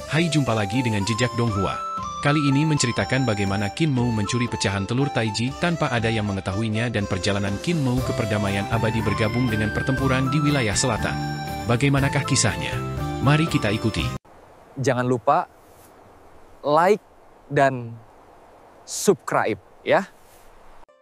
Hai, jumpa lagi dengan Jejak Donghua. Kali ini menceritakan bagaimana Qin Mou mencuri pecahan telur Taiji tanpa ada yang mengetahuinya dan perjalanan Qin Mou ke perdamaian abadi bergabung dengan pertempuran di wilayah selatan. Bagaimanakah kisahnya? Mari kita ikuti. Jangan lupa like dan subscribe ya.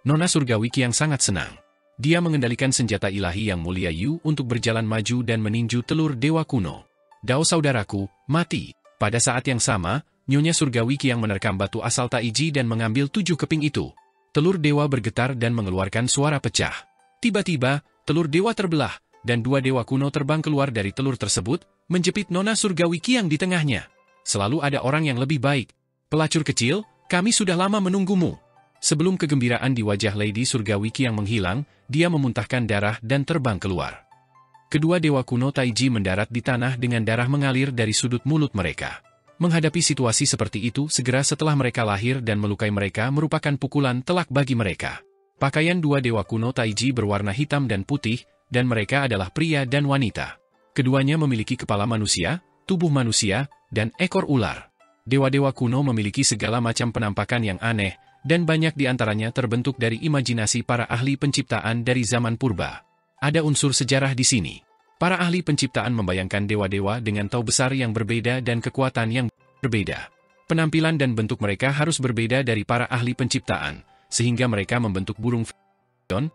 Nona Surgawi Qiang sangat senang. Dia mengendalikan senjata ilahi yang mulia Yu untuk berjalan maju dan meninju telur dewa kuno. Dao saudaraku, mati. Pada saat yang sama, Nyonya Surgawi Qiang menerkam batu asal Taiji dan mengambil 7 keping itu. Telur dewa bergetar dan mengeluarkan suara pecah. Tiba-tiba, telur dewa terbelah, dan 2 dewa kuno terbang keluar dari telur tersebut, menjepit Nona Surgawi Qiang di tengahnya. Selalu ada orang yang lebih baik. Pelacur kecil, kami sudah lama menunggumu. Sebelum kegembiraan di wajah Lady Surgawi Qiang menghilang, dia memuntahkan darah dan terbang keluar. Kedua dewa kuno Taiji mendarat di tanah dengan darah mengalir dari sudut mulut mereka. Menghadapi situasi seperti itu segera setelah mereka lahir dan melukai mereka merupakan pukulan telak bagi mereka. Pakaian 2 dewa kuno Taiji berwarna hitam dan putih, dan mereka adalah pria dan wanita. Keduanya memiliki kepala manusia, tubuh manusia, dan ekor ular. Dewa-dewa kuno memiliki segala macam penampakan yang aneh, dan banyak di antaranya terbentuk dari imajinasi para ahli penciptaan dari zaman purba. Ada unsur sejarah di sini. Para ahli penciptaan membayangkan dewa-dewa dengan tau besar yang berbeda dan kekuatan yang berbeda. Penampilan dan bentuk mereka harus berbeda dari para ahli penciptaan, sehingga mereka membentuk burung fion,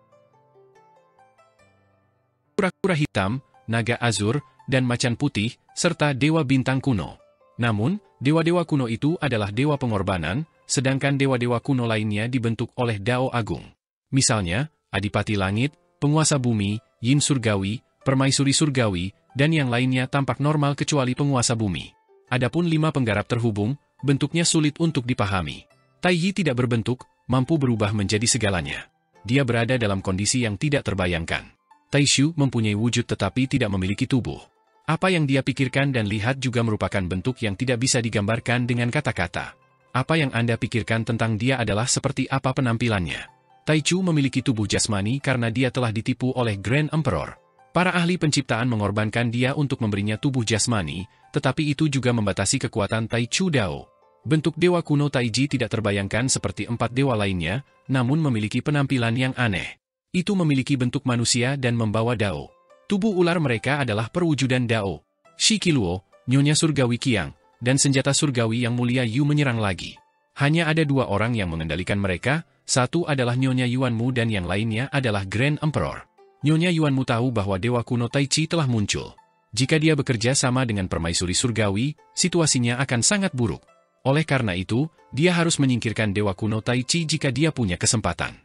kura-kura hitam, naga azur, dan macan putih, serta dewa bintang kuno. Namun, dewa-dewa kuno itu adalah dewa pengorbanan, sedangkan dewa-dewa kuno lainnya dibentuk oleh Dao Agung. Misalnya, Adipati Langit, Penguasa Bumi, Yin Surgawi, Permaisuri Surgawi, dan yang lainnya tampak normal kecuali Penguasa Bumi. Adapun 5 penggarap terhubung, bentuknya sulit untuk dipahami. Taiyi tidak berbentuk, mampu berubah menjadi segalanya. Dia berada dalam kondisi yang tidak terbayangkan. Taishu mempunyai wujud tetapi tidak memiliki tubuh. Apa yang dia pikirkan dan lihat juga merupakan bentuk yang tidak bisa digambarkan dengan kata-kata. Apa yang Anda pikirkan tentang dia adalah seperti apa penampilannya. Taichu memiliki tubuh jasmani karena dia telah ditipu oleh Grand Emperor. Para ahli penciptaan mengorbankan dia untuk memberinya tubuh jasmani, tetapi itu juga membatasi kekuatan Taichu Dao. Bentuk dewa kuno Taiji tidak terbayangkan seperti 4 dewa lainnya, namun memiliki penampilan yang aneh. Itu memiliki bentuk manusia dan membawa Dao. Tubuh ular mereka adalah perwujudan Dao. Shikiluo, Nyonya Surgawi Qiang, dan senjata surgawi yang mulia Yu menyerang lagi. Hanya ada 2 orang yang mengendalikan mereka, satu adalah Nyonya Yuanmu dan yang lainnya adalah Grand Emperor. Nyonya Yuanmu tahu bahwa dewa kuno Taichi telah muncul. Jika dia bekerja sama dengan permaisuri surgawi, situasinya akan sangat buruk. Oleh karena itu, dia harus menyingkirkan dewa kuno Taichi jika dia punya kesempatan.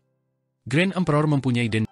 Grand Emperor mempunyai dendam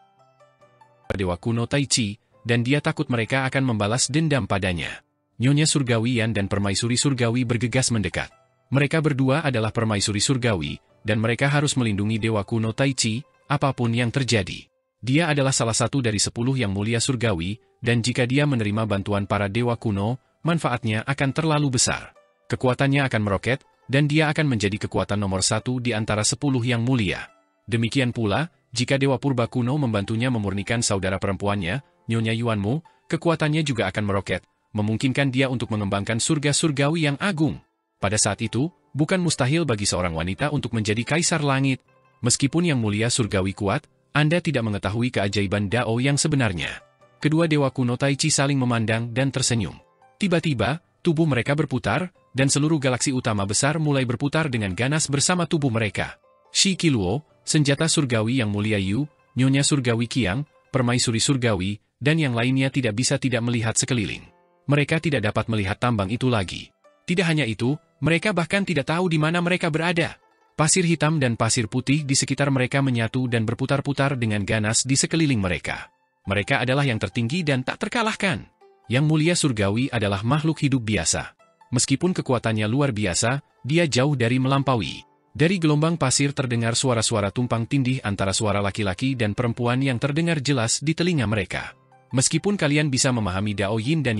dewa kuno Taichi, dan dia takut mereka akan membalas dendam padanya. Nyonya Surgawi Yan dan permaisuri surgawi bergegas mendekat. Mereka berdua adalah permaisuri surgawi, dan mereka harus melindungi dewa kuno Taichi, apapun yang terjadi. Dia adalah salah satu dari 10 yang mulia surgawi, dan jika dia menerima bantuan para dewa kuno, manfaatnya akan terlalu besar. Kekuatannya akan meroket, dan dia akan menjadi kekuatan nomor 1 di antara 10 yang mulia. Demikian pula, jika dewa purba kuno membantunya memurnikan saudara perempuannya, Nyonya Yuanmu, kekuatannya juga akan meroket, memungkinkan dia untuk mengembangkan surga surgawi yang agung. Pada saat itu, bukan mustahil bagi seorang wanita untuk menjadi kaisar langit. Meskipun yang mulia surgawi kuat, Anda tidak mengetahui keajaiban Dao yang sebenarnya. Kedua dewa kuno Taichi saling memandang dan tersenyum. Tiba-tiba, tubuh mereka berputar, dan seluruh galaksi utama besar mulai berputar dengan ganas bersama tubuh mereka. Shikiluo, senjata surgawi yang mulia Yu, Nyonya Surgawi Qiang, permaisuri surgawi, dan yang lainnya tidak bisa tidak melihat sekeliling. Mereka tidak dapat melihat tambang itu lagi. Tidak hanya itu, mereka bahkan tidak tahu di mana mereka berada. Pasir hitam dan pasir putih di sekitar mereka menyatu dan berputar-putar dengan ganas di sekeliling mereka. Mereka adalah yang tertinggi dan tak terkalahkan. Yang mulia surgawi adalah makhluk hidup biasa. Meskipun kekuatannya luar biasa, dia jauh dari melampaui. Dari gelombang pasir terdengar suara-suara tumpang tindih antara suara laki-laki dan perempuan yang terdengar jelas di telinga mereka. Meskipun kalian bisa memahami Dao Yin dan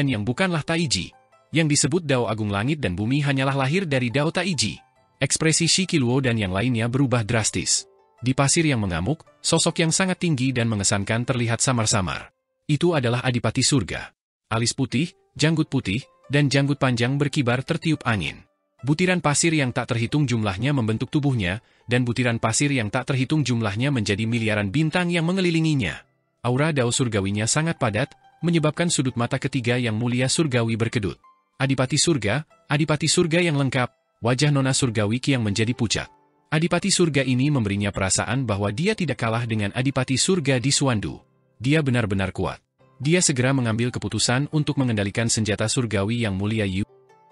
Yang bukanlah Taiji. Yang disebut Dao Agung Langit dan Bumi hanyalah lahir dari Dao Taiji. Ekspresi Shikiluo dan yang lainnya berubah drastis. Di pasir yang mengamuk, sosok yang sangat tinggi dan mengesankan terlihat samar-samar. Itu adalah Adipati Surga. Alis putih, janggut putih, dan janggut panjang berkibar tertiup angin. Butiran pasir yang tak terhitung jumlahnya membentuk tubuhnya, dan butiran pasir yang tak terhitung jumlahnya menjadi miliaran bintang yang mengelilinginya. Aura dao surgawinya sangat padat, menyebabkan sudut mata ketiga yang mulia surgawi berkedut. Adipati surga yang lengkap, wajah nona surgawi yang menjadi pucat. Adipati surga ini memberinya perasaan bahwa dia tidak kalah dengan adipati surga di Suandu. Dia benar-benar kuat. Dia segera mengambil keputusan untuk mengendalikan senjata surgawi yang mulia Yu.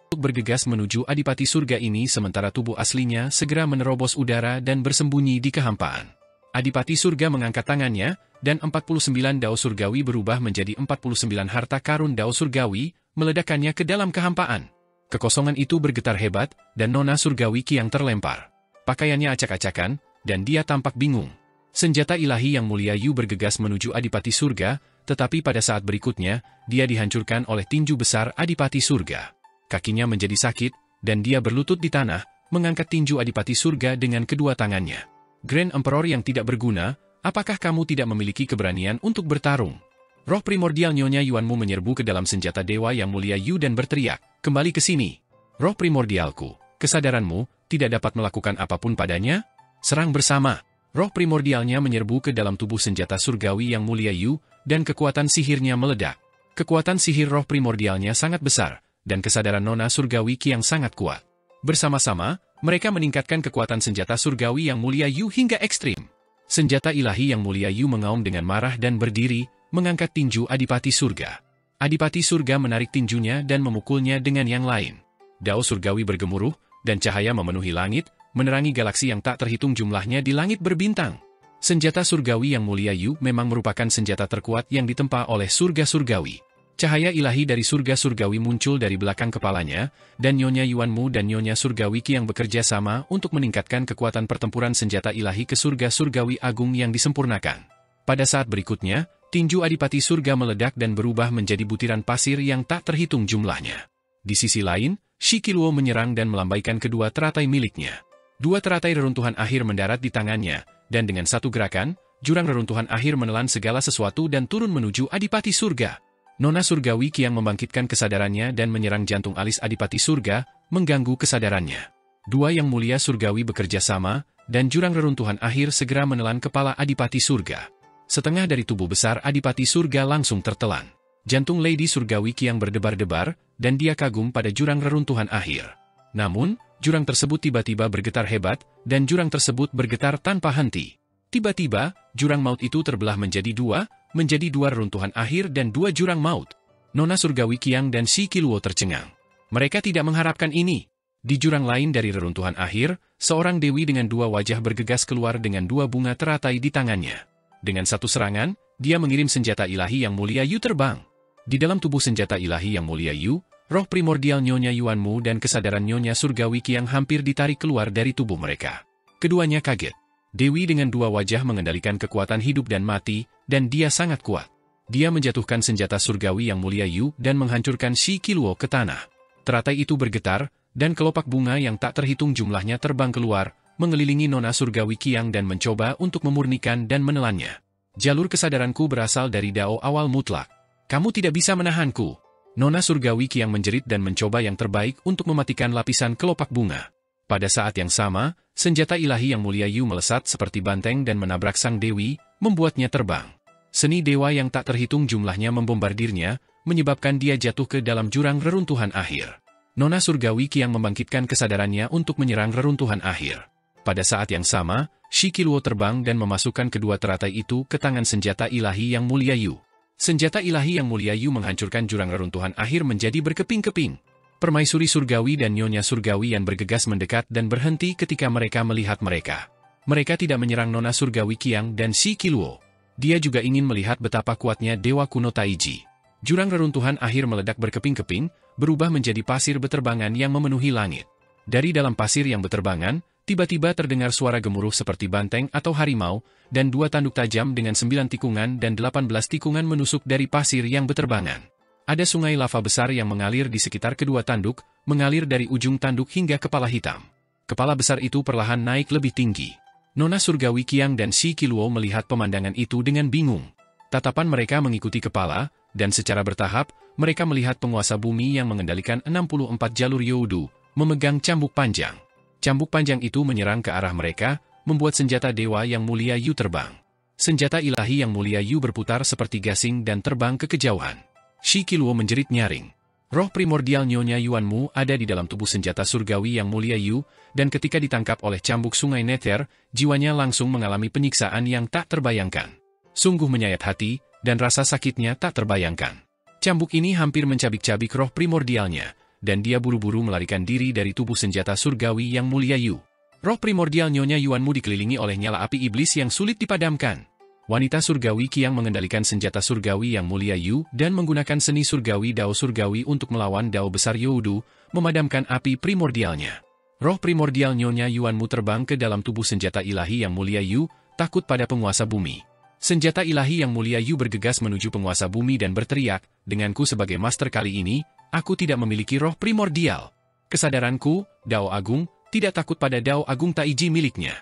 Untuk bergegas menuju adipati surga ini sementara tubuh aslinya segera menerobos udara dan bersembunyi di kehampaan. Adipati surga mengangkat tangannya, dan 49 dao surgawi berubah menjadi 49 harta karun dao surgawi, meledakkannya ke dalam kehampaan. Kekosongan itu bergetar hebat, dan nona surgawi yang terlempar. Pakaiannya acak-acakan, dan dia tampak bingung. Senjata ilahi yang mulia Yu bergegas menuju adipati surga, tetapi pada saat berikutnya, dia dihancurkan oleh tinju besar adipati surga. Kakinya menjadi sakit, dan dia berlutut di tanah, mengangkat tinju adipati surga dengan kedua tangannya. Grand Emperor yang tidak berguna, apakah kamu tidak memiliki keberanian untuk bertarung? Roh primordial Nyonya Yuanmu menyerbu ke dalam senjata dewa yang mulia Yu dan berteriak, kembali ke sini. Roh primordialku, kesadaranmu, tidak dapat melakukan apapun padanya? Serang bersama. Roh primordialnya menyerbu ke dalam tubuh senjata surgawi yang mulia Yu, dan kekuatan sihirnya meledak. Kekuatan sihir roh primordialnya sangat besar, dan kesadaran nona surgawi yang sangat kuat. Bersama-sama, mereka meningkatkan kekuatan senjata surgawi yang mulia Yu hingga ekstrim. Senjata ilahi yang mulia Yu mengaum dengan marah dan berdiri, mengangkat tinju adipati surga. Adipati surga menarik tinjunya dan memukulnya dengan yang lain. Dao surgawi bergemuruh, dan cahaya memenuhi langit, menerangi galaksi yang tak terhitung jumlahnya di langit berbintang. Senjata surgawi yang mulia Yu memang merupakan senjata terkuat yang ditempa oleh surga surgawi. Cahaya ilahi dari surga surgawi muncul dari belakang kepalanya, dan Nyonya Yuanmu dan Nyonya Surgawi yang bekerja sama untuk meningkatkan kekuatan pertempuran senjata ilahi ke surga surgawi agung yang disempurnakan. Pada saat berikutnya, tinju adipati surga meledak dan berubah menjadi butiran pasir yang tak terhitung jumlahnya. Di sisi lain, Shikiluo menyerang dan melambaikan kedua teratai miliknya. Dua teratai reruntuhan akhir mendarat di tangannya, dan dengan satu gerakan, jurang reruntuhan akhir menelan segala sesuatu dan turun menuju adipati surga. Nona surgawi yang membangkitkan kesadarannya dan menyerang jantung alis adipati surga, mengganggu kesadarannya. Dua yang mulia surgawi bekerja sama, dan jurang reruntuhan akhir segera menelan kepala adipati surga. Setengah dari tubuh besar adipati surga langsung tertelan. Jantung Lady Surgawi yang berdebar-debar, dan dia kagum pada jurang reruntuhan akhir. Namun, jurang tersebut tiba-tiba bergetar hebat, dan jurang tersebut bergetar tanpa henti. Tiba-tiba, jurang maut itu terbelah menjadi dua reruntuhan akhir dan dua jurang maut. Nona Surgawi Qiang dan Shikiluo tercengang. Mereka tidak mengharapkan ini. Di jurang lain dari reruntuhan akhir, seorang dewi dengan dua wajah bergegas keluar dengan dua bunga teratai di tangannya. Dengan satu serangan, dia mengirim senjata ilahi yang mulia Yu terbang. Di dalam tubuh senjata ilahi yang mulia Yu, roh primordial Nyonya Yuanmu dan kesadaran Nyonya Surgawi Qiang hampir ditarik keluar dari tubuh mereka. Keduanya kaget. Dewi dengan dua wajah mengendalikan kekuatan hidup dan mati, dan dia sangat kuat. Dia menjatuhkan senjata surgawi yang mulia Yu dan menghancurkan Shikiluo ke tanah. Teratai itu bergetar, dan kelopak bunga yang tak terhitung jumlahnya terbang keluar, mengelilingi Nona Surgawi Qiang dan mencoba untuk memurnikan dan menelannya. Jalur kesadaranku berasal dari Dao awal mutlak. Kamu tidak bisa menahanku. Nona Surgawi Qiang menjerit dan mencoba yang terbaik untuk mematikan lapisan kelopak bunga. Pada saat yang sama, senjata ilahi yang mulia Yu melesat seperti banteng dan menabrak sang dewi, membuatnya terbang. Seni dewa yang tak terhitung jumlahnya membombardirnya, menyebabkan dia jatuh ke dalam jurang reruntuhan akhir. Nona Surgawi Qiang membangkitkan kesadarannya untuk menyerang reruntuhan akhir. Pada saat yang sama, Shikiluo terbang dan memasukkan kedua teratai itu ke tangan senjata ilahi yang mulia Yu. Senjata ilahi yang mulia Yu menghancurkan jurang reruntuhan akhir menjadi berkeping-keping. Permaisuri Surgawi dan Nyonya Surgawi yang bergegas mendekat dan berhenti ketika mereka melihat mereka. Mereka tidak menyerang Nona Surgawi Qiang dan Shikiluo. Dia juga ingin melihat betapa kuatnya Dewa Kuno Taiji. Jurang reruntuhan akhir meledak berkeping-keping, berubah menjadi pasir beterbangan yang memenuhi langit. Dari dalam pasir yang beterbangan, tiba-tiba terdengar suara gemuruh seperti banteng atau harimau, dan dua tanduk tajam dengan 9 tikungan dan 18 tikungan menusuk dari pasir yang beterbangan. Ada sungai lava besar yang mengalir di sekitar kedua tanduk, mengalir dari ujung tanduk hingga kepala hitam. Kepala besar itu perlahan naik lebih tinggi. Nona Surgawi Qiang dan Shikiluo melihat pemandangan itu dengan bingung. Tatapan mereka mengikuti kepala, dan secara bertahap, mereka melihat penguasa bumi yang mengendalikan 64 jalur Youdu, memegang cambuk panjang. Cambuk panjang itu menyerang ke arah mereka, membuat senjata dewa yang mulia Yu terbang. Senjata ilahi yang mulia Yu berputar seperti gasing dan terbang ke kejauhan. Shi Qiluo menjerit nyaring. Roh primordial Nyonya Yuanmu ada di dalam tubuh senjata surgawi yang mulia Yu, dan ketika ditangkap oleh cambuk sungai Nether, jiwanya langsung mengalami penyiksaan yang tak terbayangkan. Sungguh menyayat hati, dan rasa sakitnya tak terbayangkan. Cambuk ini hampir mencabik-cabik roh primordialnya, dan dia buru-buru melarikan diri dari tubuh senjata surgawi yang mulia Yu. Roh primordial Nyonya Yuanmu dikelilingi oleh nyala api iblis yang sulit dipadamkan. Wanita surgawi Qiang mengendalikan senjata surgawi yang mulia Yu dan menggunakan seni surgawi Dao surgawi untuk melawan Dao besar Youdu, memadamkan api primordialnya. Roh primordial Nyonya Yuanmu terbang ke dalam tubuh senjata ilahi yang mulia Yu, takut pada penguasa bumi. Senjata ilahi yang mulia Yu bergegas menuju penguasa bumi dan berteriak, "Denganku sebagai master kali ini, aku tidak memiliki roh primordial. Kesadaranku, Dao Agung, tidak takut pada Dao Agung Taiji miliknya."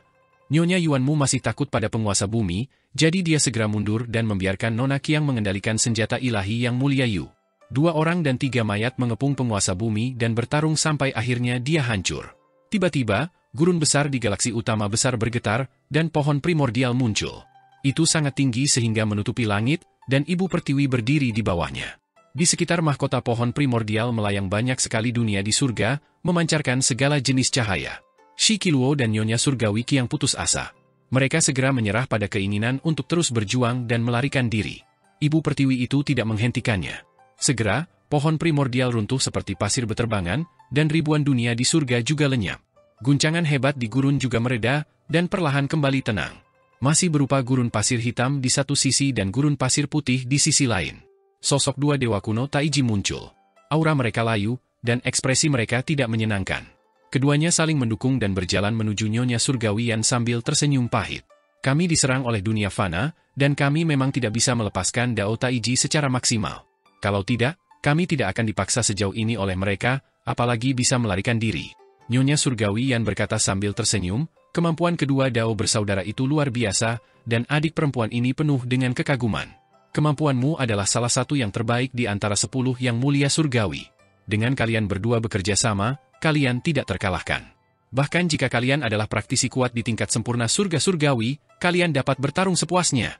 Nyonya Yuanmu masih takut pada penguasa bumi, jadi dia segera mundur dan membiarkan Nona Qiang mengendalikan senjata ilahi yang mulia Yu. 2 orang dan 3 mayat mengepung penguasa bumi dan bertarung sampai akhirnya dia hancur. Tiba-tiba, gurun besar di galaksi utama besar bergetar, dan pohon primordial muncul. Itu sangat tinggi sehingga menutupi langit, dan Ibu Pertiwi berdiri di bawahnya. Di sekitar mahkota pohon primordial melayang banyak sekali dunia di surga, memancarkan segala jenis cahaya. Shi Qiluo dan Nyonya Surgawi Qiang putus asa. Mereka segera menyerah pada keinginan untuk terus berjuang dan melarikan diri. Ibu Pertiwi itu tidak menghentikannya. Segera, pohon primordial runtuh seperti pasir beterbangan, dan ribuan dunia di surga juga lenyap. Guncangan hebat di gurun juga mereda, dan perlahan kembali tenang. Masih berupa gurun pasir hitam di satu sisi dan gurun pasir putih di sisi lain. Sosok 2 dewa kuno Taiji muncul. Aura mereka layu, dan ekspresi mereka tidak menyenangkan. Keduanya saling mendukung dan berjalan menuju Nyonya Surgawian sambil tersenyum pahit. "Kami diserang oleh dunia fana, dan kami memang tidak bisa melepaskan Dao Taiji secara maksimal. Kalau tidak, kami tidak akan dipaksa sejauh ini oleh mereka, apalagi bisa melarikan diri." Nyonya Surgawian berkata sambil tersenyum, kemampuan kedua Dao bersaudara itu luar biasa, dan adik perempuan ini penuh dengan kekaguman. "Kemampuanmu adalah salah satu yang terbaik di antara 10 yang mulia surgawi. Dengan kalian berdua bekerja sama, kalian tidak terkalahkan. Bahkan jika kalian adalah praktisi kuat di tingkat sempurna surga surgawi, kalian dapat bertarung sepuasnya."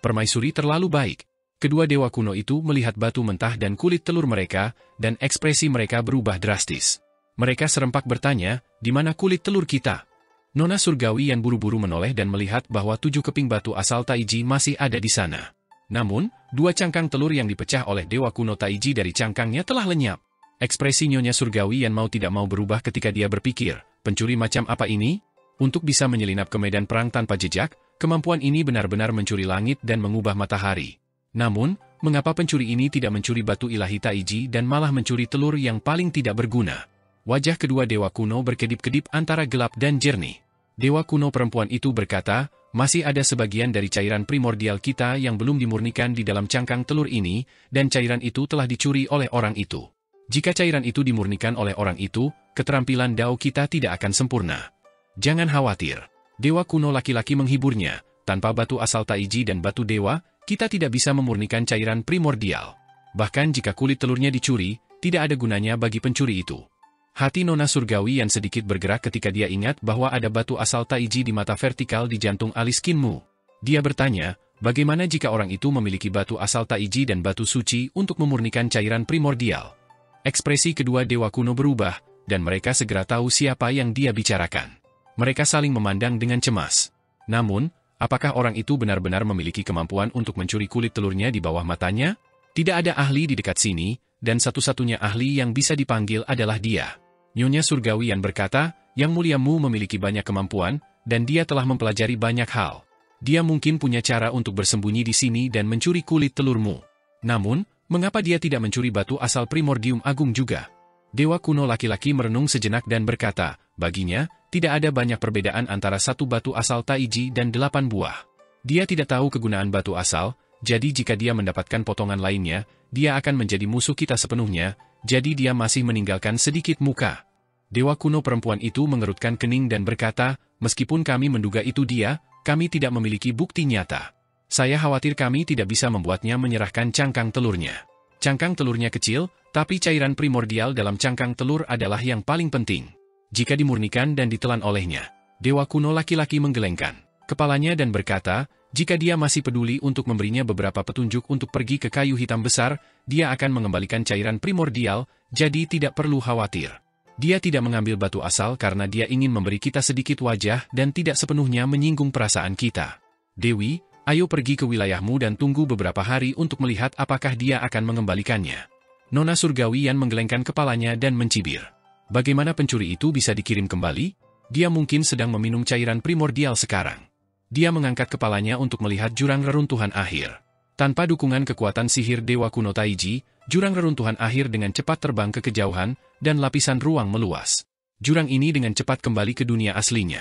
Permaisuri terlalu baik. Kedua dewa kuno itu melihat batu mentah dan kulit telur mereka, dan ekspresi mereka berubah drastis. Mereka serempak bertanya, "Di mana kulit telur kita?" Nona Surgawi yang buru-buru menoleh dan melihat bahwa 7 keping batu asal Taiji masih ada di sana. Namun, 2 cangkang telur yang dipecah oleh dewa kuno Taiji dari cangkangnya telah lenyap. Ekspresi Nyonya Surgawi yang mau tidak mau berubah ketika dia berpikir, pencuri macam apa ini? Untuk bisa menyelinap ke medan perang tanpa jejak, kemampuan ini benar-benar mencuri langit dan mengubah matahari. Namun, mengapa pencuri ini tidak mencuri batu ilahi Taiji dan malah mencuri telur yang paling tidak berguna? Wajah kedua dewa kuno berkedip-kedip antara gelap dan jernih. Dewa kuno perempuan itu berkata, "Masih ada sebagian dari cairan primordial kita yang belum dimurnikan di dalam cangkang telur ini, dan cairan itu telah dicuri oleh orang itu. Jika cairan itu dimurnikan oleh orang itu, keterampilan Dao kita tidak akan sempurna." "Jangan khawatir." Dewa kuno laki-laki menghiburnya, "Tanpa batu asal Taiji dan batu dewa, kita tidak bisa memurnikan cairan primordial. Bahkan jika kulit telurnya dicuri, tidak ada gunanya bagi pencuri itu." Hati Nona Surgawi yang sedikit bergerak ketika dia ingat bahwa ada batu asal Taiji di mata vertikal di jantung alis Qinmu. Dia bertanya, bagaimana jika orang itu memiliki batu asal Taiji dan batu suci untuk memurnikan cairan primordial? Ekspresi kedua dewa kuno berubah, dan mereka segera tahu siapa yang dia bicarakan. Mereka saling memandang dengan cemas. Namun, apakah orang itu benar-benar memiliki kemampuan untuk mencuri kulit telurnya di bawah matanya? Tidak ada ahli di dekat sini, dan satu-satunya ahli yang bisa dipanggil adalah dia. Nyonya Surgawian berkata, "Yang muliamu memiliki banyak kemampuan, dan dia telah mempelajari banyak hal. Dia mungkin punya cara untuk bersembunyi di sini dan mencuri kulit telurmu. Namun, mengapa dia tidak mencuri batu asal primordium agung juga?" Dewa kuno laki-laki merenung sejenak dan berkata, baginya, tidak ada banyak perbedaan antara 1 batu asal Taiji dan 8 buah. Dia tidak tahu kegunaan batu asal, jadi jika dia mendapatkan potongan lainnya, dia akan menjadi musuh kita sepenuhnya, jadi dia masih meninggalkan sedikit muka. Dewa kuno perempuan itu mengerutkan kening dan berkata, "Meskipun kami menduga itu dia, kami tidak memiliki bukti nyata. Saya khawatir kami tidak bisa membuatnya menyerahkan cangkang telurnya." Cangkang telurnya kecil, tapi cairan primordial dalam cangkang telur adalah yang paling penting. Jika dimurnikan dan ditelan olehnya, dewa kuno laki-laki menggelengkan kepalanya dan berkata, jika dia masih peduli untuk memberinya beberapa petunjuk untuk pergi ke kayu hitam besar, dia akan mengembalikan cairan primordial, jadi tidak perlu khawatir. Dia tidak mengambil batu asal karena dia ingin memberi kita sedikit wajah dan tidak sepenuhnya menyinggung perasaan kita. Dewi, ayo pergi ke wilayahmu dan tunggu beberapa hari untuk melihat apakah dia akan mengembalikannya. Nona surgawi Yan menggelengkan kepalanya dan mencibir. Bagaimana pencuri itu bisa dikirim kembali? Dia mungkin sedang meminum cairan primordial sekarang. Dia mengangkat kepalanya untuk melihat jurang reruntuhan akhir. Tanpa dukungan kekuatan sihir Dewa Kuno Taiji, jurang reruntuhan akhir dengan cepat terbang ke kejauhan, dan lapisan ruang meluas. Jurang ini dengan cepat kembali ke dunia aslinya.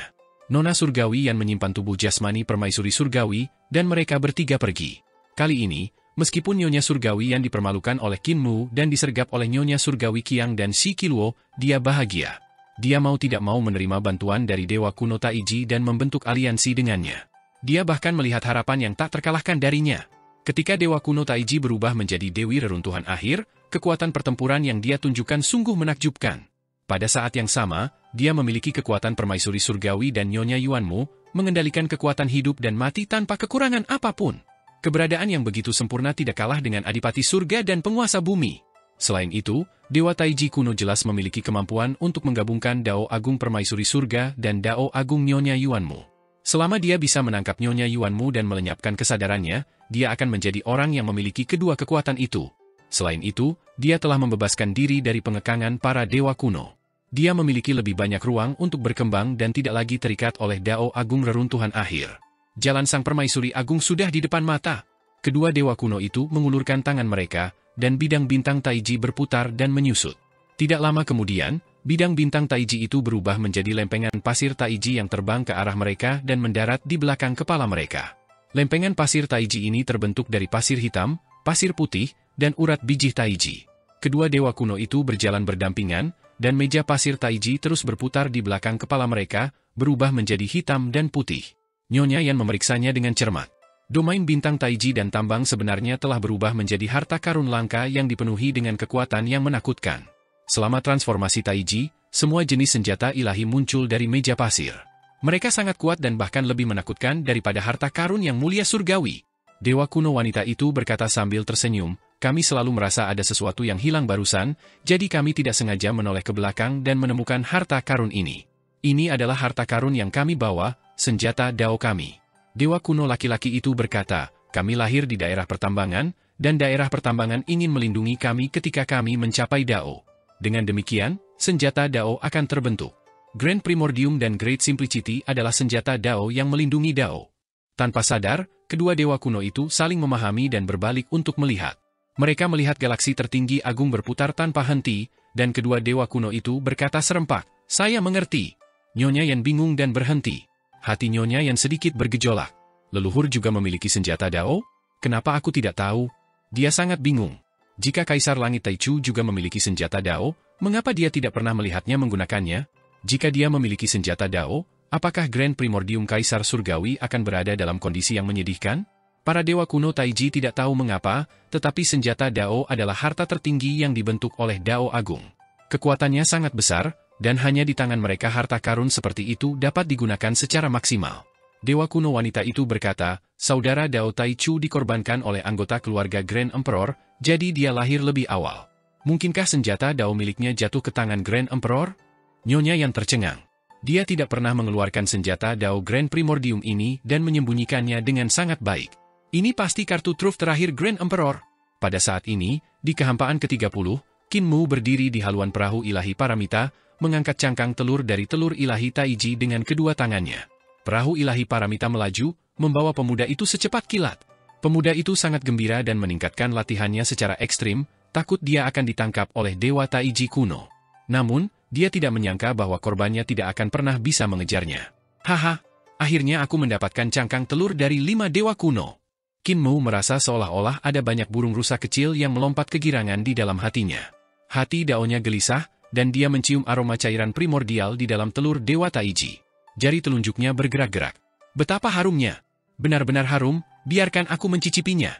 Nona surgawi yang menyimpan tubuh jasmani permaisuri surgawi, dan mereka bertiga pergi. Kali ini, meskipun Nyonya surgawi yang dipermalukan oleh Qin Mu dan disergap oleh Nyonya surgawi Qiang dan Si Qiluo, dia bahagia. Dia mau tidak mau menerima bantuan dari Dewa Kuno Taiji dan membentuk aliansi dengannya. Dia bahkan melihat harapan yang tak terkalahkan darinya. Ketika Dewa Kuno Taiji berubah menjadi Dewi Reruntuhan Akhir, kekuatan pertempuran yang dia tunjukkan sungguh menakjubkan. Pada saat yang sama, dia memiliki kekuatan permaisuri surgawi dan Nyonya Yuanmu, mengendalikan kekuatan hidup dan mati tanpa kekurangan apapun. Keberadaan yang begitu sempurna tidak kalah dengan Adipati Surga dan Penguasa Bumi. Selain itu, Dewa Taiji kuno jelas memiliki kemampuan untuk menggabungkan Dao Agung Permaisuri Surga dan Dao Agung Nyonya Yuanmu. Selama dia bisa menangkap Nyonya Yuanmu dan melenyapkan kesadarannya, dia akan menjadi orang yang memiliki kedua kekuatan itu. Selain itu, dia telah membebaskan diri dari pengekangan para dewa kuno. Dia memiliki lebih banyak ruang untuk berkembang dan tidak lagi terikat oleh Dao Agung Reruntuhan Akhir. Jalan Sang Permaisuri Agung sudah di depan mata. Kedua dewa kuno itu mengulurkan tangan mereka, dan bidang bintang Taiji berputar dan menyusut. Tidak lama kemudian, bidang bintang Taiji itu berubah menjadi lempengan pasir Taiji yang terbang ke arah mereka dan mendarat di belakang kepala mereka. Lempengan pasir Taiji ini terbentuk dari pasir hitam, pasir putih, dan urat biji Taiji. Kedua dewa kuno itu berjalan berdampingan, dan meja pasir Taiji terus berputar di belakang kepala mereka, berubah menjadi hitam dan putih. Nyonya Yan memeriksanya dengan cermat. Domain bintang Taiji dan tambang sebenarnya telah berubah menjadi harta karun langka yang dipenuhi dengan kekuatan yang menakutkan. Selama transformasi Taiji, semua jenis senjata ilahi muncul dari meja pasir. Mereka sangat kuat dan bahkan lebih menakutkan daripada harta karun yang mulia surgawi. Dewa kuno wanita itu berkata sambil tersenyum, kami selalu merasa ada sesuatu yang hilang barusan, jadi kami tidak sengaja menoleh ke belakang dan menemukan harta karun ini. Ini adalah harta karun yang kami bawa, senjata Dao kami. Dewa kuno laki-laki itu berkata, kami lahir di daerah pertambangan, dan daerah pertambangan ingin melindungi kami ketika kami mencapai Dao. Dengan demikian, senjata Dao akan terbentuk. Grand Primordium dan Great Simplicity adalah senjata Dao yang melindungi Dao. Tanpa sadar, kedua dewa kuno itu saling memahami dan berbalik untuk melihat. Mereka melihat galaksi tertinggi agung berputar tanpa henti, dan kedua dewa kuno itu berkata serempak, saya mengerti. Nyonya Yan bingung dan berhenti. Hati Nyonya Yan sedikit bergejolak. Leluhur juga memiliki senjata Dao? Kenapa aku tidak tahu? Dia sangat bingung. Jika Kaisar Langit Taichu juga memiliki senjata Dao, mengapa dia tidak pernah melihatnya menggunakannya? Jika dia memiliki senjata Dao, apakah Grand Primordium Kaisar Surgawi akan berada dalam kondisi yang menyedihkan? Para dewa kuno Taiji tidak tahu mengapa, tetapi senjata Dao adalah harta tertinggi yang dibentuk oleh Dao Agung. Kekuatannya sangat besar, dan hanya di tangan mereka harta karun seperti itu dapat digunakan secara maksimal. Dewa kuno wanita itu berkata, saudara Dao Taichu dikorbankan oleh anggota keluarga Grand Emperor, jadi dia lahir lebih awal. Mungkinkah senjata Dao miliknya jatuh ke tangan Grand Emperor? Nyonya yang tercengang. Dia tidak pernah mengeluarkan senjata Dao Grand Primordium ini dan menyembunyikannya dengan sangat baik. Ini pasti kartu truf terakhir Grand Emperor. Pada saat ini, di kehampaan ke-30, Qin Mu berdiri di haluan perahu ilahi Paramita, mengangkat cangkang telur dari telur ilahi Taiji dengan kedua tangannya. Perahu ilahi Paramita melaju, membawa pemuda itu secepat kilat. Pemuda itu sangat gembira dan meningkatkan latihannya secara ekstrim, takut dia akan ditangkap oleh Dewa Taiji kuno. Namun, dia tidak menyangka bahwa korbannya tidak akan pernah bisa mengejarnya. Haha, akhirnya aku mendapatkan cangkang telur dari 5 dewa kuno. Qin Mu merasa seolah-olah ada banyak burung rusa kecil yang melompat kegirangan di dalam hatinya. Hati Daonya gelisah, dan dia mencium aroma cairan primordial di dalam telur Dewa Taiji. Jari telunjuknya bergerak-gerak. Betapa harumnya! Benar-benar harum, biarkan aku mencicipinya.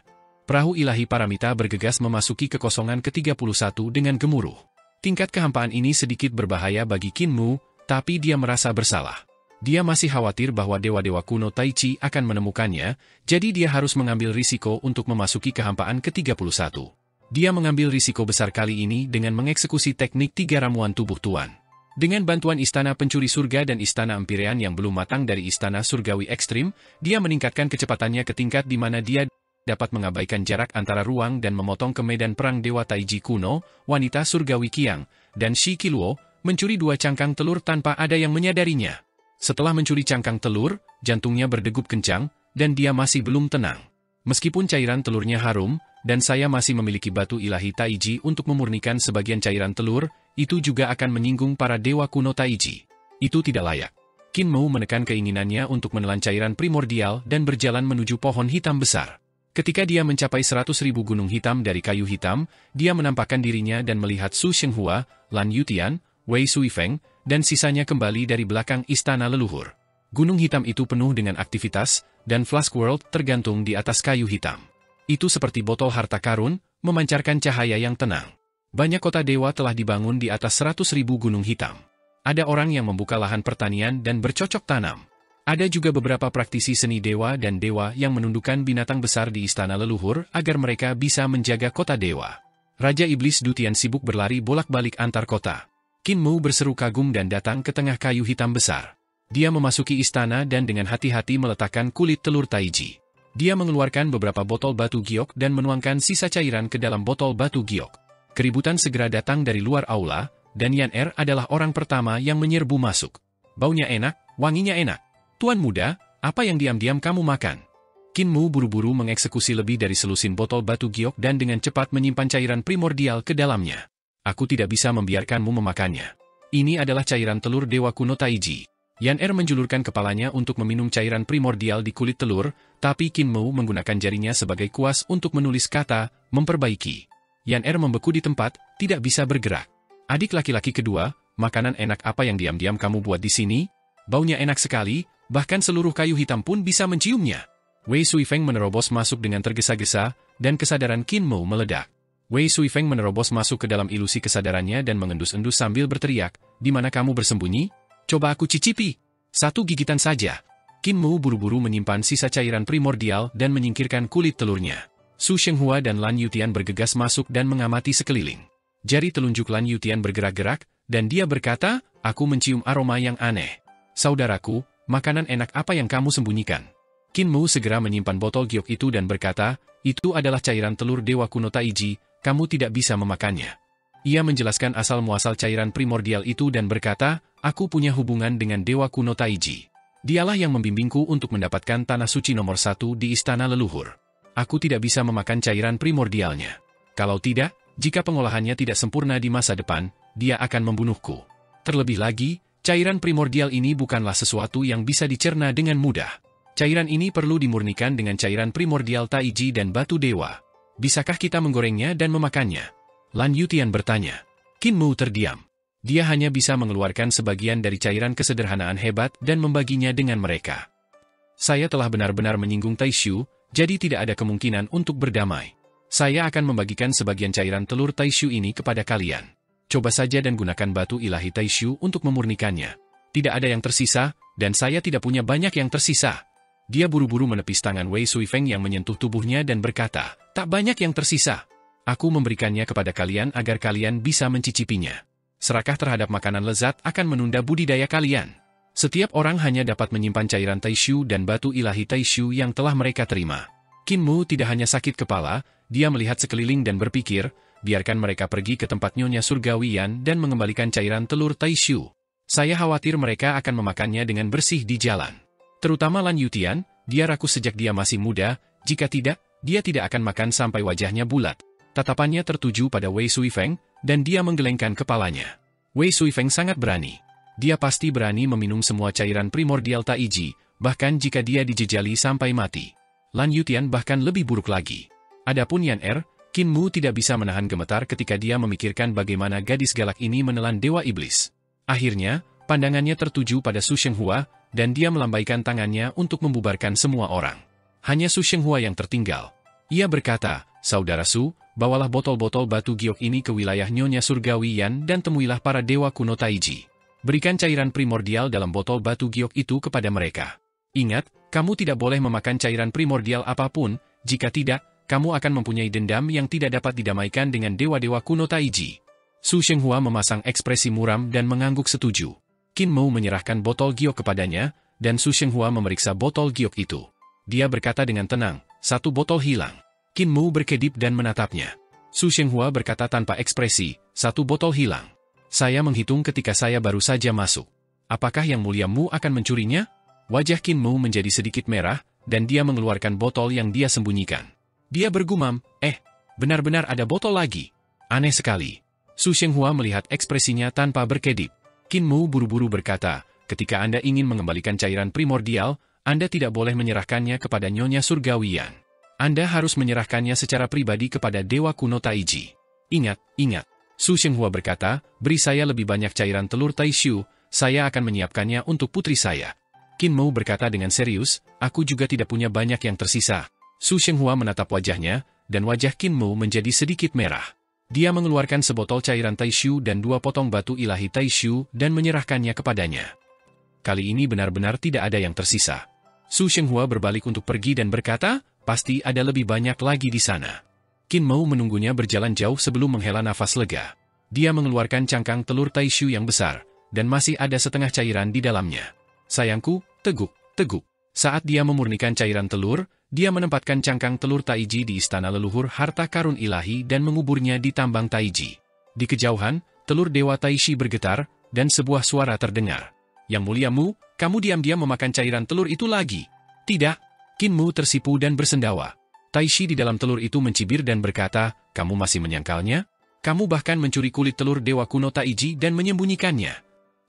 Perahu ilahi Paramita bergegas memasuki kekosongan ke-31 dengan gemuruh. Tingkat kehampaan ini sedikit berbahaya bagi Qin Mu, tapi dia merasa bersalah. Dia masih khawatir bahwa dewa-dewa kuno Tai Chi akan menemukannya, jadi dia harus mengambil risiko untuk memasuki kehampaan ke-31. Dia mengambil risiko besar kali ini dengan mengeksekusi teknik 3 ramuan tubuh tuan. Dengan bantuan Istana Pencuri Surga dan Istana Empirean yang belum matang dari Istana Surgawi Ekstrim, dia meningkatkan kecepatannya ke tingkat di mana dia dapat mengabaikan jarak antara ruang dan memotong ke medan perang Dewa Taiji kuno, wanita Surgawi Qiang, dan Shi Qiluo, mencuri 2 cangkang telur tanpa ada yang menyadarinya. Setelah mencuri cangkang telur, jantungnya berdegup kencang, dan dia masih belum tenang. Meskipun cairan telurnya harum, dan saya masih memiliki batu ilahi Taiji untuk memurnikan sebagian cairan telur, itu juga akan menyinggung para dewa kuno Taiji. Itu tidak layak. Qin Mu menekan keinginannya untuk menelan cairan primordial dan berjalan menuju pohon hitam besar. Ketika dia mencapai 100.000 gunung hitam dari kayu hitam, dia menampakkan dirinya dan melihat Su Shenghua, Lan Yutian, Wei Suifeng, dan sisanya kembali dari belakang istana leluhur. Gunung hitam itu penuh dengan aktivitas, dan Flask World tergantung di atas kayu hitam. Itu seperti botol harta karun, memancarkan cahaya yang tenang. Banyak kota dewa telah dibangun di atas 100.000 gunung hitam. Ada orang yang membuka lahan pertanian dan bercocok tanam. Ada juga beberapa praktisi seni dewa dan dewa yang menundukkan binatang besar di istana leluhur agar mereka bisa menjaga kota dewa. Raja Iblis Dutian sibuk berlari bolak-balik antar kota. Qin Mu berseru kagum dan datang ke tengah kayu hitam besar. Dia memasuki istana dan dengan hati-hati meletakkan kulit telur Taiji. Dia mengeluarkan beberapa botol batu giok dan menuangkan sisa cairan ke dalam botol batu giok. Keributan segera datang dari luar aula, dan Yan Er adalah orang pertama yang menyerbu masuk. Baunya enak, wanginya enak. Tuan muda, apa yang diam-diam kamu makan? Qin Mu buru-buru mengeksekusi lebih dari selusin botol batu giok dan dengan cepat menyimpan cairan primordial ke dalamnya. Aku tidak bisa membiarkanmu memakannya. Ini adalah cairan telur dewa kuno Taiji. Yan Er menjulurkan kepalanya untuk meminum cairan primordial di kulit telur, tapi Qin Mu menggunakan jarinya sebagai kuas untuk menulis kata, memperbaiki. Yan Er membeku di tempat, tidak bisa bergerak. Adik laki-laki kedua, makanan enak apa yang diam-diam kamu buat di sini? Baunya enak sekali, bahkan seluruh kayu hitam pun bisa menciumnya. Wei Suifeng menerobos masuk dengan tergesa-gesa, dan kesadaran Qin Mu meledak. Wei Suifeng menerobos masuk ke dalam ilusi kesadarannya dan mengendus-endus sambil berteriak, "Di mana kamu bersembunyi? Coba aku cicipi. 1 gigitan saja." Qin Mu buru-buru menyimpan sisa cairan primordial dan menyingkirkan kulit telurnya. Su Shenghua dan Lan Yutian bergegas masuk dan mengamati sekeliling. Jari telunjuk Lan Yutian bergerak-gerak, dan dia berkata, "Aku mencium aroma yang aneh. Saudaraku, makanan enak apa yang kamu sembunyikan?" Qin Mu segera menyimpan botol giok itu dan berkata, "Itu adalah cairan telur dewa kuno Taiji, kamu tidak bisa memakannya." Ia menjelaskan asal-muasal cairan primordial itu dan berkata, "Aku punya hubungan dengan dewa kuno Taiji. Dialah yang membimbingku untuk mendapatkan tanah suci nomor 1 di istana leluhur. Aku tidak bisa memakan cairan primordialnya. Kalau tidak, jika pengolahannya tidak sempurna di masa depan, dia akan membunuhku. Terlebih lagi, cairan primordial ini bukanlah sesuatu yang bisa dicerna dengan mudah. Cairan ini perlu dimurnikan dengan cairan primordial Taiji dan batu dewa. Bisakah kita menggorengnya dan memakannya?" Lan Yutian bertanya. Qin Mu terdiam. Dia hanya bisa mengeluarkan sebagian dari cairan kesederhanaan hebat dan membaginya dengan mereka. "Saya telah benar-benar menyinggung Taishu, jadi tidak ada kemungkinan untuk berdamai. Saya akan membagikan sebagian cairan telur Taishu ini kepada kalian. Coba saja dan gunakan batu ilahi Taishu untuk memurnikannya. Tidak ada yang tersisa, dan saya tidak punya banyak yang tersisa." Dia buru-buru menepis tangan Wei Suifeng yang menyentuh tubuhnya dan berkata, "Tak banyak yang tersisa. Aku memberikannya kepada kalian agar kalian bisa mencicipinya. Serakah terhadap makanan lezat akan menunda budidaya kalian. Setiap orang hanya dapat menyimpan cairan Taishu dan batu ilahi Taishu yang telah mereka terima." Qin Mu tidak hanya sakit kepala, dia melihat sekeliling dan berpikir, biarkan mereka pergi ke tempat Nyonya Surgawian dan mengembalikan cairan telur Taishu. Saya khawatir mereka akan memakannya dengan bersih di jalan. Terutama Lan Yutian, dia rakus sejak dia masih muda, jika tidak, dia tidak akan makan sampai wajahnya bulat. Tatapannya tertuju pada Wei Suifeng, dan dia menggelengkan kepalanya. Wei Suifeng sangat berani. Dia pasti berani meminum semua cairan primordial Taiji, bahkan jika dia dijejali sampai mati. Lan Yutian bahkan lebih buruk lagi. Adapun Yan Er, Qin Mu tidak bisa menahan gemetar ketika dia memikirkan bagaimana gadis galak ini menelan Dewa Iblis. Akhirnya, pandangannya tertuju pada Su Shenghua, dan dia melambaikan tangannya untuk membubarkan semua orang. Hanya Su Shenghua yang tertinggal. Ia berkata, "Saudara Su, bawalah botol-botol batu giok ini ke wilayah Nyonya Surgawi Yan dan temuilah para dewa kuno Taiji. Berikan cairan primordial dalam botol batu giok itu kepada mereka. Ingat, kamu tidak boleh memakan cairan primordial apapun, jika tidak, kamu akan mempunyai dendam yang tidak dapat didamaikan dengan dewa-dewa kuno Taiji." Su Shenghua memasang ekspresi muram dan mengangguk setuju. Qin Mu menyerahkan botol giok kepadanya, dan Su Shenghua memeriksa botol giok itu. Dia berkata dengan tenang, "Satu botol hilang." Qin Mu berkedip dan menatapnya. Su Shenghua berkata tanpa ekspresi, "Satu botol hilang. Saya menghitung ketika saya baru saja masuk. Apakah Yang Mulia Mu akan mencurinya?" Wajah Qin Mu menjadi sedikit merah, dan dia mengeluarkan botol yang dia sembunyikan. Dia bergumam, benar-benar ada botol lagi. Aneh sekali." Su Shenghua melihat ekspresinya tanpa berkedip. Qin Mu buru-buru berkata, "Ketika Anda ingin mengembalikan cairan primordial, Anda tidak boleh menyerahkannya kepada Nyonya Surgawi Yan. Anda harus menyerahkannya secara pribadi kepada Dewa Kuno Taiji. Ingat. Su Shenghua berkata, "Beri saya lebih banyak cairan telur Taishu, saya akan menyiapkannya untuk putri saya." Qin Mu berkata dengan serius, "Aku juga tidak punya banyak yang tersisa." Su Shenghua menatap wajahnya, dan wajah Qin Mu menjadi sedikit merah. Dia mengeluarkan sebotol cairan Taishu dan 2 potong batu ilahi Taishu dan menyerahkannya kepadanya. Kali ini benar-benar tidak ada yang tersisa. Su Shenghua berbalik untuk pergi dan berkata, "Pasti ada lebih banyak lagi di sana." Qin Mu menunggunya berjalan jauh sebelum menghela nafas lega. Dia mengeluarkan cangkang telur Taishu yang besar, dan masih ada setengah cairan di dalamnya. "Sayangku, teguk." Saat dia memurnikan cairan telur, dia menempatkan cangkang telur Taiji di istana leluhur harta karun ilahi dan menguburnya di tambang Taiji. Di kejauhan, telur Dewa Taishi bergetar, dan sebuah suara terdengar. "Yang Mulia Mu, kamu diam-diam memakan cairan telur itu lagi." "Tidak." Qin Mu tersipu dan bersendawa. Taishi di dalam telur itu mencibir dan berkata, "Kamu masih menyangkalnya? Kamu bahkan mencuri kulit telur Dewa Kuno Taiji dan menyembunyikannya."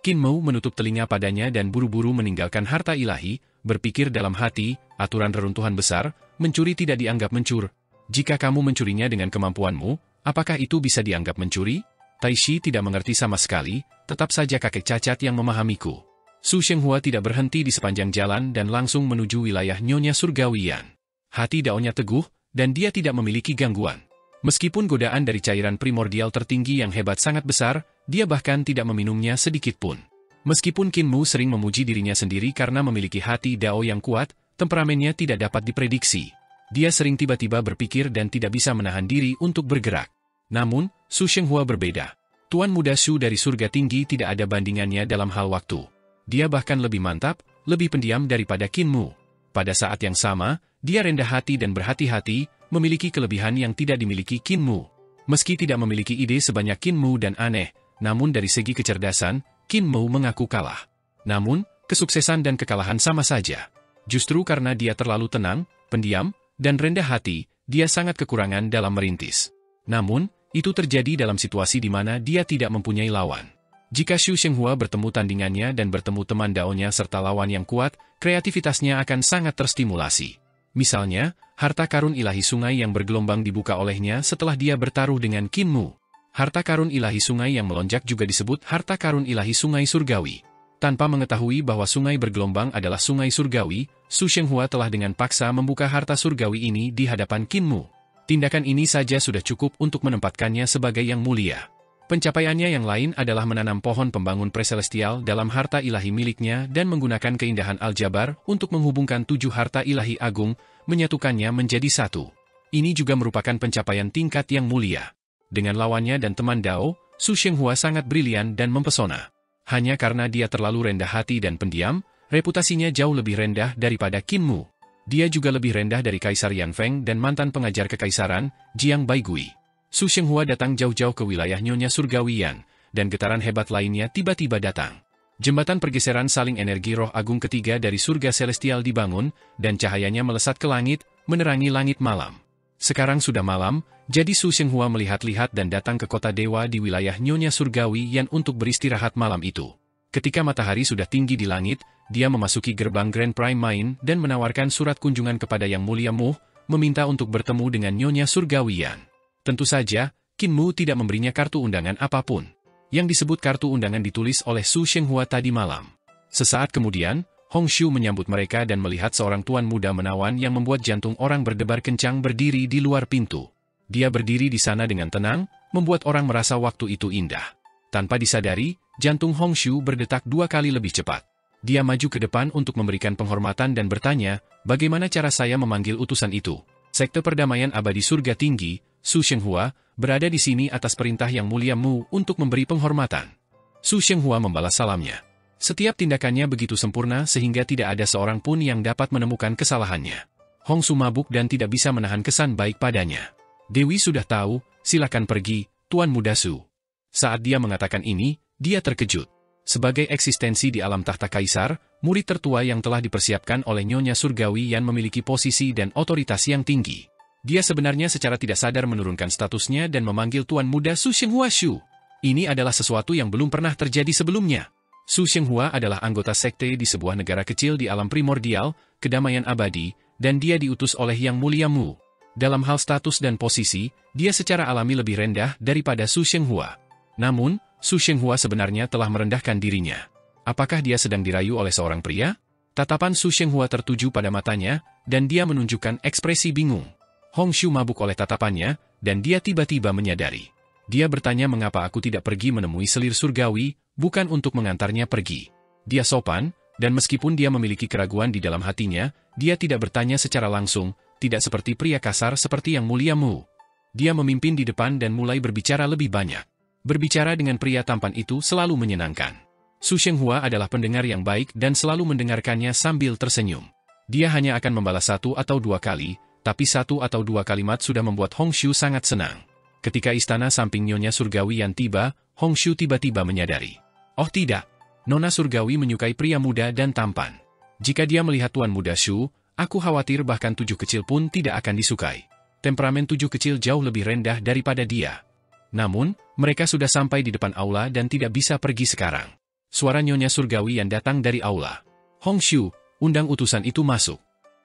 Qin Mu menutup telinga padanya dan buru-buru meninggalkan harta ilahi, berpikir dalam hati, aturan reruntuhan besar, mencuri tidak dianggap mencur. Jika kamu mencurinya dengan kemampuanmu, apakah itu bisa dianggap mencuri? Taishi tidak mengerti sama sekali, tetap saja kakek cacat yang memahamiku. Su Shenghua tidak berhenti di sepanjang jalan dan langsung menuju wilayah Nyonya Surgawi Yan. Hati daonya teguh, dan dia tidak memiliki gangguan. Meskipun godaan dari cairan primordial tertinggi yang hebat sangat besar, dia bahkan tidak meminumnya sedikit pun. Meskipun Qin Mu sering memuji dirinya sendiri karena memiliki hati dao yang kuat, temperamennya tidak dapat diprediksi. Dia sering tiba-tiba berpikir dan tidak bisa menahan diri untuk bergerak. Namun, Su Shenghua berbeda. Tuan Muda Su dari surga tinggi tidak ada bandingannya dalam hal waktu. Dia bahkan lebih mantap, lebih pendiam daripada Qin Mu. Pada saat yang sama, dia rendah hati dan berhati-hati, memiliki kelebihan yang tidak dimiliki Qin Mu. Meski tidak memiliki ide sebanyak Qin Mu dan aneh, namun dari segi kecerdasan, Qin Mu mengaku kalah. Namun, kesuksesan dan kekalahan sama saja. Justru karena dia terlalu tenang, pendiam, dan rendah hati, dia sangat kekurangan dalam merintis. Namun, itu terjadi dalam situasi di mana dia tidak mempunyai lawan. Jika Su Shenghua bertemu tandingannya dan bertemu teman daonya serta lawan yang kuat, kreativitasnya akan sangat terstimulasi. Misalnya, harta karun ilahi sungai yang bergelombang dibuka olehnya setelah dia bertaruh dengan Qin Mu. Harta karun ilahi sungai yang melonjak juga disebut harta karun ilahi sungai surgawi. Tanpa mengetahui bahwa sungai bergelombang adalah sungai surgawi, Su Shenghua telah dengan paksa membuka harta surgawi ini di hadapan Qin Mu. Tindakan ini saja sudah cukup untuk menempatkannya sebagai yang mulia. Pencapaiannya yang lain adalah menanam pohon pembangun preselestial dalam harta ilahi miliknya dan menggunakan keindahan aljabar untuk menghubungkan 7 harta ilahi agung, menyatukannya menjadi satu. Ini juga merupakan pencapaian tingkat yang mulia. Dengan lawannya dan teman Dao, Su Shenghua sangat brilian dan mempesona. Hanya karena dia terlalu rendah hati dan pendiam, reputasinya jauh lebih rendah daripada Qin Mu. Dia juga lebih rendah dari Kaisar Yan Feng dan mantan pengajar kekaisaran, Jiang Baigui. Su Shenghua datang jauh-jauh ke wilayah Nyonya Surgawi Yan, dan getaran hebat lainnya tiba-tiba datang. Jembatan pergeseran saling energi roh agung ketiga dari surga celestial dibangun, dan cahayanya melesat ke langit, menerangi langit malam. Sekarang sudah malam, jadi Su Shenghua melihat-lihat dan datang ke kota dewa di wilayah Nyonya Surgawi Yan untuk beristirahat malam itu. Ketika matahari sudah tinggi di langit, dia memasuki gerbang Grand Prime Main dan menawarkan surat kunjungan kepada Yang Mulia Mu, meminta untuk bertemu dengan Nyonya Surgawi Yan. Tentu saja, Qin Mu tidak memberinya kartu undangan apapun. Yang disebut kartu undangan ditulis oleh Su Shenghua tadi malam. Sesaat kemudian, Hongshu menyambut mereka dan melihat seorang tuan muda menawan yang membuat jantung orang berdebar kencang berdiri di luar pintu. Dia berdiri di sana dengan tenang, membuat orang merasa waktu itu indah. Tanpa disadari, jantung Hongshu berdetak 2 kali lebih cepat. Dia maju ke depan untuk memberikan penghormatan dan bertanya, bagaimana cara saya memanggil utusan itu? Sekte Perdamaian Abadi Surga Tinggi, Su Shenghua, berada di sini atas perintah Yang Mulia Mu untuk memberi penghormatan. Su Shenghua membalas salamnya. Setiap tindakannya begitu sempurna sehingga tidak ada seorang pun yang dapat menemukan kesalahannya. Hongshu mabuk dan tidak bisa menahan kesan baik padanya. Dewi sudah tahu, silakan pergi, Tuan Muda Su. Saat dia mengatakan ini, dia terkejut. Sebagai eksistensi di alam tahta kaisar, murid tertua yang telah dipersiapkan oleh Nyonya Surgawi yang memiliki posisi dan otoritas yang tinggi. Dia sebenarnya secara tidak sadar menurunkan statusnya dan memanggil Tuan Muda Su Shenghua Shu. Ini adalah sesuatu yang belum pernah terjadi sebelumnya. Su Shenghua adalah anggota sekte di sebuah negara kecil di alam primordial, kedamaian abadi, dan dia diutus oleh Yang Mulia Mu. Dalam hal status dan posisi, dia secara alami lebih rendah daripada Su Shenghua. Namun, Su Shenghua sebenarnya telah merendahkan dirinya. Apakah dia sedang dirayu oleh seorang pria? Tatapan Su Shenghua tertuju pada matanya, dan dia menunjukkan ekspresi bingung. Hongshu mabuk oleh tatapannya, dan dia tiba-tiba menyadari. Dia bertanya mengapa aku tidak pergi menemui selir surgawi, bukan untuk mengantarnya pergi. Dia sopan, dan meskipun dia memiliki keraguan di dalam hatinya, dia tidak bertanya secara langsung, tidak seperti pria kasar seperti Yang Mulia Mu. Dia memimpin di depan dan mulai berbicara lebih banyak. Berbicara dengan pria tampan itu selalu menyenangkan. Su Shenghua adalah pendengar yang baik dan selalu mendengarkannya sambil tersenyum. Dia hanya akan membalas 1 atau 2 kali, tapi 1 atau 2 kalimat sudah membuat Hongshu sangat senang. Ketika istana samping Nyonya Surgawi yang tiba, Hongshu tiba-tiba menyadari. Oh tidak, Nona Surgawi menyukai pria muda dan tampan. Jika dia melihat Tuan Muda Shu, aku khawatir bahkan 7 kecil pun tidak akan disukai. Temperamen 7 kecil jauh lebih rendah daripada dia. Namun, mereka sudah sampai di depan aula dan tidak bisa pergi sekarang. Suara Nyonya Surgawi yang datang dari aula. Hongshu, undang utusan itu masuk.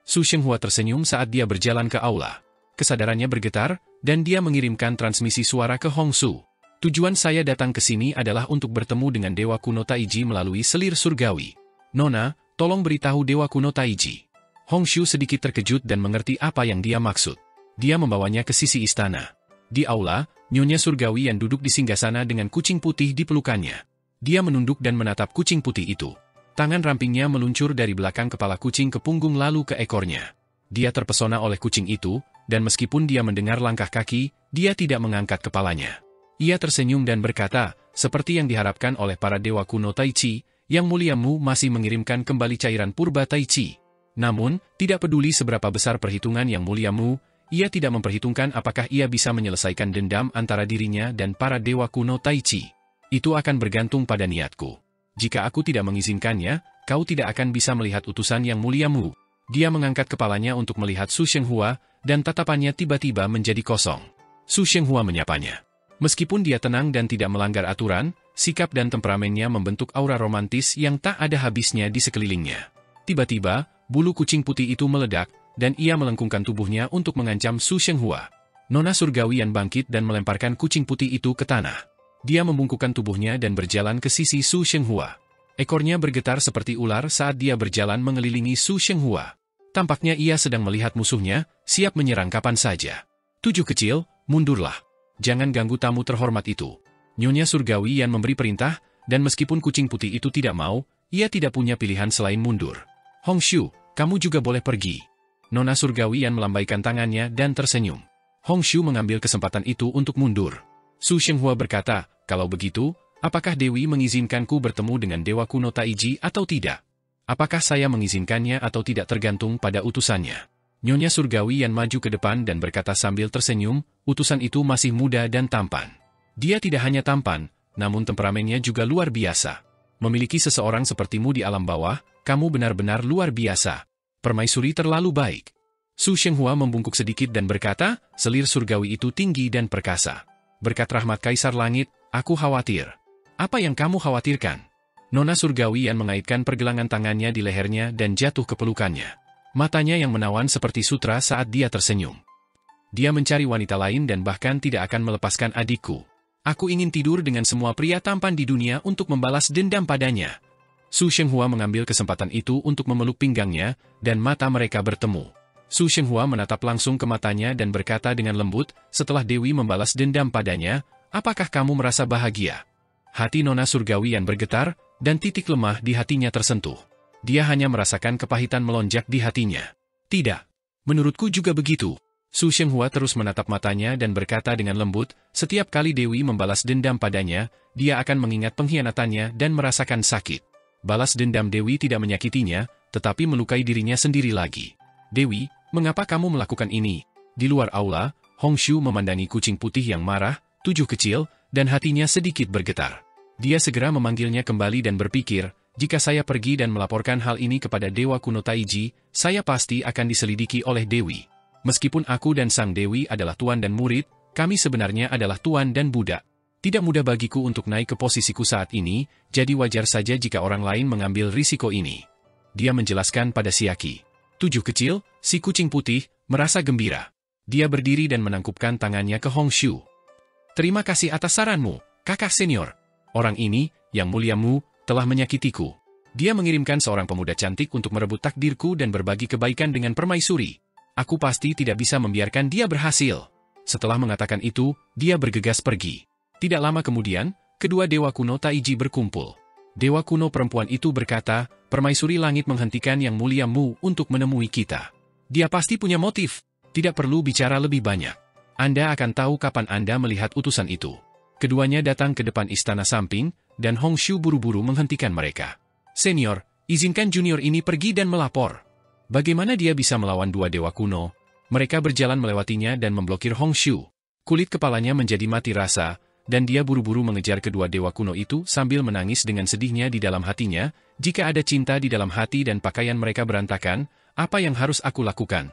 Su Shenghua tersenyum saat dia berjalan ke aula. Kesadarannya bergetar, dan dia mengirimkan transmisi suara ke Hongshu. Tujuan saya datang ke sini adalah untuk bertemu dengan Dewa Kuno Taiji melalui selir surgawi. Nona, tolong beritahu Dewa Kuno Taiji. Hongshu sedikit terkejut dan mengerti apa yang dia maksud. Dia membawanya ke sisi istana. Di aula, Nyonya Surgawi yang duduk di singgasana dengan kucing putih di pelukannya. Dia menunduk dan menatap kucing putih itu. Tangan rampingnya meluncur dari belakang kepala kucing ke punggung lalu ke ekornya. Dia terpesona oleh kucing itu, dan meskipun dia mendengar langkah kaki, dia tidak mengangkat kepalanya. Ia tersenyum dan berkata, seperti yang diharapkan oleh para Dewa Kuno Taichi, Yang Mulia Mu masih mengirimkan kembali cairan purba Taichi. Namun, tidak peduli seberapa besar perhitungan Yang Mulia Mu, ia tidak memperhitungkan apakah ia bisa menyelesaikan dendam antara dirinya dan para Dewa Kuno Taichi. Itu akan bergantung pada niatku. Jika aku tidak mengizinkannya, kau tidak akan bisa melihat utusan Yang Mulia Mu. Dia mengangkat kepalanya untuk melihat Su Shenghua, dan tatapannya tiba-tiba menjadi kosong. Su Shenghua menyapanya. Meskipun dia tenang dan tidak melanggar aturan, sikap dan temperamennya membentuk aura romantis yang tak ada habisnya di sekelilingnya. Tiba-tiba, bulu kucing putih itu meledak, dan ia melengkungkan tubuhnya untuk mengancam Su Shenghua. Nona Surgawi yang bangkit dan melemparkan kucing putih itu ke tanah. Dia membungkukkan tubuhnya dan berjalan ke sisi Su Shenghua. Ekornya bergetar seperti ular saat dia berjalan mengelilingi Su Shenghua. Tampaknya ia sedang melihat musuhnya, siap menyerang kapan saja. 7 kecil, mundurlah. Jangan ganggu tamu terhormat itu. Nyonya Surgawi yang memberi perintah, dan meskipun kucing putih itu tidak mau, ia tidak punya pilihan selain mundur. Hongshu, kamu juga boleh pergi. Nona Surgawi yang melambaikan tangannya dan tersenyum. Hongshu mengambil kesempatan itu untuk mundur. Su Shenghua berkata, kalau begitu, apakah Dewi mengizinkanku bertemu dengan Dewa Kuno Taiji atau tidak? Apakah saya mengizinkannya atau tidak tergantung pada utusannya? Nyonya Surgawi yang maju ke depan dan berkata sambil tersenyum, utusan itu masih muda dan tampan. Dia tidak hanya tampan, namun temperamennya juga luar biasa. Memiliki seseorang sepertimu di alam bawah, kamu benar-benar luar biasa. Permaisuri terlalu baik. Su Shenghua membungkuk sedikit dan berkata, selir surgawi itu tinggi dan perkasa. Berkat rahmat Kaisar Langit, aku khawatir. Apa yang kamu khawatirkan? Nona Surgawi yang mengaitkan pergelangan tangannya di lehernya dan jatuh ke pelukannya. Matanya yang menawan seperti sutra saat dia tersenyum. Dia mencari wanita lain dan bahkan tidak akan melepaskan adikku. Aku ingin tidur dengan semua pria tampan di dunia untuk membalas dendam padanya. Su Shenghua mengambil kesempatan itu untuk memeluk pinggangnya, dan mata mereka bertemu. Su Shenghua menatap langsung ke matanya dan berkata dengan lembut, setelah Dewi membalas dendam padanya, apakah kamu merasa bahagia? Hati Nona Surgawian bergetar, dan titik lemah di hatinya tersentuh. Dia hanya merasakan kepahitan melonjak di hatinya. Tidak. Menurutku juga begitu. Su Shenghua terus menatap matanya dan berkata dengan lembut, setiap kali Dewi membalas dendam padanya, dia akan mengingat pengkhianatannya dan merasakan sakit. Balas dendam Dewi tidak menyakitinya, tetapi melukai dirinya sendiri lagi. Dewi, mengapa kamu melakukan ini? Di luar aula, Hongshu memandangi kucing putih yang marah, tujuh kecil, dan hatinya sedikit bergetar. Dia segera memanggilnya kembali dan berpikir, jika saya pergi dan melaporkan hal ini kepada Dewa Kuno Taiji, saya pasti akan diselidiki oleh Dewi. Meskipun aku dan Sang Dewi adalah tuan dan murid, kami sebenarnya adalah tuan dan budak. Tidak mudah bagiku untuk naik ke posisiku saat ini, jadi wajar saja jika orang lain mengambil risiko ini. Dia menjelaskan pada Siaki. Tujuh kecil, si kucing putih, merasa gembira. Dia berdiri dan menangkupkan tangannya ke Hongshu. Terima kasih atas saranmu, kakak senior. Orang ini, yang muliamu, telah menyakitiku. Dia mengirimkan seorang pemuda cantik untuk merebut takdirku dan berbagi kebaikan dengan permaisuri. Aku pasti tidak bisa membiarkan dia berhasil. Setelah mengatakan itu, dia bergegas pergi. Tidak lama kemudian, kedua Dewa Kuno Taiji berkumpul. Dewa kuno perempuan itu berkata, Permaisuri Langit menghentikan Yang Muliamu untuk menemui kita. Dia pasti punya motif. Tidak perlu bicara lebih banyak. Anda akan tahu kapan Anda melihat utusan itu. Keduanya datang ke depan istana samping, dan Hongshu buru-buru menghentikan mereka. Senior, izinkan junior ini pergi dan melapor. Bagaimana dia bisa melawan dua dewa kuno? Mereka berjalan melewatinya dan memblokir Hongshu. Kulit kepalanya menjadi mati rasa, dan dia buru-buru mengejar kedua dewa kuno itu sambil menangis dengan sedihnya di dalam hatinya, jika ada cinta di dalam hati dan pakaian mereka berantakan, apa yang harus aku lakukan?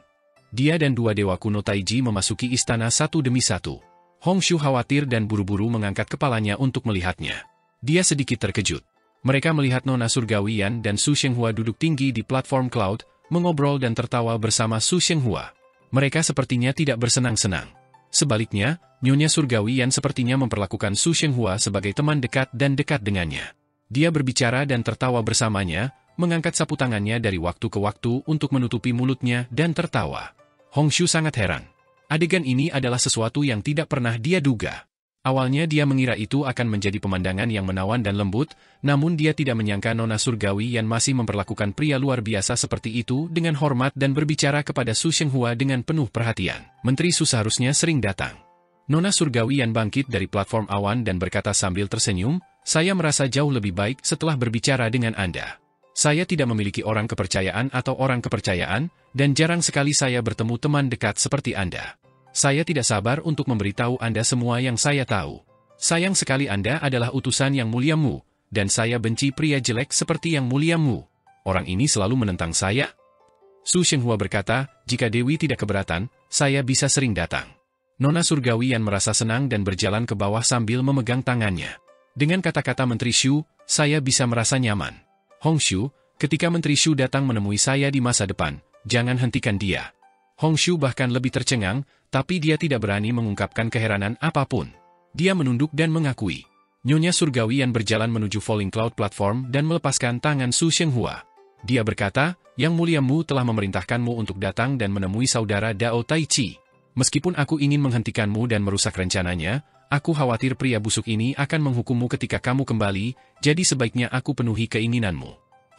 Dia dan dua dewa kuno Taiji memasuki istana satu demi satu. Hongshu khawatir dan buru-buru mengangkat kepalanya untuk melihatnya. Dia sedikit terkejut. Mereka melihat Nona Surgawian dan Su Shenghua duduk tinggi di platform cloud, mengobrol dan tertawa bersama Su Shenghua. Mereka sepertinya tidak bersenang-senang. Sebaliknya, Nyonya Surgawian sepertinya memperlakukan Su Shenghua sebagai teman dekat dan dekat dengannya. Dia berbicara dan tertawa bersamanya, mengangkat sapu tangannya dari waktu ke waktu untuk menutupi mulutnya dan tertawa. Hongshu sangat heran. Adegan ini adalah sesuatu yang tidak pernah dia duga. Awalnya dia mengira itu akan menjadi pemandangan yang menawan dan lembut, namun dia tidak menyangka Nona Surgawian masih memperlakukan pria luar biasa seperti itu dengan hormat dan berbicara kepada Su Shenghua dengan penuh perhatian. Menteri Su seharusnya sering datang. Nona Surgawian bangkit dari platform awan dan berkata sambil tersenyum, saya merasa jauh lebih baik setelah berbicara dengan Anda. Saya tidak memiliki orang kepercayaan atau orang kepercayaan, dan jarang sekali saya bertemu teman dekat seperti Anda. Saya tidak sabar untuk memberitahu Anda semua yang saya tahu. Sayang sekali Anda adalah utusan Yang Muliamu, dan saya benci pria jelek seperti Yang Muliamu. Orang ini selalu menentang saya. Su Shenghua berkata, jika Dewi tidak keberatan, saya bisa sering datang. Nona Surgawian merasa senang dan berjalan ke bawah sambil memegang tangannya. Dengan kata-kata Menteri Shu, saya bisa merasa nyaman. Hongshu, ketika Menteri Shu datang menemui saya di masa depan, jangan hentikan dia. Hongshu bahkan lebih tercengang, tapi dia tidak berani mengungkapkan keheranan apapun. Dia menunduk dan mengakui. Nyonya Surgawian berjalan menuju Falling Cloud Platform dan melepaskan tangan Su Shenghua. Dia berkata, Yang Muliamu telah memerintahkanmu untuk datang dan menemui saudara Dao Taichi. Meskipun aku ingin menghentikanmu dan merusak rencananya, aku khawatir pria busuk ini akan menghukummu ketika kamu kembali, jadi sebaiknya aku penuhi keinginanmu.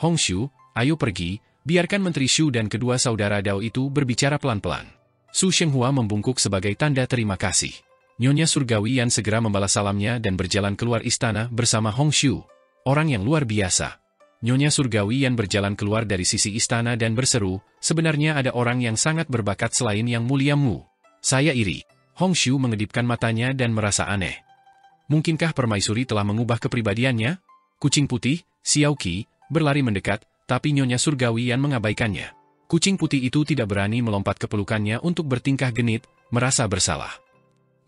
Hongshu, ayo pergi. Biarkan Menteri Shu dan kedua saudara Dao itu berbicara pelan-pelan. Su Shenghua membungkuk sebagai tanda terima kasih. Nyonya Surgawian segera membalas salamnya dan berjalan keluar istana bersama Hongshu. Orang yang luar biasa. Nyonya Surgawian berjalan keluar dari sisi istana dan berseru, sebenarnya ada orang yang sangat berbakat selain Yang Muliamu. Saya iri. Hongshu mengedipkan matanya dan merasa aneh. Mungkinkah permaisuri telah mengubah kepribadiannya? Kucing putih, Xiaoqi, berlari mendekat, tapi Nyonya Surgawian mengabaikannya. Kucing putih itu tidak berani melompat ke pelukannya untuk bertingkah genit, merasa bersalah.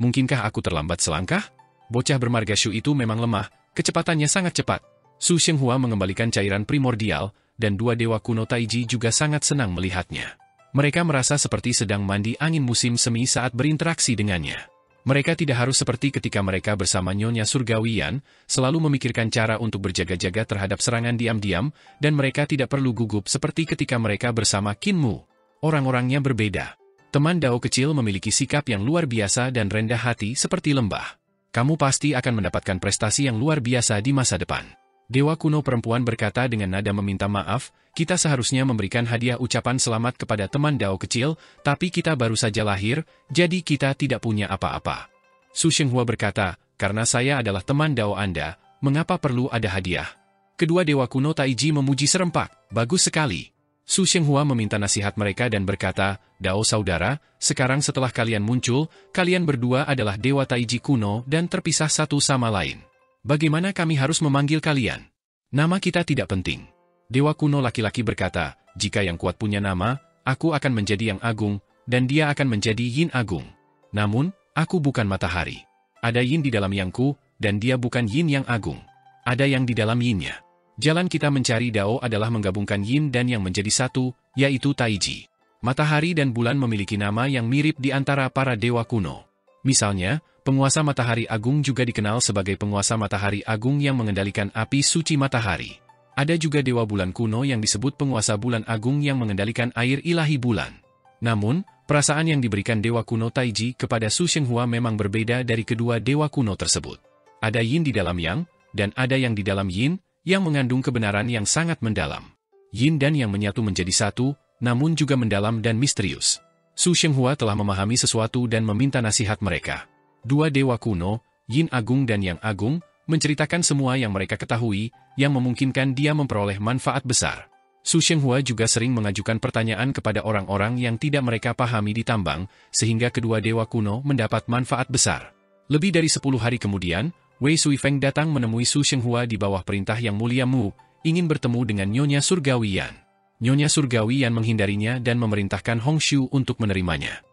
Mungkinkah aku terlambat selangkah? Bocah bermarga Shu itu memang lemah, kecepatannya sangat cepat. Su Shenghua mengembalikan cairan primordial, dan dua dewa kuno Taiji juga sangat senang melihatnya. Mereka merasa seperti sedang mandi angin musim semi saat berinteraksi dengannya. Mereka tidak harus seperti ketika mereka bersama Nyonya Surgawi Yan, selalu memikirkan cara untuk berjaga-jaga terhadap serangan diam-diam, dan mereka tidak perlu gugup seperti ketika mereka bersama Qin Mu. Orang-orangnya berbeda. Teman Dao kecil memiliki sikap yang luar biasa dan rendah hati seperti lembah. Kamu pasti akan mendapatkan prestasi yang luar biasa di masa depan. Dewa kuno perempuan berkata dengan nada meminta maaf, kita seharusnya memberikan hadiah ucapan selamat kepada teman Dao kecil, tapi kita baru saja lahir, jadi kita tidak punya apa-apa. Su Shenghua berkata, karena saya adalah teman Dao Anda, mengapa perlu ada hadiah? Kedua dewa kuno Taiji memuji serempak, bagus sekali. Su Shenghua meminta nasihat mereka dan berkata, Dao saudara, sekarang setelah kalian muncul, kalian berdua adalah dewa Taiji kuno dan terpisah satu sama lain. Bagaimana kami harus memanggil kalian? Nama kita tidak penting. Dewa kuno laki-laki berkata, jika yang kuat punya nama, aku akan menjadi yang agung, dan dia akan menjadi yin agung. Namun, aku bukan matahari. Ada yin di dalam yangku, dan dia bukan yin yang agung. Ada yang di dalam yinnya. Jalan kita mencari Dao adalah menggabungkan yin dan yang menjadi satu, yaitu Taiji. Matahari dan bulan memiliki nama yang mirip di antara para dewa kuno. Misalnya, penguasa matahari agung juga dikenal sebagai penguasa matahari agung yang mengendalikan api suci matahari. Ada juga dewa bulan kuno yang disebut penguasa bulan agung yang mengendalikan air ilahi bulan. Namun, perasaan yang diberikan dewa kuno Taiji kepada Su Shenghua memang berbeda dari kedua dewa kuno tersebut. Ada yin di dalam yang, dan ada yang di dalam yin, yang mengandung kebenaran yang sangat mendalam. Yin dan yang menyatu menjadi satu, namun juga mendalam dan misterius. Su Shenghua telah memahami sesuatu dan meminta nasihat mereka. Dua dewa kuno, Yin Agung dan Yang Agung, menceritakan semua yang mereka ketahui, yang memungkinkan dia memperoleh manfaat besar. Su Shenghua juga sering mengajukan pertanyaan kepada orang-orang yang tidak mereka pahami di tambang, sehingga kedua dewa kuno mendapat manfaat besar. Lebih dari 10 hari kemudian, Wei Suifeng datang menemui Su Shenghua di bawah perintah Yang Mulia Mu, ingin bertemu dengan Nyonya Surgawi Yan. Nyonya Surgawi Yan menghindarinya dan memerintahkan Hong Xiu untuk menerimanya.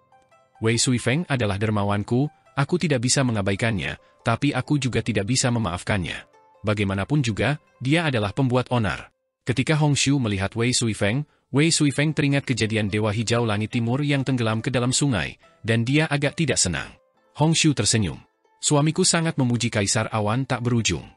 Wei Suifeng adalah dermawanku, aku tidak bisa mengabaikannya, tapi aku juga tidak bisa memaafkannya. Bagaimanapun juga, dia adalah pembuat onar. Ketika Hong Xiu melihat Wei Suifeng teringat kejadian Dewa Hijau Langit Timur yang tenggelam ke dalam sungai, dan dia agak tidak senang. Hong Xiu tersenyum. Suamiku sangat memuji Kaisar Awan tak berujung.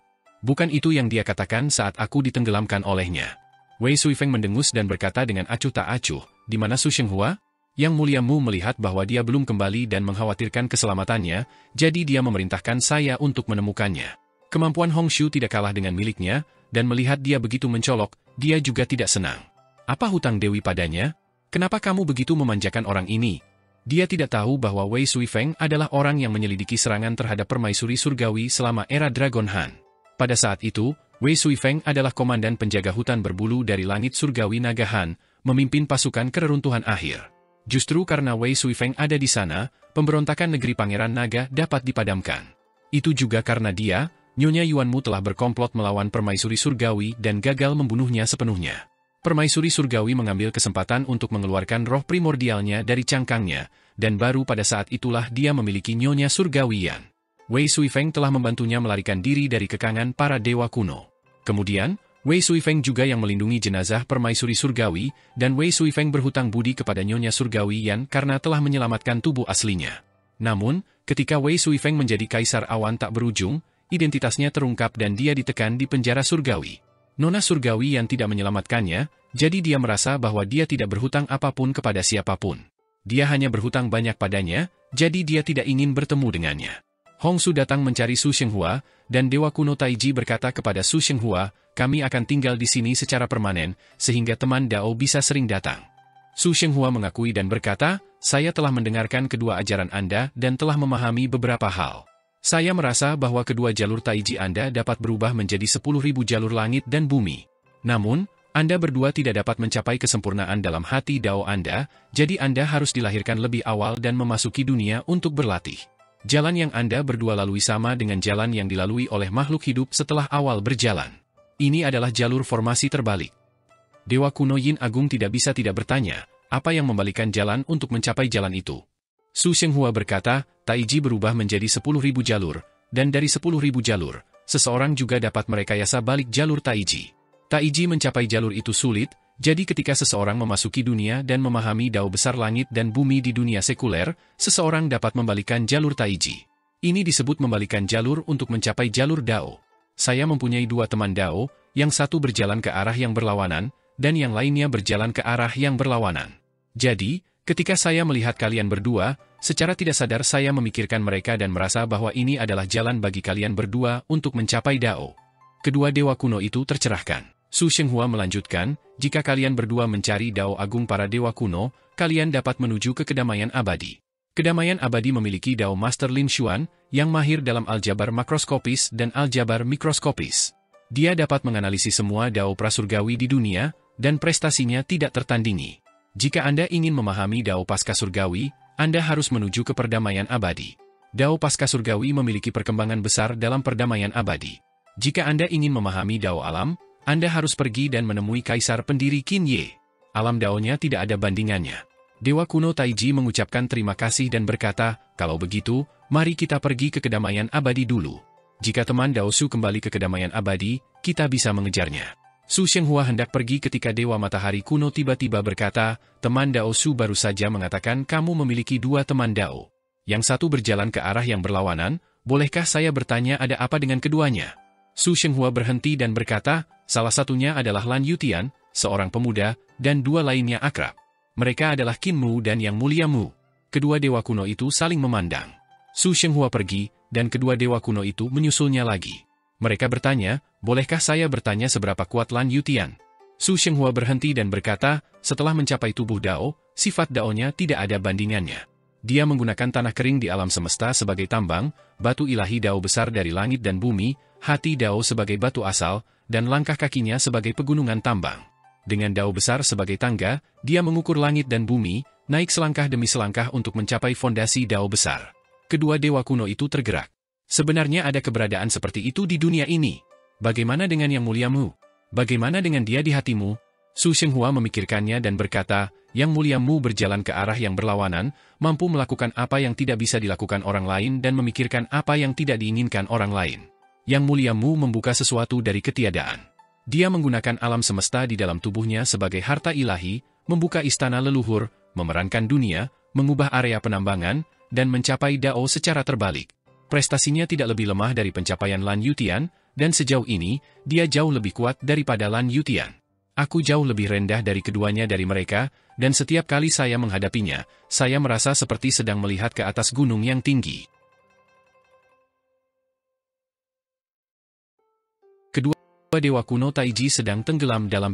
Bukan itu yang dia katakan saat aku ditenggelamkan olehnya. Wei Suifeng mendengus dan berkata dengan acuh tak acuh, di mana Su Shenghua? Yang Mulia Mu melihat bahwa dia belum kembali dan mengkhawatirkan keselamatannya, jadi dia memerintahkan saya untuk menemukannya. Kemampuan Hong Xiu tidak kalah dengan miliknya, dan melihat dia begitu mencolok, dia juga tidak senang. Apa hutang Dewi padanya? Kenapa kamu begitu memanjakan orang ini? Dia tidak tahu bahwa Wei Suifeng adalah orang yang menyelidiki serangan terhadap permaisuri surgawi selama era Dragon Han. Pada saat itu, Wei Suifeng adalah komandan penjaga hutan berbulu dari langit surgawi Naga Han, memimpin pasukan kereruntuhan akhir. Justru karena Wei Suifeng ada di sana, pemberontakan negeri Pangeran Naga dapat dipadamkan. Itu juga karena dia, Nyonya Yuanmu telah berkomplot melawan permaisuri surgawi dan gagal membunuhnya sepenuhnya. Permaisuri surgawi mengambil kesempatan untuk mengeluarkan roh primordialnya dari cangkangnya, dan baru pada saat itulah dia memiliki Nyonya Surgawi Yan. Wei Suifeng telah membantunya melarikan diri dari kekangan para dewa kuno. Kemudian, Wei Suifeng juga yang melindungi jenazah permaisuri surgawi, dan Wei Suifeng berhutang budi kepada Nyonya Surgawi Yan karena telah menyelamatkan tubuh aslinya. Namun, ketika Wei Suifeng menjadi Kaisar Awan tak berujung, identitasnya terungkap dan dia ditekan di penjara surgawi. Nona Surgawi yang tidak menyelamatkannya, jadi dia merasa bahwa dia tidak berhutang apapun kepada siapapun. Dia hanya berhutang banyak padanya, jadi dia tidak ingin bertemu dengannya. Hong Su datang mencari Su Shenghua, dan Dewa Kuno Taiji berkata kepada Su Shenghua, kami akan tinggal di sini secara permanen, sehingga teman Dao bisa sering datang. Su Shenghua mengakui dan berkata, saya telah mendengarkan kedua ajaran Anda dan telah memahami beberapa hal. Saya merasa bahwa kedua jalur Taiji Anda dapat berubah menjadi 10.000 jalur langit dan bumi. Namun, Anda berdua tidak dapat mencapai kesempurnaan dalam hati Dao Anda, jadi Anda harus dilahirkan lebih awal dan memasuki dunia untuk berlatih. Jalan yang Anda berdua lalui sama dengan jalan yang dilalui oleh makhluk hidup setelah awal berjalan. Ini adalah jalur formasi terbalik. Dewa kuno Yin Agung tidak bisa tidak bertanya, apa yang membalikan jalan untuk mencapai jalan itu? Su Shenghua berkata, Taiji berubah menjadi 10.000 jalur, dan dari 10.000 jalur, seseorang juga dapat merekayasa balik jalur Taiji. Taiji mencapai jalur itu sulit, Jadi ketika seseorang memasuki dunia dan memahami dao besar langit dan bumi di dunia sekuler, seseorang dapat membalikan jalur Taiji. Ini disebut membalikan jalur untuk mencapai jalur dao. Saya mempunyai dua teman dao, yang satu berjalan ke arah yang berlawanan, dan yang lainnya berjalan ke arah yang berlawanan. Jadi, ketika saya melihat kalian berdua, secara tidak sadar saya memikirkan mereka dan merasa bahwa ini adalah jalan bagi kalian berdua untuk mencapai dao. Kedua dewa kuno itu tercerahkan. Su Shenghua melanjutkan, jika kalian berdua mencari dao agung para dewa kuno, kalian dapat menuju ke kedamaian abadi. Kedamaian abadi memiliki dao Master Lin Xuan, yang mahir dalam aljabar makroskopis dan aljabar mikroskopis. Dia dapat menganalisis semua dao prasurgawi di dunia, dan prestasinya tidak tertandingi. Jika Anda ingin memahami dao pasca surgawi, Anda harus menuju ke perdamaian abadi. Dao pasca surgawi memiliki perkembangan besar dalam perdamaian abadi. Jika Anda ingin memahami dao alam, Anda harus pergi dan menemui kaisar pendiri Qin Ye. Alam daonya tidak ada bandingannya. Dewa kuno Taiji mengucapkan terima kasih dan berkata, kalau begitu, mari kita pergi ke kedamaian abadi dulu. Jika teman Dao Su kembali ke kedamaian abadi, kita bisa mengejarnya. Su Shenghua hendak pergi ketika Dewa Matahari kuno tiba-tiba berkata, teman Dao Su baru saja mengatakan kamu memiliki dua teman Dao. Yang satu berjalan ke arah yang berlawanan, bolehkah saya bertanya ada apa dengan keduanya? Su Shenghua berhenti dan berkata, salah satunya adalah Lan Yutian, seorang pemuda, dan dua lainnya akrab. Mereka adalah Qin Mu dan Yang Mulia Mu. Kedua dewa kuno itu saling memandang. Su Shenghua pergi, dan kedua dewa kuno itu menyusulnya lagi. Mereka bertanya, bolehkah saya bertanya seberapa kuat Lan Yutian? Su Shenghua berhenti dan berkata, setelah mencapai tubuh Dao, sifat Dao-nya tidak ada bandingannya. Dia menggunakan tanah kering di alam semesta sebagai tambang, batu ilahi Dao besar dari langit dan bumi, hati Dao sebagai batu asal, dan langkah kakinya sebagai pegunungan tambang. Dengan Dao besar sebagai tangga, dia mengukur langit dan bumi, naik selangkah demi selangkah untuk mencapai fondasi Dao besar. Kedua dewa kuno itu tergerak. Sebenarnya ada keberadaan seperti itu di dunia ini. Bagaimana dengan Yang Mulia Mu? Bagaimana dengan dia di hatimu? Su Shenghua memikirkannya dan berkata, Yang Mulia Mu berjalan ke arah yang berlawanan, mampu melakukan apa yang tidak bisa dilakukan orang lain dan memikirkan apa yang tidak diinginkan orang lain. Yang Mulia Mu membuka sesuatu dari ketiadaan. Dia menggunakan alam semesta di dalam tubuhnya sebagai harta ilahi, membuka istana leluhur, memerankan dunia, mengubah area penambangan, dan mencapai Dao secara terbalik. Prestasinya tidak lebih lemah dari pencapaian Lan Yutian, dan sejauh ini, dia jauh lebih kuat daripada Lan Yutian. Aku jauh lebih rendah dari keduanya dari mereka, dan setiap kali saya menghadapinya, saya merasa seperti sedang melihat ke atas gunung yang tinggi. Kedua dewa kuno Taiji sedang tenggelam dalam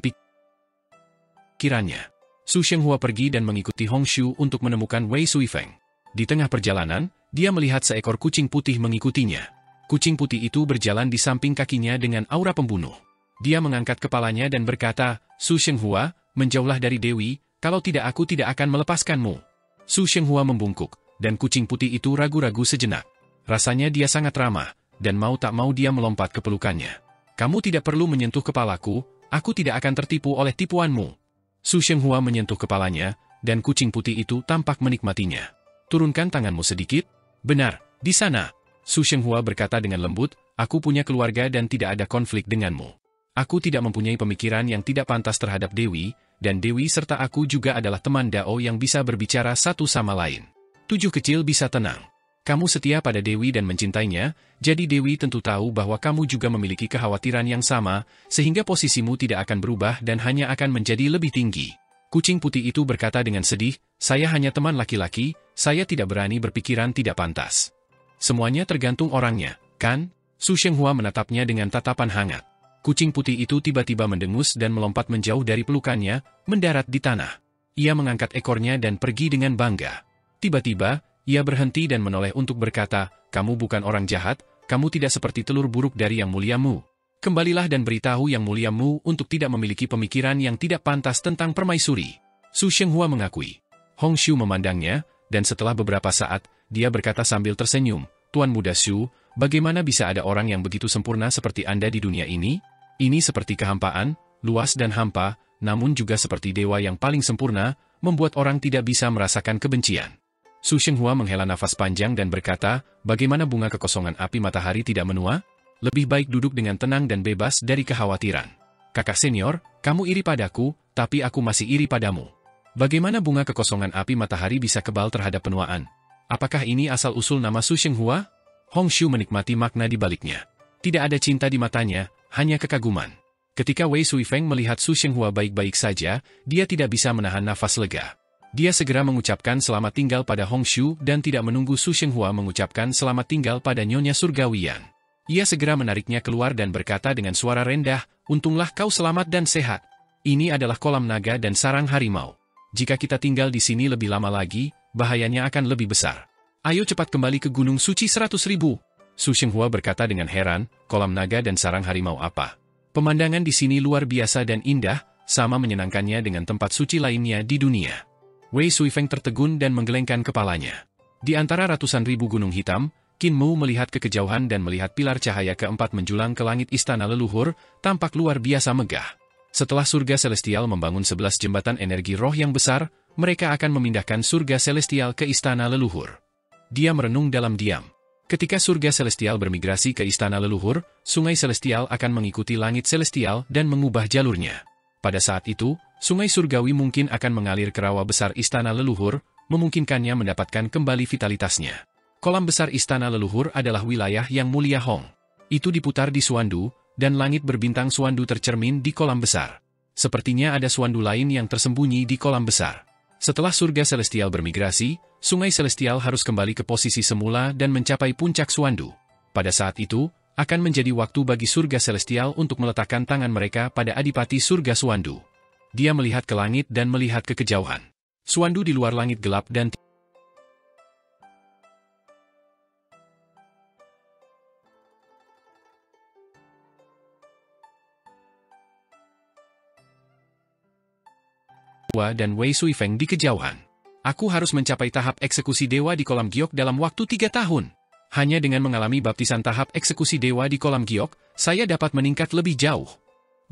pikirannya. Su Shenghua pergi dan mengikuti Hong Shu untuk menemukan Wei Suifeng. Di tengah perjalanan, dia melihat seekor kucing putih mengikutinya. Kucing putih itu berjalan di samping kakinya dengan aura pembunuh. Dia mengangkat kepalanya dan berkata, Su Shenghua, menjauhlah dari Dewi, kalau tidak aku tidak akan melepaskanmu. Su Shenghua membungkuk, dan kucing putih itu ragu-ragu sejenak. Rasanya dia sangat ramah, dan mau tak mau dia melompat ke pelukannya. Kamu tidak perlu menyentuh kepalaku, aku tidak akan tertipu oleh tipuanmu. Su Shenghua menyentuh kepalanya, dan kucing putih itu tampak menikmatinya. Turunkan tanganmu sedikit. Benar, di sana. Su Shenghua berkata dengan lembut, aku punya keluarga dan tidak ada konflik denganmu. Aku tidak mempunyai pemikiran yang tidak pantas terhadap Dewi, dan Dewi serta aku juga adalah teman Dao yang bisa berbicara satu sama lain. Tujuh kecil bisa tenang. Kamu setia pada Dewi dan mencintainya, jadi Dewi tentu tahu bahwa kamu juga memiliki kekhawatiran yang sama, sehingga posisimu tidak akan berubah dan hanya akan menjadi lebih tinggi. Kucing putih itu berkata dengan sedih, saya hanya teman laki-laki, saya tidak berani berpikiran tidak pantas. Semuanya tergantung orangnya, kan? Su Shenghua menatapnya dengan tatapan hangat. Kucing putih itu tiba-tiba mendengus dan melompat menjauh dari pelukannya, mendarat di tanah. Ia mengangkat ekornya dan pergi dengan bangga. Tiba-tiba, ia berhenti dan menoleh untuk berkata, kamu bukan orang jahat, kamu tidak seperti telur buruk dari Yang Mulia Mu. Kembalilah dan beritahu Yang Mulia Mu untuk tidak memiliki pemikiran yang tidak pantas tentang permaisuri. Su Shenghua mengakui. Hong Shu memandangnya, dan setelah beberapa saat, dia berkata sambil tersenyum, Tuan Muda Shu, bagaimana bisa ada orang yang begitu sempurna seperti Anda di dunia ini? Ini seperti kehampaan, luas dan hampa, namun juga seperti dewa yang paling sempurna, membuat orang tidak bisa merasakan kebencian. Su Shenghua menghela nafas panjang dan berkata, bagaimana bunga kekosongan api matahari tidak menua? Lebih baik duduk dengan tenang dan bebas dari kekhawatiran. Kakak senior, kamu iri padaku, tapi aku masih iri padamu. Bagaimana bunga kekosongan api matahari bisa kebal terhadap penuaan? Apakah ini asal-usul nama Su Shenghua? Hongshu menikmati makna di baliknya. Tidak ada cinta di matanya, hanya kekaguman. Ketika Wei Suifeng melihat Su Shenghua baik-baik saja, dia tidak bisa menahan nafas lega. Dia segera mengucapkan selamat tinggal pada Hongshu dan tidak menunggu Su Shenghua mengucapkan selamat tinggal pada Nyonya Surgawian. Ia segera menariknya keluar dan berkata dengan suara rendah, "Untunglah kau selamat dan sehat. Ini adalah kolam naga dan sarang harimau. Jika kita tinggal di sini lebih lama lagi, bahayanya akan lebih besar. Ayo cepat kembali ke Gunung Suci 100.000. Su Shenghua berkata dengan heran, kolam naga dan sarang harimau apa? Pemandangan di sini luar biasa dan indah, sama menyenangkannya dengan tempat suci lainnya di dunia. Wei Suifeng tertegun dan menggelengkan kepalanya. Di antara ratusan ribu gunung hitam, Qin Mu melihat ke kejauhan dan melihat pilar cahaya keempat menjulang ke langit istana leluhur, tampak luar biasa megah. Setelah surga celestial membangun 11 jembatan energi roh yang besar, mereka akan memindahkan surga celestial ke istana leluhur. Dia merenung dalam diam. Ketika surga celestial bermigrasi ke istana leluhur, sungai celestial akan mengikuti langit celestial dan mengubah jalurnya. Pada saat itu, sungai surgawi mungkin akan mengalir ke rawa besar istana leluhur, memungkinkannya mendapatkan kembali vitalitasnya. Kolam besar istana leluhur adalah wilayah yang mulia Hong. Itu diputar di Suandu, dan langit berbintang Suandu tercermin di kolam besar. Sepertinya ada Suandu lain yang tersembunyi di kolam besar. Setelah surga celestial bermigrasi, sungai celestial harus kembali ke posisi semula dan mencapai puncak Suandu. Pada saat itu, akan menjadi waktu bagi surga celestial untuk meletakkan tangan mereka pada adipati surga Suandu. Dia melihat ke langit dan melihat ke kejauhan. Suandu di luar langit gelap dan dan Wei Suifeng di kejauhan. Aku harus mencapai tahap eksekusi dewa di kolam giok dalam waktu 3 tahun. Hanya dengan mengalami baptisan tahap eksekusi dewa di kolam giok, saya dapat meningkat lebih jauh.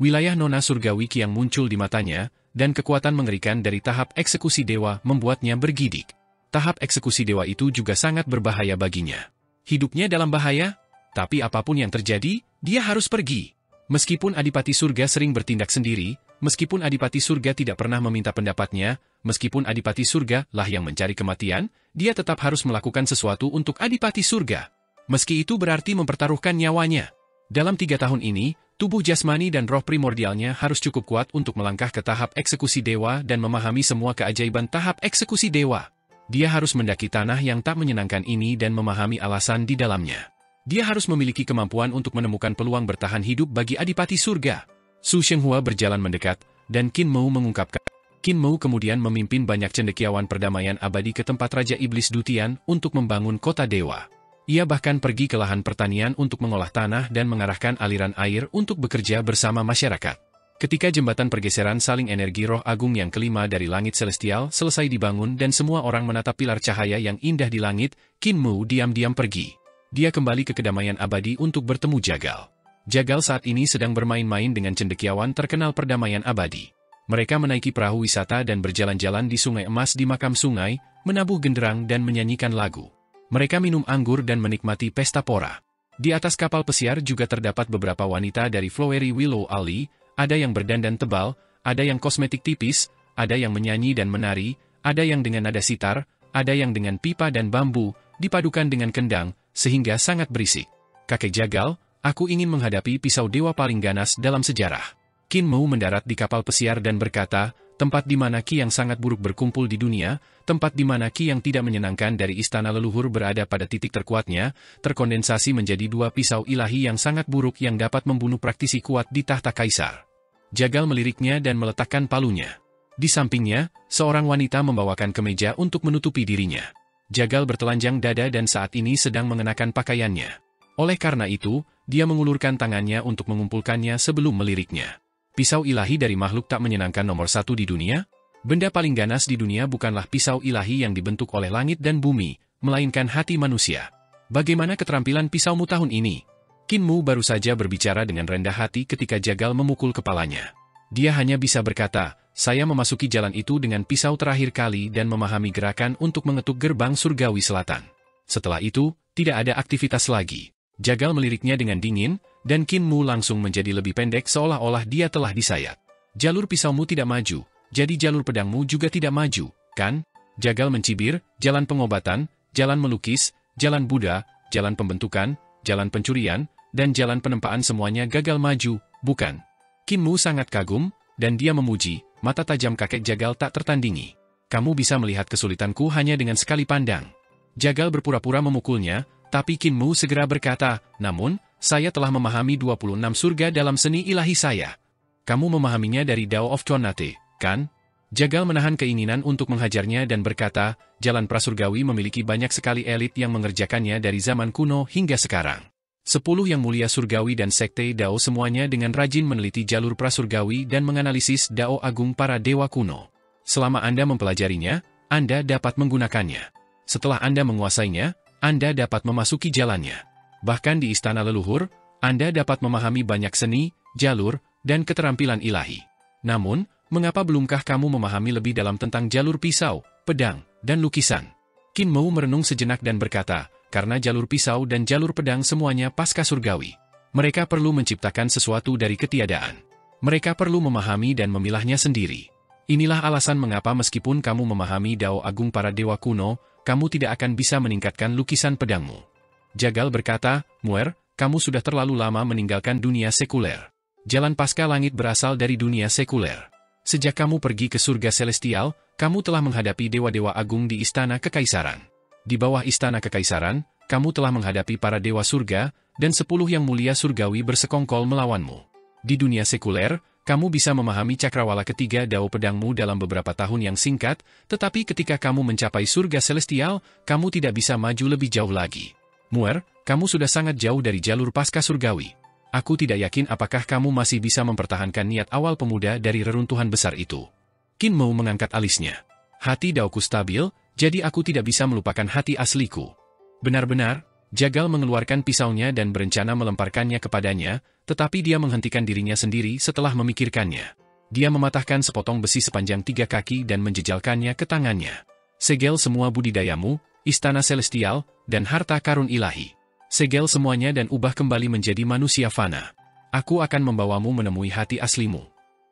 Wilayah nona surgawi yang muncul di matanya, dan kekuatan mengerikan dari tahap eksekusi dewa membuatnya bergidik. Tahap eksekusi dewa itu juga sangat berbahaya baginya. Hidupnya dalam bahaya, tapi apapun yang terjadi, dia harus pergi. Meskipun Adipati Surga sering bertindak sendiri, meskipun Adipati Surga tidak pernah meminta pendapatnya, meskipun Adipati Surga lah yang mencari kematian, dia tetap harus melakukan sesuatu untuk Adipati Surga. Meski itu berarti mempertaruhkan nyawanya. Dalam 3 tahun ini, tubuh jasmani dan roh primordialnya harus cukup kuat untuk melangkah ke tahap eksekusi dewa dan memahami semua keajaiban tahap eksekusi dewa. Dia harus mendaki tanah yang tak menyenangkan ini dan memahami alasan di dalamnya. Dia harus memiliki kemampuan untuk menemukan peluang bertahan hidup bagi Adipati Surga. Su Shenghua berjalan mendekat, dan Qin Mu mengungkapkan. Qin Mu kemudian memimpin banyak cendekiawan perdamaian abadi ke tempat Raja Iblis Dutian untuk membangun kota dewa. Ia bahkan pergi ke lahan pertanian untuk mengolah tanah dan mengarahkan aliran air untuk bekerja bersama masyarakat. Ketika jembatan pergeseran saling energi roh agung yang kelima dari langit celestial selesai dibangun dan semua orang menatap pilar cahaya yang indah di langit, Qin Mu diam-diam pergi. Dia kembali ke kedamaian abadi untuk bertemu Jagal. Jagal saat ini sedang bermain-main dengan cendekiawan terkenal perdamaian abadi. Mereka menaiki perahu wisata dan berjalan-jalan di sungai emas di makam sungai, menabuh genderang dan menyanyikan lagu. Mereka minum anggur dan menikmati pesta pora. Di atas kapal pesiar juga terdapat beberapa wanita dari Flowery Willow Alley, ada yang berdandan tebal, ada yang kosmetik tipis, ada yang menyanyi dan menari, ada yang dengan nada sitar, ada yang dengan pipa dan bambu, dipadukan dengan kendang, sehingga sangat berisik. Kakek Jagal, aku ingin menghadapi pisau dewa paling ganas dalam sejarah. Qin Mu mendarat di kapal pesiar dan berkata, tempat di mana Ki yang sangat buruk berkumpul di dunia, tempat di mana Ki yang tidak menyenangkan dari istana leluhur berada pada titik terkuatnya, terkondensasi menjadi 2 pisau ilahi yang sangat buruk yang dapat membunuh praktisi kuat di tahta kaisar. Jagal meliriknya dan meletakkan palunya. Di sampingnya, seorang wanita membawakan kemeja untuk menutupi dirinya. Jagal bertelanjang dada dan saat ini sedang mengenakan pakaiannya. Oleh karena itu, dia mengulurkan tangannya untuk mengumpulkannya sebelum meliriknya. Pisau ilahi dari makhluk tak menyenangkan nomor 1 di dunia? Benda paling ganas di dunia bukanlah pisau ilahi yang dibentuk oleh langit dan bumi, melainkan hati manusia. Bagaimana keterampilan pisaumu tahun ini? Qin Mu baru saja berbicara dengan rendah hati ketika Jagal memukul kepalanya. Dia hanya bisa berkata, saya memasuki jalan itu dengan pisau terakhir kali dan memahami gerakan untuk mengetuk gerbang surgawi selatan. Setelah itu, tidak ada aktivitas lagi. Jagal meliriknya dengan dingin, dan Qin Mu langsung menjadi lebih pendek seolah-olah dia telah disayat. Jalur pisaumu tidak maju, jadi jalur pedangmu juga tidak maju, kan? Jagal mencibir, jalan pengobatan, jalan melukis, jalan Buddha, jalan pembentukan, jalan pencurian, dan jalan penempaan semuanya gagal maju, bukan? Qin Mu sangat kagum, dan dia memuji, mata tajam kakek Jagal tak tertandingi. Kamu bisa melihat kesulitanku hanya dengan sekali pandang. Jagal berpura-pura memukulnya, tapi Qin Mu segera berkata, namun, saya telah memahami 26 surga dalam seni ilahi saya. Kamu memahaminya dari Dao of Chuanate, kan? Jagal menahan keinginan untuk menghajarnya dan berkata, jalan prasurgawi memiliki banyak sekali elit yang mengerjakannya dari zaman kuno hingga sekarang. 10 yang mulia surgawi dan sekte Dao semuanya dengan rajin meneliti jalur prasurgawi dan menganalisis Dao agung para dewa kuno. Selama Anda mempelajarinya, Anda dapat menggunakannya. Setelah Anda menguasainya, Anda dapat memasuki jalannya. Bahkan di istana leluhur, Anda dapat memahami banyak seni, jalur, dan keterampilan ilahi. Namun, mengapa belumkah kamu memahami lebih dalam tentang jalur pisau, pedang, dan lukisan? Qin Mu merenung sejenak dan berkata, karena jalur pisau dan jalur pedang semuanya pasca surgawi. Mereka perlu menciptakan sesuatu dari ketiadaan. Mereka perlu memahami dan memilahnya sendiri. Inilah alasan mengapa meskipun kamu memahami Dao agung para dewa kuno, kamu tidak akan bisa meningkatkan lukisan pedangmu. Jagal berkata, Muer, kamu sudah terlalu lama meninggalkan dunia sekuler. Jalan pasca langit berasal dari dunia sekuler. Sejak kamu pergi ke surga celestial, kamu telah menghadapi dewa-dewa agung di istana kekaisaran. Di bawah istana kekaisaran, kamu telah menghadapi para dewa surga, dan 10 yang mulia surgawi bersekongkol melawanmu. Di dunia sekuler, kamu bisa memahami cakrawala ketiga Dao pedangmu dalam beberapa tahun yang singkat, tetapi ketika kamu mencapai surga celestial, kamu tidak bisa maju lebih jauh lagi. Muer, kamu sudah sangat jauh dari jalur pasca surgawi. Aku tidak yakin apakah kamu masih bisa mempertahankan niat awal pemuda dari reruntuhan besar itu. Qin Mu mengangkat alisnya. Hati Daoku stabil, jadi aku tidak bisa melupakan hati asliku. Benar-benar, Jagal mengeluarkan pisaunya dan berencana melemparkannya kepadanya, tetapi dia menghentikan dirinya sendiri setelah memikirkannya. Dia mematahkan sepotong besi sepanjang 3 kaki dan menjejalkannya ke tangannya. Segel semua budidayamu, istana celestial, dan harta karun ilahi. Segel semuanya dan ubah kembali menjadi manusia fana. Aku akan membawamu menemui hati aslimu.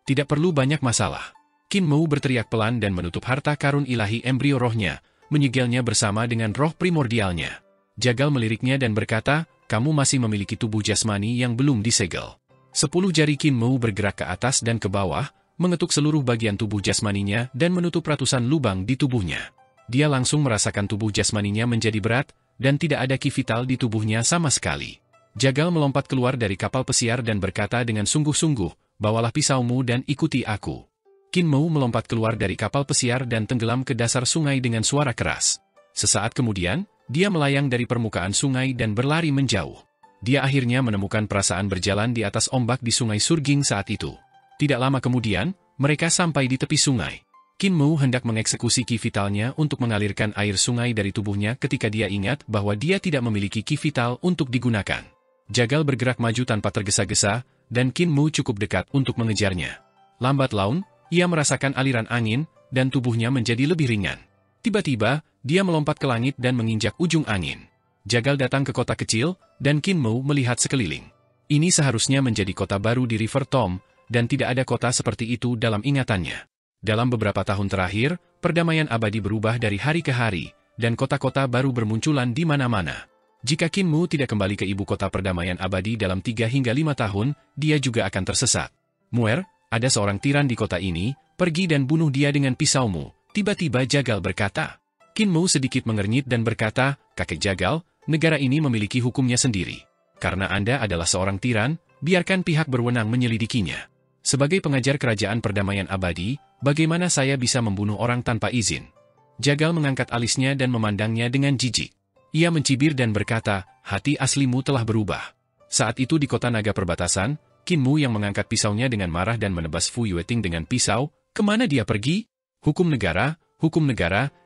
Tidak perlu banyak masalah. Qin Mu berteriak pelan dan menutup harta karun ilahi embrio rohnya, menyegelnya bersama dengan roh primordialnya. Jagal meliriknya dan berkata, kamu masih memiliki tubuh jasmani yang belum disegel. 10 jari Qin Mu bergerak ke atas dan ke bawah, mengetuk seluruh bagian tubuh jasmaninya dan menutup ratusan lubang di tubuhnya. Dia langsung merasakan tubuh jasmaninya menjadi berat, dan tidak ada ki vital di tubuhnya sama sekali. Jagal melompat keluar dari kapal pesiar dan berkata dengan sungguh-sungguh, bawalah pisaumu dan ikuti aku. Qin Mu melompat keluar dari kapal pesiar dan tenggelam ke dasar sungai dengan suara keras. Sesaat kemudian, dia melayang dari permukaan sungai dan berlari menjauh. Dia akhirnya menemukan perasaan berjalan di atas ombak di sungai Surging saat itu. Tidak lama kemudian, mereka sampai di tepi sungai. Qin Mu hendak mengeksekusi ki vitalnya untuk mengalirkan air sungai dari tubuhnya ketika dia ingat bahwa dia tidak memiliki ki vital untuk digunakan. Jagal bergerak maju tanpa tergesa-gesa, dan Qin Mu cukup dekat untuk mengejarnya. Lambat laun, ia merasakan aliran angin, dan tubuhnya menjadi lebih ringan. Tiba-tiba, dia melompat ke langit dan menginjak ujung angin. Jagal datang ke kota kecil, dan Qin Mu melihat sekeliling. Ini seharusnya menjadi kota baru di River Tom, dan tidak ada kota seperti itu dalam ingatannya. Dalam beberapa tahun terakhir, perdamaian abadi berubah dari hari ke hari, dan kota-kota baru bermunculan di mana-mana. Jika Qin Mu tidak kembali ke ibu kota perdamaian abadi dalam 3 hingga 5 tahun, dia juga akan tersesat. Muer, ada seorang tiran di kota ini, pergi dan bunuh dia dengan pisaumu, tiba-tiba Jagal berkata. Qin Mu sedikit mengernyit dan berkata, kakek Jagal, negara ini memiliki hukumnya sendiri. Karena Anda adalah seorang tiran, biarkan pihak berwenang menyelidikinya. Sebagai pengajar kerajaan perdamaian abadi, bagaimana saya bisa membunuh orang tanpa izin? Jagal mengangkat alisnya dan memandangnya dengan jijik. Ia mencibir dan berkata, hati aslimu telah berubah. Saat itu di kota naga perbatasan, Qin Mu yang mengangkat pisaunya dengan marah dan menebas Fu Yueting dengan pisau, kemana dia pergi? Hukum negara,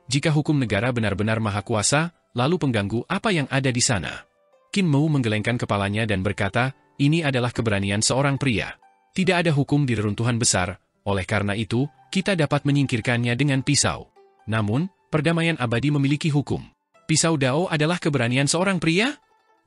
jika hukum negara benar-benar maha kuasa, lalu pengganggu apa yang ada di sana? Qin Mu menggelengkan kepalanya dan berkata, ini adalah keberanian seorang pria. Tidak ada hukum di reruntuhan besar, oleh karena itu, kita dapat menyingkirkannya dengan pisau. Namun, perdamaian abadi memiliki hukum. Pisau Dao adalah keberanian seorang pria?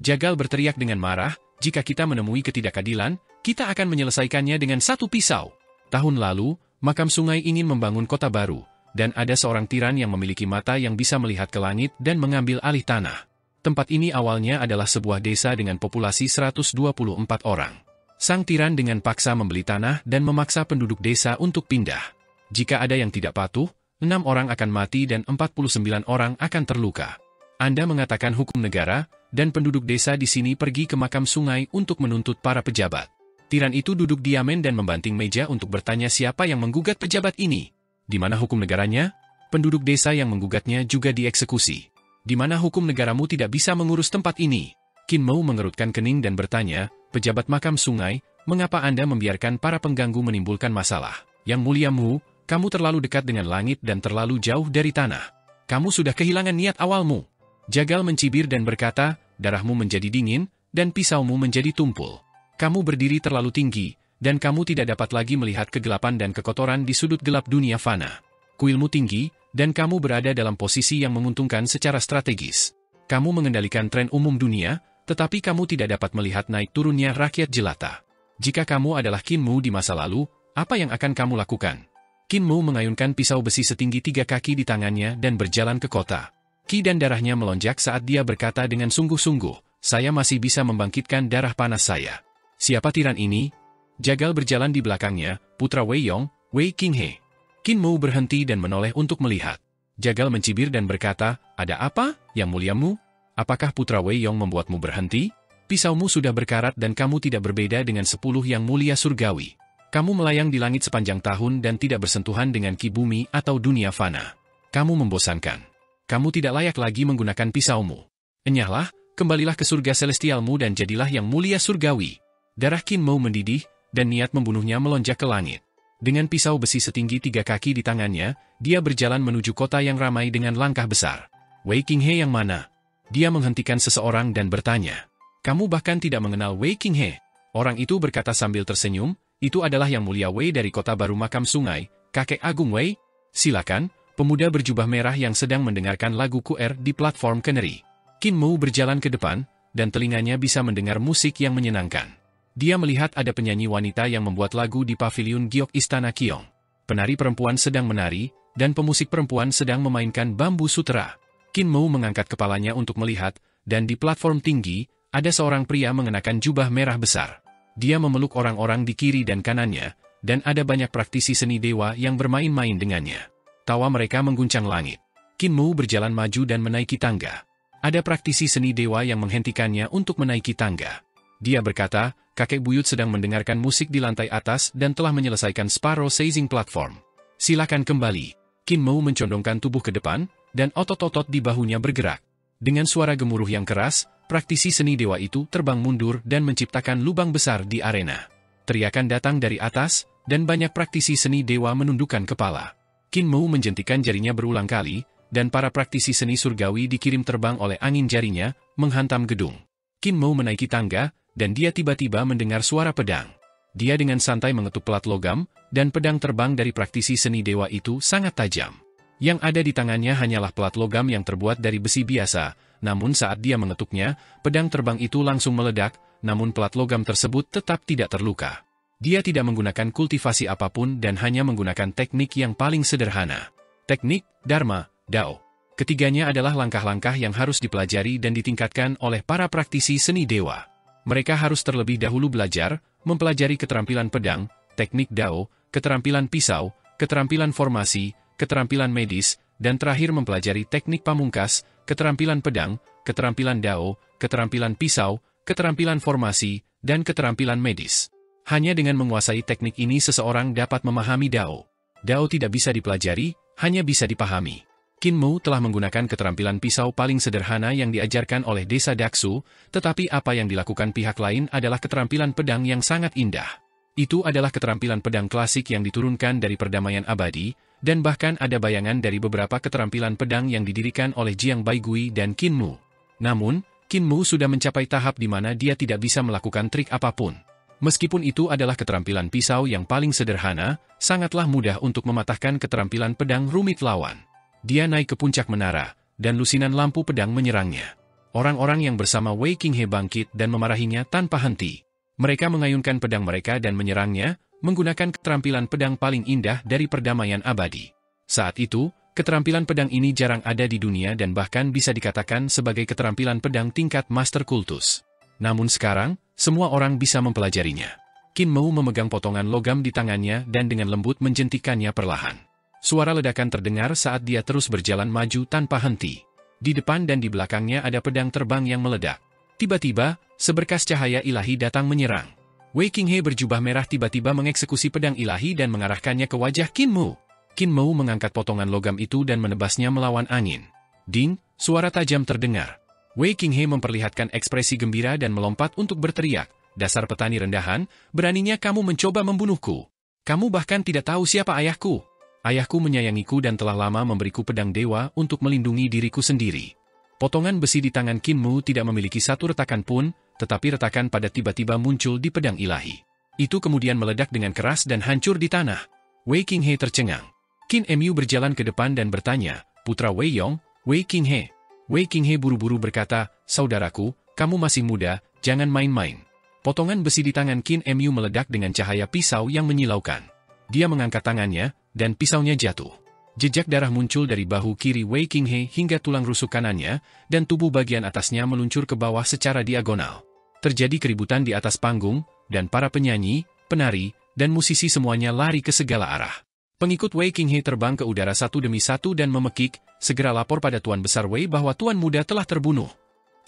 Jagal berteriak dengan marah, jika kita menemui ketidakadilan, kita akan menyelesaikannya dengan satu pisau. Tahun lalu, Makam Sungai ingin membangun kota baru, dan ada seorang tiran yang memiliki mata yang bisa melihat ke langit dan mengambil alih tanah. Tempat ini awalnya adalah sebuah desa dengan populasi 124 orang. Sang tiran dengan paksa membeli tanah dan memaksa penduduk desa untuk pindah. Jika ada yang tidak patuh, 6 orang akan mati dan 49 orang akan terluka. Anda mengatakan hukum negara, dan penduduk desa di sini pergi ke Makam Sungai untuk menuntut para pejabat. Tiran itu duduk diamen dan membanting meja untuk bertanya siapa yang menggugat pejabat ini. Di mana hukum negaranya? Penduduk desa yang menggugatnya juga dieksekusi. Di mana hukum negaramu tidak bisa mengurus tempat ini? Qin Mo mengerutkan kening dan bertanya, pejabat Makam Sungai, mengapa Anda membiarkan para pengganggu menimbulkan masalah? Yang Mulia Mu, kamu terlalu dekat dengan langit dan terlalu jauh dari tanah. Kamu sudah kehilangan niat awalmu. Jagal mencibir dan berkata, darahmu menjadi dingin, dan pisaumu menjadi tumpul. Kamu berdiri terlalu tinggi, dan kamu tidak dapat lagi melihat kegelapan dan kekotoran di sudut gelap dunia fana. Kuilmu tinggi, dan kamu berada dalam posisi yang menguntungkan secara strategis. Kamu mengendalikan tren umum dunia, tetapi kamu tidak dapat melihat naik turunnya rakyat jelata. Jika kamu adalah Qin Mo di masa lalu, apa yang akan kamu lakukan? Qin Mo mengayunkan pisau besi setinggi 3 kaki di tangannya dan berjalan ke kota. Qi dan darahnya melonjak saat dia berkata dengan sungguh-sungguh, saya masih bisa membangkitkan darah panas saya. Siapa tiran ini? Jagal berjalan di belakangnya, putra Wei Yong, Wei Qinghe. Qin Mo berhenti dan menoleh untuk melihat. Jagal mencibir dan berkata, ada apa, Yang Muliamu? Apakah putra Wei Yong membuatmu berhenti? Pisaumu sudah berkarat dan kamu tidak berbeda dengan 10 Yang Mulia Surgawi. Kamu melayang di langit sepanjang tahun dan tidak bersentuhan dengan ki bumi atau dunia fana. Kamu membosankan. Kamu tidak layak lagi menggunakan pisaumu. Enyahlah, kembalilah ke surga celestialmu dan jadilah Yang Mulia Surgawi. Darah Qin Mo mendidih, dan niat membunuhnya melonjak ke langit. Dengan pisau besi setinggi 3 kaki di tangannya, dia berjalan menuju kota yang ramai dengan langkah besar. Wei Qinghe yang mana? Dia menghentikan seseorang dan bertanya. Kamu bahkan tidak mengenal Wei Qinghe. Orang itu berkata sambil tersenyum, itu adalah Yang Mulia Wei dari kota baru Makam Sungai, kakek Agung Wei. Silakan, pemuda berjubah merah yang sedang mendengarkan lagu QR di platform Canary. Qin Mo berjalan ke depan, dan telinganya bisa mendengar musik yang menyenangkan. Dia melihat ada penyanyi wanita yang membuat lagu di paviliun giok Istana Kiong. Penari perempuan sedang menari, dan pemusik perempuan sedang memainkan bambu sutera. Qin Mo mengangkat kepalanya untuk melihat, dan di platform tinggi, ada seorang pria mengenakan jubah merah besar. Dia memeluk orang-orang di kiri dan kanannya, dan ada banyak praktisi seni dewa yang bermain-main dengannya. Tawa mereka mengguncang langit. Qin Mo berjalan maju dan menaiki tangga. Ada praktisi seni dewa yang menghentikannya untuk menaiki tangga. Dia berkata, kakek buyut sedang mendengarkan musik di lantai atas dan telah menyelesaikan Sparrow Seizing Platform. Silakan kembali. Qin Mo mencondongkan tubuh ke depan, dan otot-otot di bahunya bergerak. Dengan suara gemuruh yang keras, praktisi seni dewa itu terbang mundur dan menciptakan lubang besar di arena. Teriakan datang dari atas, dan banyak praktisi seni dewa menundukkan kepala. Qin Mo menjentikan jarinya berulang kali, dan para praktisi seni surgawi dikirim terbang oleh angin jarinya, menghantam gedung. Qin Mo menaiki tangga, dan dia tiba-tiba mendengar suara pedang. Dia dengan santai mengetuk pelat logam, dan pedang terbang dari praktisi seni dewa itu sangat tajam. Yang ada di tangannya hanyalah pelat logam yang terbuat dari besi biasa, namun saat dia mengetuknya, pedang terbang itu langsung meledak, namun pelat logam tersebut tetap tidak terluka. Dia tidak menggunakan kultivasi apapun dan hanya menggunakan teknik yang paling sederhana. Teknik, Dharma, Dao. Ketiganya adalah langkah-langkah yang harus dipelajari dan ditingkatkan oleh para praktisi seni dewa. Mereka harus terlebih dahulu belajar, mempelajari keterampilan pedang, teknik Dao, keterampilan pisau, keterampilan formasi, keterampilan medis, dan terakhir mempelajari teknik pamungkas, keterampilan pedang, keterampilan Dao, keterampilan pisau, keterampilan formasi, dan keterampilan medis. Hanya dengan menguasai teknik ini seseorang dapat memahami Dao. Dao tidak bisa dipelajari, hanya bisa dipahami. Qin Mo telah menggunakan keterampilan pisau paling sederhana yang diajarkan oleh desa Daksu, tetapi apa yang dilakukan pihak lain adalah keterampilan pedang yang sangat indah. Itu adalah keterampilan pedang klasik yang diturunkan dari perdamaian abadi, dan bahkan ada bayangan dari beberapa keterampilan pedang yang didirikan oleh Jiang Baigui dan Qin Mo. Namun, Qin Mo sudah mencapai tahap di mana dia tidak bisa melakukan trik apapun. Meskipun itu adalah keterampilan pisau yang paling sederhana, sangatlah mudah untuk mematahkan keterampilan pedang rumit lawan. Dia naik ke puncak menara, dan lusinan lampu pedang menyerangnya. Orang-orang yang bersama Wei Qinghe bangkit dan memarahinya tanpa henti. Mereka mengayunkan pedang mereka dan menyerangnya, menggunakan keterampilan pedang paling indah dari perdamaian abadi. Saat itu, keterampilan pedang ini jarang ada di dunia dan bahkan bisa dikatakan sebagai keterampilan pedang tingkat Master Kultus. Namun sekarang, semua orang bisa mempelajarinya. Qin Mu memegang potongan logam di tangannya dan dengan lembut menjentikannya perlahan. Suara ledakan terdengar saat dia terus berjalan maju tanpa henti. Di depan dan di belakangnya ada pedang terbang yang meledak. Tiba-tiba, seberkas cahaya ilahi datang menyerang. Wei Qinghe berjubah merah tiba-tiba mengeksekusi pedang ilahi dan mengarahkannya ke wajah Qin Mu. Qin Mu mengangkat potongan logam itu dan menebasnya melawan angin. Ding, suara tajam terdengar. Wei Qinghe memperlihatkan ekspresi gembira dan melompat untuk berteriak, "Dasar petani rendahan, beraninya kamu mencoba membunuhku. Kamu bahkan tidak tahu siapa ayahku. Ayahku menyayangiku dan telah lama memberiku pedang dewa untuk melindungi diriku sendiri." Potongan besi di tangan Qin Mu tidak memiliki satu retakan pun, tetapi retakan pada tiba-tiba muncul di pedang ilahi. Itu kemudian meledak dengan keras dan hancur di tanah. Wei Qinghe tercengang. Qin Mu berjalan ke depan dan bertanya, "Putra Wei Yong, Wei Qinghe." Wei Qinghe buru-buru berkata, "Saudaraku, kamu masih muda, jangan main-main." Potongan besi di tangan Qin Mu meledak dengan cahaya pisau yang menyilaukan. Dia mengangkat tangannya, dan pisaunya jatuh. Jejak darah muncul dari bahu kiri Wei Qinghe hingga tulang rusuk kanannya, dan tubuh bagian atasnya meluncur ke bawah secara diagonal. Terjadi keributan di atas panggung, dan para penyanyi, penari, dan musisi semuanya lari ke segala arah. Pengikut Wei Qinghe terbang ke udara satu demi satu dan memekik, "Segera lapor pada Tuan Besar Wei bahwa Tuan Muda telah terbunuh."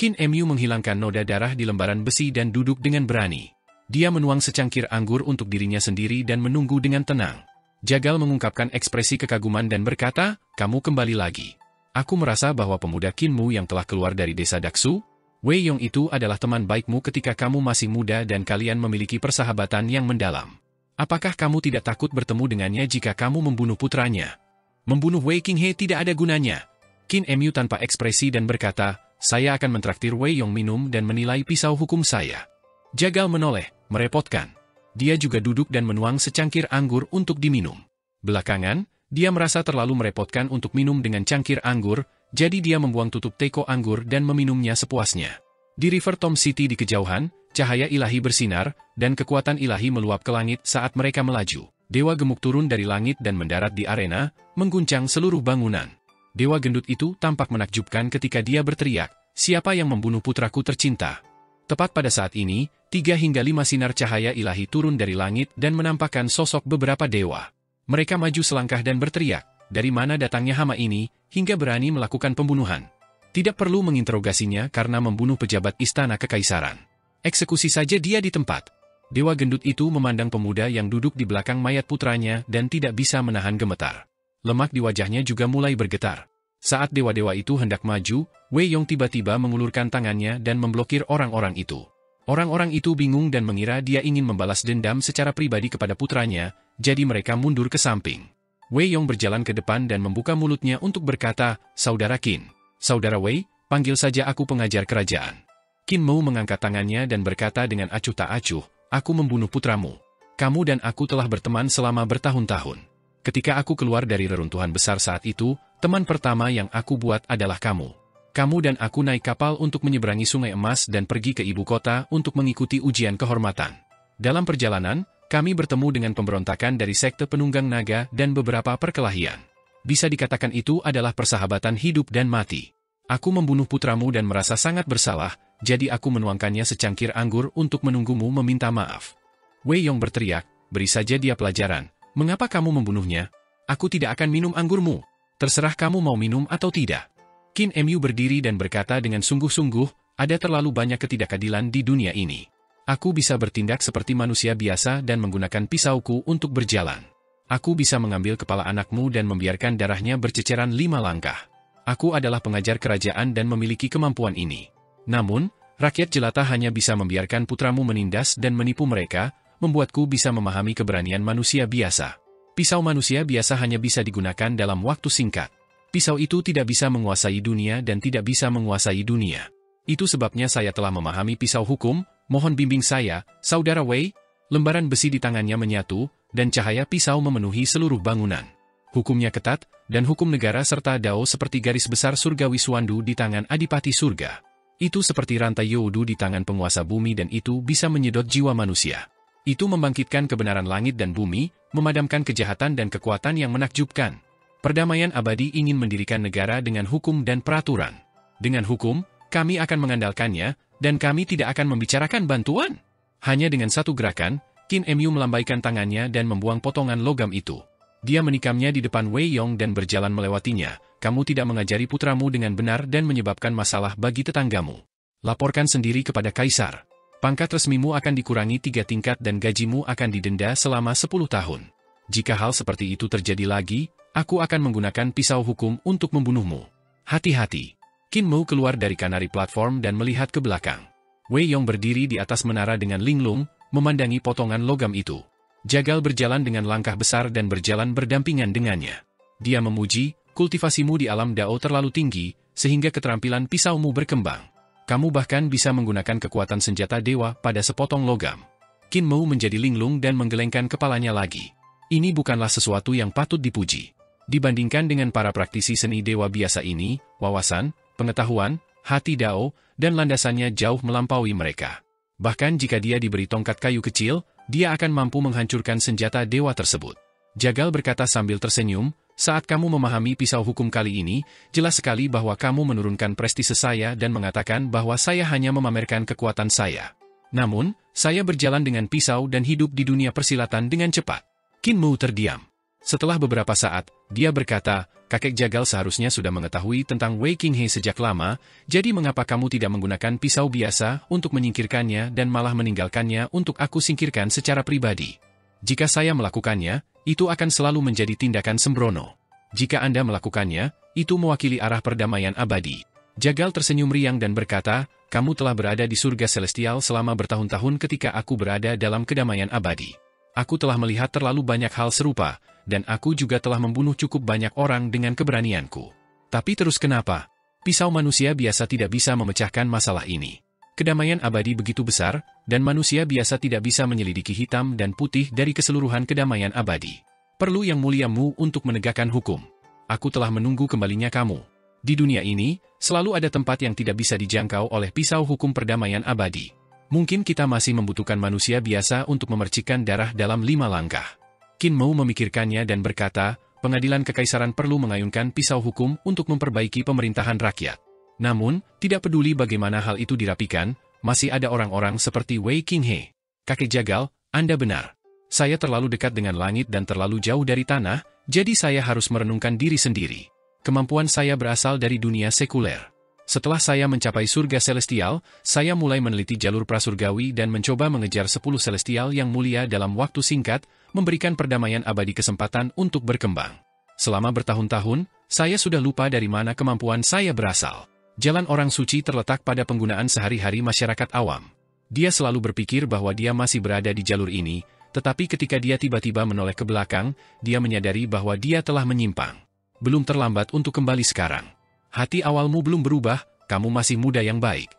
Qin Mu menghilangkan noda darah di lembaran besi dan duduk dengan berani. Dia menuang secangkir anggur untuk dirinya sendiri dan menunggu dengan tenang. Jagal mengungkapkan ekspresi kekaguman dan berkata, "Kamu kembali lagi. Aku merasa bahwa pemuda Qin Mu yang telah keluar dari desa Daksu, Wei Yong itu adalah teman baikmu ketika kamu masih muda dan kalian memiliki persahabatan yang mendalam. Apakah kamu tidak takut bertemu dengannya jika kamu membunuh putranya?" Membunuh Wei Qinghe tidak ada gunanya. Qin Mu tanpa ekspresi dan berkata, "Saya akan mentraktir Wei Yong minum dan menilai pisau hukum saya." Jagal menoleh, merepotkan. Dia juga duduk dan menuang secangkir anggur untuk diminum. Belakangan, dia merasa terlalu merepotkan untuk minum dengan cangkir anggur, jadi dia membuang tutup teko anggur dan meminumnya sepuasnya. Di River Tom City di kejauhan, cahaya ilahi bersinar, dan kekuatan ilahi meluap ke langit saat mereka melaju. Dewa gemuk turun dari langit dan mendarat di arena, mengguncang seluruh bangunan. Dewa gendut itu tampak menakjubkan ketika dia berteriak, "Siapa yang membunuh putraku tercinta?" Tepat pada saat ini, 3 hingga 5 sinar cahaya ilahi turun dari langit dan menampakkan sosok beberapa dewa. Mereka maju selangkah dan berteriak, "Dari mana datangnya hama ini, hingga berani melakukan pembunuhan?" Tidak perlu menginterogasinya karena membunuh pejabat istana kekaisaran. Eksekusi saja dia di tempat. Dewa gendut itu memandang pemuda yang duduk di belakang mayat putranya dan tidak bisa menahan gemetar. Lemak di wajahnya juga mulai bergetar. Saat dewa-dewa itu hendak maju, Wei Yong tiba-tiba mengulurkan tangannya dan memblokir orang-orang itu. Orang-orang itu bingung dan mengira dia ingin membalas dendam secara pribadi kepada putranya, jadi mereka mundur ke samping. Wei Yong berjalan ke depan dan membuka mulutnya untuk berkata, "Saudara Qin, Saudara Wei, panggil saja aku pengajar kerajaan." Qin Mu mengangkat tangannya dan berkata dengan acuh tak acuh, "Aku membunuh putramu. Kamu dan aku telah berteman selama bertahun-tahun. Ketika aku keluar dari reruntuhan besar saat itu, teman pertama yang aku buat adalah kamu. Kamu dan aku naik kapal untuk menyeberangi Sungai Emas dan pergi ke ibu kota untuk mengikuti ujian kehormatan. Dalam perjalanan, kami bertemu dengan pemberontakan dari sekte penunggang naga dan beberapa perkelahian. Bisa dikatakan itu adalah persahabatan hidup dan mati. Aku membunuh putramu dan merasa sangat bersalah, jadi aku menuangkannya secangkir anggur untuk menunggumu meminta maaf." Wei Yong berteriak, "Beri saja dia pelajaran. Mengapa kamu membunuhnya? Aku tidak akan minum anggurmu. Terserah kamu mau minum atau tidak." Qin Mu berdiri dan berkata dengan sungguh-sungguh, "Ada terlalu banyak ketidakadilan di dunia ini. Aku bisa bertindak seperti manusia biasa dan menggunakan pisauku untuk berjalan. Aku bisa mengambil kepala anakmu dan membiarkan darahnya berceceran 5 langkah. Aku adalah pengajar kerajaan dan memiliki kemampuan ini. Namun, rakyat jelata hanya bisa membiarkan putramu menindas dan menipu mereka, membuatku bisa memahami keberanian manusia biasa. Pisau manusia biasa hanya bisa digunakan dalam waktu singkat. Pisau itu tidak bisa menguasai dunia dan tidak bisa menguasai dunia. Itu sebabnya saya telah memahami pisau hukum, mohon bimbing saya, Saudara Wei." Lembaran besi di tangannya menyatu, dan cahaya pisau memenuhi seluruh bangunan. Hukumnya ketat, dan hukum negara serta dao seperti garis besar surgawi Suandu di tangan Adipati Surga. Itu seperti rantai Youdu di tangan penguasa bumi dan itu bisa menyedot jiwa manusia. Itu membangkitkan kebenaran langit dan bumi, memadamkan kejahatan dan kekuatan yang menakjubkan. Perdamaian abadi ingin mendirikan negara dengan hukum dan peraturan. Dengan hukum, kami akan mengandalkannya, dan kami tidak akan membicarakan bantuan. Hanya dengan satu gerakan, Qin Mu melambaikan tangannya dan membuang potongan logam itu. Dia menikamnya di depan Wei Yong dan berjalan melewatinya. Kamu tidak mengajari putramu dengan benar dan menyebabkan masalah bagi tetanggamu. Laporkan sendiri kepada Kaisar. Pangkat resmimu akan dikurangi 3 tingkat dan gajimu akan didenda selama 10 tahun. Jika hal seperti itu terjadi lagi, aku akan menggunakan pisau hukum untuk membunuhmu. Hati-hati. Qin Mu keluar dari kanari platform dan melihat ke belakang. Wei Yong berdiri di atas menara dengan linglung, memandangi potongan logam itu. Jagal berjalan dengan langkah besar dan berjalan berdampingan dengannya. Dia memuji, kultivasimu di alam Dao terlalu tinggi, sehingga keterampilan pisaumu berkembang. Kamu bahkan bisa menggunakan kekuatan senjata dewa pada sepotong logam. Qin Mu menjadi linglung dan menggelengkan kepalanya lagi. Ini bukanlah sesuatu yang patut dipuji. Dibandingkan dengan para praktisi seni dewa biasa ini, wawasan, pengetahuan, hati Dao, dan landasannya jauh melampaui mereka. Bahkan jika dia diberi tongkat kayu kecil, dia akan mampu menghancurkan senjata dewa tersebut. Jagal berkata sambil tersenyum, saat kamu memahami pisau hukum kali ini, jelas sekali bahwa kamu menurunkan prestise saya dan mengatakan bahwa saya hanya memamerkan kekuatan saya. Namun, saya berjalan dengan pisau dan hidup di dunia persilatan dengan cepat. Qin Mu terdiam. Setelah beberapa saat, dia berkata, kakek Jagal seharusnya sudah mengetahui tentang Wei Qinghe sejak lama, jadi mengapa kamu tidak menggunakan pisau biasa untuk menyingkirkannya dan malah meninggalkannya untuk aku singkirkan secara pribadi? Jika saya melakukannya, itu akan selalu menjadi tindakan sembrono. Jika Anda melakukannya, itu mewakili arah perdamaian abadi. Jagal tersenyum riang dan berkata, kamu telah berada di surga celestial selama bertahun-tahun ketika aku berada dalam kedamaian abadi. Aku telah melihat terlalu banyak hal serupa, dan aku juga telah membunuh cukup banyak orang dengan keberanianku. Tapi terus kenapa? Pisau manusia biasa tidak bisa memecahkan masalah ini. Kedamaian abadi begitu besar, dan manusia biasa tidak bisa menyelidiki hitam dan putih dari keseluruhan kedamaian abadi. Perlu yang mulia-Mu untuk menegakkan hukum. Aku telah menunggu kembalinya kamu. Di dunia ini, selalu ada tempat yang tidak bisa dijangkau oleh pisau hukum perdamaian abadi. Mungkin kita masih membutuhkan manusia biasa untuk memercikkan darah dalam 5 langkah. Qin Mu memikirkannya dan berkata, pengadilan kekaisaran perlu mengayunkan pisau hukum untuk memperbaiki pemerintahan rakyat. Namun, tidak peduli bagaimana hal itu dirapikan, masih ada orang-orang seperti Wei Qinghe. Kakek Jagal, Anda benar. Saya terlalu dekat dengan langit dan terlalu jauh dari tanah, jadi saya harus merenungkan diri sendiri. Kemampuan saya berasal dari dunia sekuler. Setelah saya mencapai surga celestial, saya mulai meneliti jalur prasurgawi dan mencoba mengejar 10 celestial yang mulia dalam waktu singkat, memberikan perdamaian abadi kesempatan untuk berkembang. Selama bertahun-tahun, saya sudah lupa dari mana kemampuan saya berasal. Jalan orang suci terletak pada penggunaan sehari-hari masyarakat awam. Dia selalu berpikir bahwa dia masih berada di jalur ini, tetapi ketika dia tiba-tiba menoleh ke belakang, dia menyadari bahwa dia telah menyimpang. Belum terlambat untuk kembali sekarang. Hati awalmu belum berubah, kamu masih muda yang baik.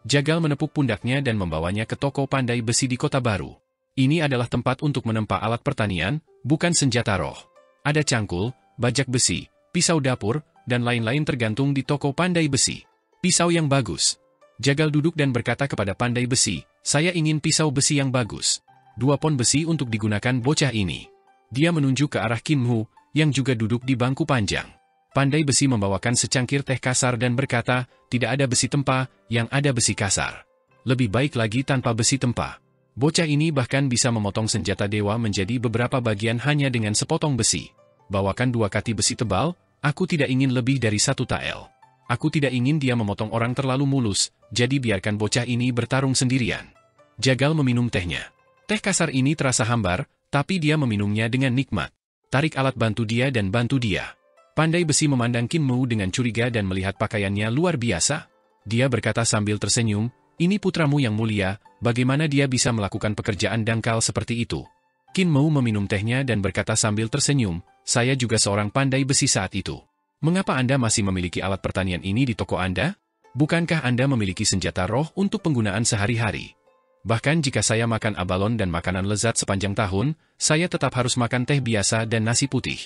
Jagal menepuk pundaknya dan membawanya ke toko pandai besi di kota baru. Ini adalah tempat untuk menempa alat pertanian, bukan senjata roh. Ada cangkul, bajak besi, pisau dapur, dan lain-lain tergantung di toko pandai besi. Pisau yang bagus. Jagal duduk dan berkata kepada pandai besi, saya ingin pisau besi yang bagus. 2 pon besi untuk digunakan bocah ini. Dia menunjuk ke arah Qin Mu, yang juga duduk di bangku panjang. Pandai besi membawakan secangkir teh kasar dan berkata, tidak ada besi tempa, yang ada besi kasar. Lebih baik lagi tanpa besi tempa. Bocah ini bahkan bisa memotong senjata dewa menjadi beberapa bagian hanya dengan sepotong besi. Bawakan 2 kati besi tebal, aku tidak ingin lebih dari 1 tael. Aku tidak ingin dia memotong orang terlalu mulus, jadi biarkan bocah ini bertarung sendirian. Jagal meminum tehnya. Teh kasar ini terasa hambar, tapi dia meminumnya dengan nikmat. Tarik alat bantu dia dan bantu dia. Pandai besi memandang Qin Mu dengan curiga dan melihat pakaiannya luar biasa. Dia berkata sambil tersenyum, ini putramu yang mulia, bagaimana dia bisa melakukan pekerjaan dangkal seperti itu? Qin Mu meminum tehnya dan berkata sambil tersenyum, saya juga seorang pandai besi saat itu. Mengapa Anda masih memiliki alat pertanian ini di toko Anda? Bukankah Anda memiliki senjata roh untuk penggunaan sehari-hari? Bahkan jika saya makan abalon dan makanan lezat sepanjang tahun, saya tetap harus makan teh biasa dan nasi putih.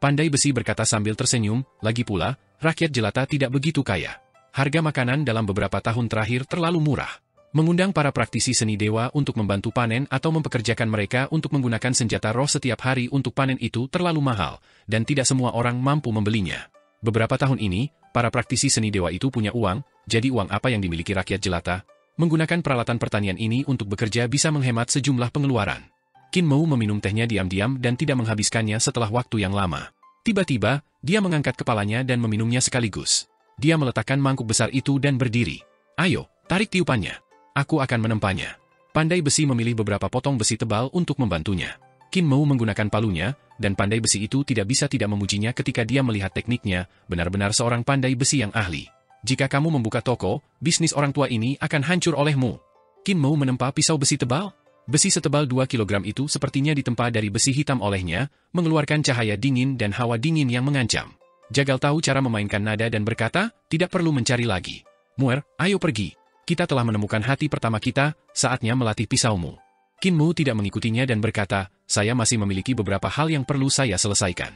Pandai besi berkata sambil tersenyum, lagi pula, rakyat jelata tidak begitu kaya. Harga makanan dalam beberapa tahun terakhir terlalu murah. Mengundang para praktisi seni dewa untuk membantu panen atau mempekerjakan mereka untuk menggunakan senjata roh setiap hari untuk panen itu terlalu mahal, dan tidak semua orang mampu membelinya. Beberapa tahun ini, para praktisi seni dewa itu punya uang, jadi uang apa yang dimiliki rakyat jelata? Menggunakan peralatan pertanian ini untuk bekerja bisa menghemat sejumlah pengeluaran. Qin Mou meminum tehnya diam-diam dan tidak menghabiskannya setelah waktu yang lama. Tiba-tiba, dia mengangkat kepalanya dan meminumnya sekaligus. Dia meletakkan mangkuk besar itu dan berdiri. Ayo, tarik tiupannya. Aku akan menempanya. Pandai besi memilih beberapa potong besi tebal untuk membantunya. Qin Mou menggunakan palunya, dan pandai besi itu tidak bisa tidak memujinya ketika dia melihat tekniknya, benar-benar seorang pandai besi yang ahli. Jika kamu membuka toko, bisnis orang tua ini akan hancur olehmu. Qin Mou menempa pisau besi tebal. Besi setebal 2 kilogram itu sepertinya ditempa dari besi hitam olehnya, mengeluarkan cahaya dingin dan hawa dingin yang mengancam. Jagal tahu cara memainkan nada dan berkata, tidak perlu mencari lagi. Muer, ayo pergi. Kita telah menemukan hati pertama kita, saatnya melatih pisaumu. Qin Mou tidak mengikutinya dan berkata, saya masih memiliki beberapa hal yang perlu saya selesaikan.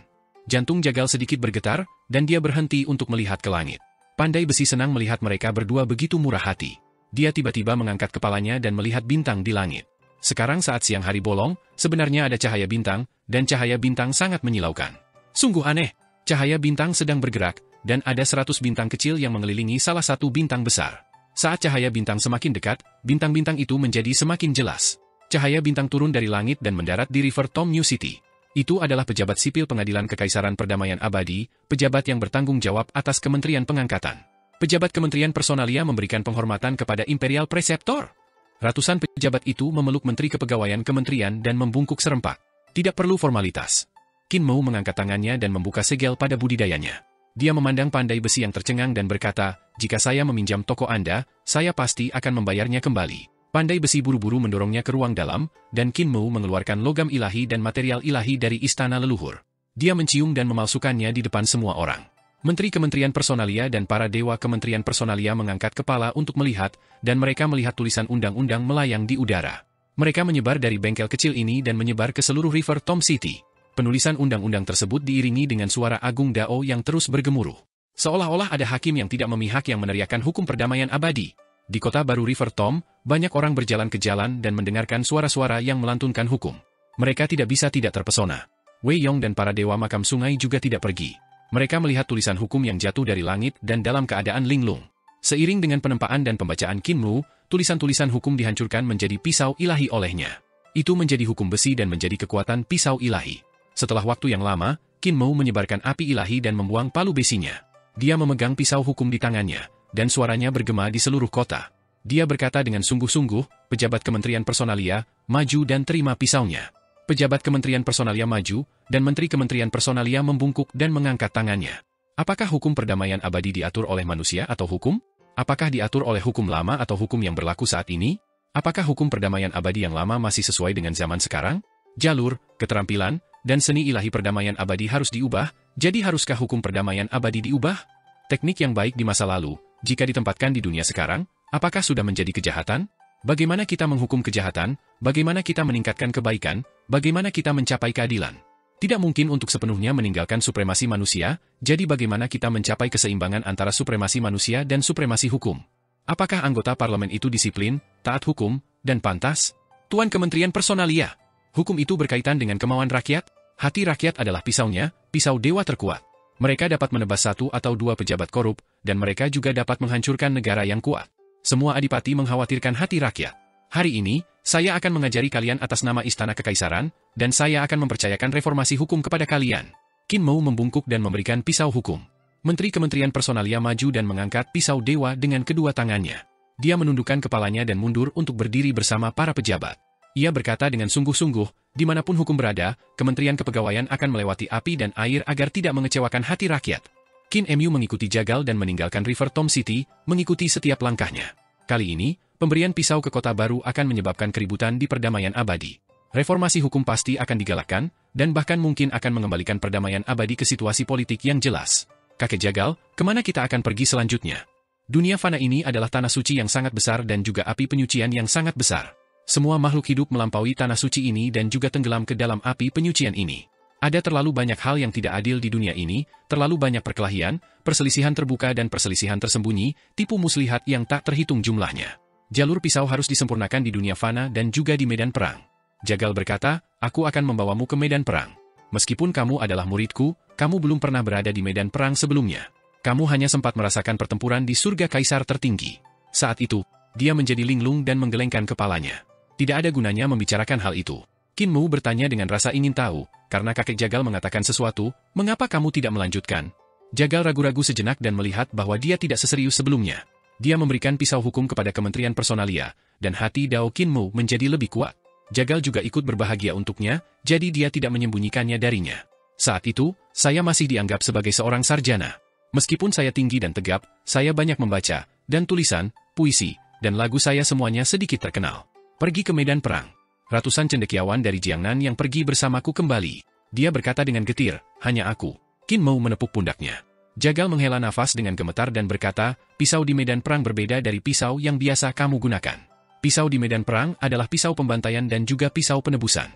Jantung Jagal sedikit bergetar, dan dia berhenti untuk melihat ke langit. Pandai besi senang melihat mereka berdua begitu murah hati. Dia tiba-tiba mengangkat kepalanya dan melihat bintang di langit. Sekarang saat siang hari bolong, sebenarnya ada cahaya bintang, dan cahaya bintang sangat menyilaukan. Sungguh aneh. Cahaya bintang sedang bergerak, dan ada 100 bintang kecil yang mengelilingi salah satu bintang besar. Saat cahaya bintang semakin dekat, bintang-bintang itu menjadi semakin jelas. Cahaya bintang turun dari langit dan mendarat di River Tom New City. Itu adalah pejabat sipil Pengadilan Kekaisaran Perdamaian Abadi, pejabat yang bertanggung jawab atas Kementerian Pengangkatan. Pejabat Kementerian Personalia memberikan penghormatan kepada Imperial Preceptor. Ratusan pejabat itu memeluk Menteri Kepegawaian Kementerian dan membungkuk serempak. Tidak perlu formalitas. Qin Mou mengangkat tangannya dan membuka segel pada budidayanya. Dia memandang pandai besi yang tercengang dan berkata, jika saya meminjam toko Anda, saya pasti akan membayarnya kembali. Pandai besi buru-buru mendorongnya ke ruang dalam, dan Qin Mou mengeluarkan logam ilahi dan material ilahi dari istana leluhur. Dia mencium dan memalsukannya di depan semua orang. Menteri Kementerian Personalia dan para dewa Kementerian Personalia mengangkat kepala untuk melihat, dan mereka melihat tulisan undang-undang melayang di udara. Mereka menyebar dari bengkel kecil ini dan menyebar ke seluruh River Tom City. Penulisan undang-undang tersebut diiringi dengan suara agung Dao yang terus bergemuruh. Seolah-olah ada hakim yang tidak memihak yang meneriakkan hukum perdamaian abadi. Di kota baru River Tom, banyak orang berjalan ke jalan dan mendengarkan suara-suara yang melantunkan hukum. Mereka tidak bisa tidak terpesona. Wei Yong dan para dewa makam sungai juga tidak pergi. Mereka melihat tulisan hukum yang jatuh dari langit dan dalam keadaan linglung. Seiring dengan penempaan dan pembacaan Qin Mou, tulisan-tulisan hukum dihancurkan menjadi pisau ilahi olehnya. Itu menjadi hukum besi dan menjadi kekuatan pisau ilahi. Setelah waktu yang lama, Qin Mou menyebarkan api ilahi dan membuang palu besinya. Dia memegang pisau hukum di tangannya, dan suaranya bergema di seluruh kota. Dia berkata dengan sungguh-sungguh, pejabat Kementerian Personalia, maju dan terima pisaunya. Pejabat Kementerian Personalia maju, dan Menteri Kementerian Personalia membungkuk dan mengangkat tangannya. Apakah hukum perdamaian abadi diatur oleh manusia atau hukum? Apakah diatur oleh hukum lama atau hukum yang berlaku saat ini? Apakah hukum perdamaian abadi yang lama masih sesuai dengan zaman sekarang? Jalur, keterampilan, dan seni ilahi perdamaian abadi harus diubah, jadi haruskah hukum perdamaian abadi diubah? Teknik yang baik di masa lalu, jika ditempatkan di dunia sekarang, apakah sudah menjadi kejahatan? Bagaimana kita menghukum kejahatan? Bagaimana kita meningkatkan kebaikan? Bagaimana kita mencapai keadilan? Tidak mungkin untuk sepenuhnya meninggalkan supremasi manusia, jadi bagaimana kita mencapai keseimbangan antara supremasi manusia dan supremasi hukum? Apakah anggota parlemen itu disiplin, taat hukum, dan pantas? Tuan Kementerian Personalia, hukum itu berkaitan dengan kemauan rakyat? Hati rakyat adalah pisaunya, pisau dewa terkuat. Mereka dapat menebas 1 atau 2 pejabat korup, dan mereka juga dapat menghancurkan negara yang kuat. Semua adipati mengkhawatirkan hati rakyat. Hari ini, saya akan mengajari kalian atas nama Istana Kekaisaran, dan saya akan mempercayakan reformasi hukum kepada kalian. Qin Mou membungkuk dan memberikan pisau hukum. Menteri Kementerian Personalia maju dan mengangkat pisau dewa dengan kedua tangannya. Dia menundukkan kepalanya dan mundur untuk berdiri bersama para pejabat. Ia berkata dengan sungguh-sungguh, dimanapun hukum berada, Kementerian Kepegawaian akan melewati api dan air agar tidak mengecewakan hati rakyat. Qin Mu mengikuti Jagal dan meninggalkan River Tom City, mengikuti setiap langkahnya. Kali ini, pemberian pisau ke kota baru akan menyebabkan keributan di perdamaian abadi. Reformasi hukum pasti akan digalakkan, dan bahkan mungkin akan mengembalikan perdamaian abadi ke situasi politik yang jelas. Kakek Jagal, kemana kita akan pergi selanjutnya? Dunia fana ini adalah tanah suci yang sangat besar dan juga api penyucian yang sangat besar. Semua makhluk hidup melampaui tanah suci ini dan juga tenggelam ke dalam api penyucian ini. Ada terlalu banyak hal yang tidak adil di dunia ini, terlalu banyak perkelahian, perselisihan terbuka dan perselisihan tersembunyi, tipu muslihat yang tak terhitung jumlahnya. Jalur pisau harus disempurnakan di dunia fana dan juga di medan perang. Jagal berkata, aku akan membawamu ke medan perang. Meskipun kamu adalah muridku, kamu belum pernah berada di medan perang sebelumnya. Kamu hanya sempat merasakan pertempuran di surga kaisar tertinggi. Saat itu, dia menjadi linglung dan menggelengkan kepalanya. Tidak ada gunanya membicarakan hal itu. Qin Mu bertanya dengan rasa ingin tahu, karena kakek Jagal mengatakan sesuatu, mengapa kamu tidak melanjutkan? Jagal ragu-ragu sejenak dan melihat bahwa dia tidak seserius sebelumnya. Dia memberikan pisau hukum kepada Kementerian Personalia, dan hati Dao Qin Mu menjadi lebih kuat. Jagal juga ikut berbahagia untuknya, jadi dia tidak menyembunyikannya darinya. Saat itu, saya masih dianggap sebagai seorang sarjana. Meskipun saya tinggi dan tegap, saya banyak membaca, dan tulisan, puisi, dan lagu saya semuanya sedikit terkenal. Pergi ke medan perang. Ratusan cendekiawan dari Jiangnan yang pergi bersamaku kembali. Dia berkata dengan getir, hanya aku. Qin Mu menepuk pundaknya. Jagal menghela nafas dengan gemetar dan berkata, pisau di medan perang berbeda dari pisau yang biasa kamu gunakan. Pisau di medan perang adalah pisau pembantaian dan juga pisau penebusan.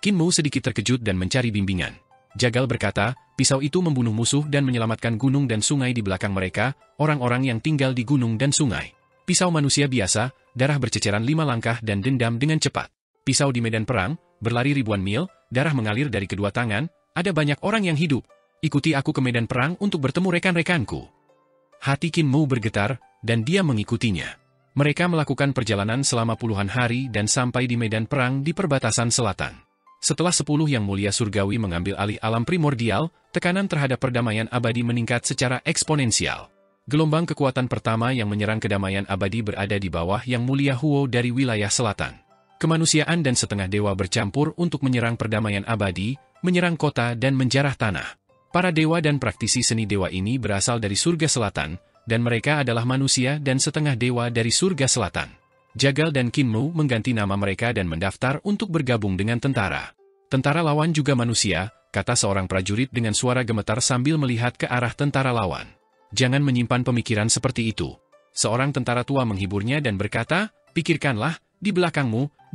Qin Mu sedikit terkejut dan mencari bimbingan. Jagal berkata, pisau itu membunuh musuh dan menyelamatkan gunung dan sungai di belakang mereka, orang-orang yang tinggal di gunung dan sungai. Pisau manusia biasa, darah berceceran 5 langkah dan dendam dengan cepat. Pisau di medan perang, berlari ribuan mil, darah mengalir dari kedua tangan, ada banyak orang yang hidup. Ikuti aku ke medan perang untuk bertemu rekan-rekanku. Hati Qin Mu bergetar, dan dia mengikutinya. Mereka melakukan perjalanan selama puluhan hari dan sampai di medan perang di perbatasan selatan. Setelah 10 yang mulia surgawi mengambil alih alam primordial, tekanan terhadap perdamaian abadi meningkat secara eksponensial. Gelombang kekuatan pertama yang menyerang kedamaian abadi berada di bawah yang mulia Huo dari wilayah selatan. Kemanusiaan dan setengah dewa bercampur untuk menyerang perdamaian abadi, menyerang kota dan menjarah tanah. Para dewa dan praktisi seni dewa ini berasal dari surga selatan, dan mereka adalah manusia dan setengah dewa dari surga selatan. Jagal dan Qin Mu mengganti nama mereka dan mendaftar untuk bergabung dengan tentara. Tentara lawan juga manusia, kata seorang prajurit dengan suara gemetar sambil melihat ke arah tentara lawan. Jangan menyimpan pemikiran seperti itu. Seorang tentara tua menghiburnya dan berkata, pikirkanlah, di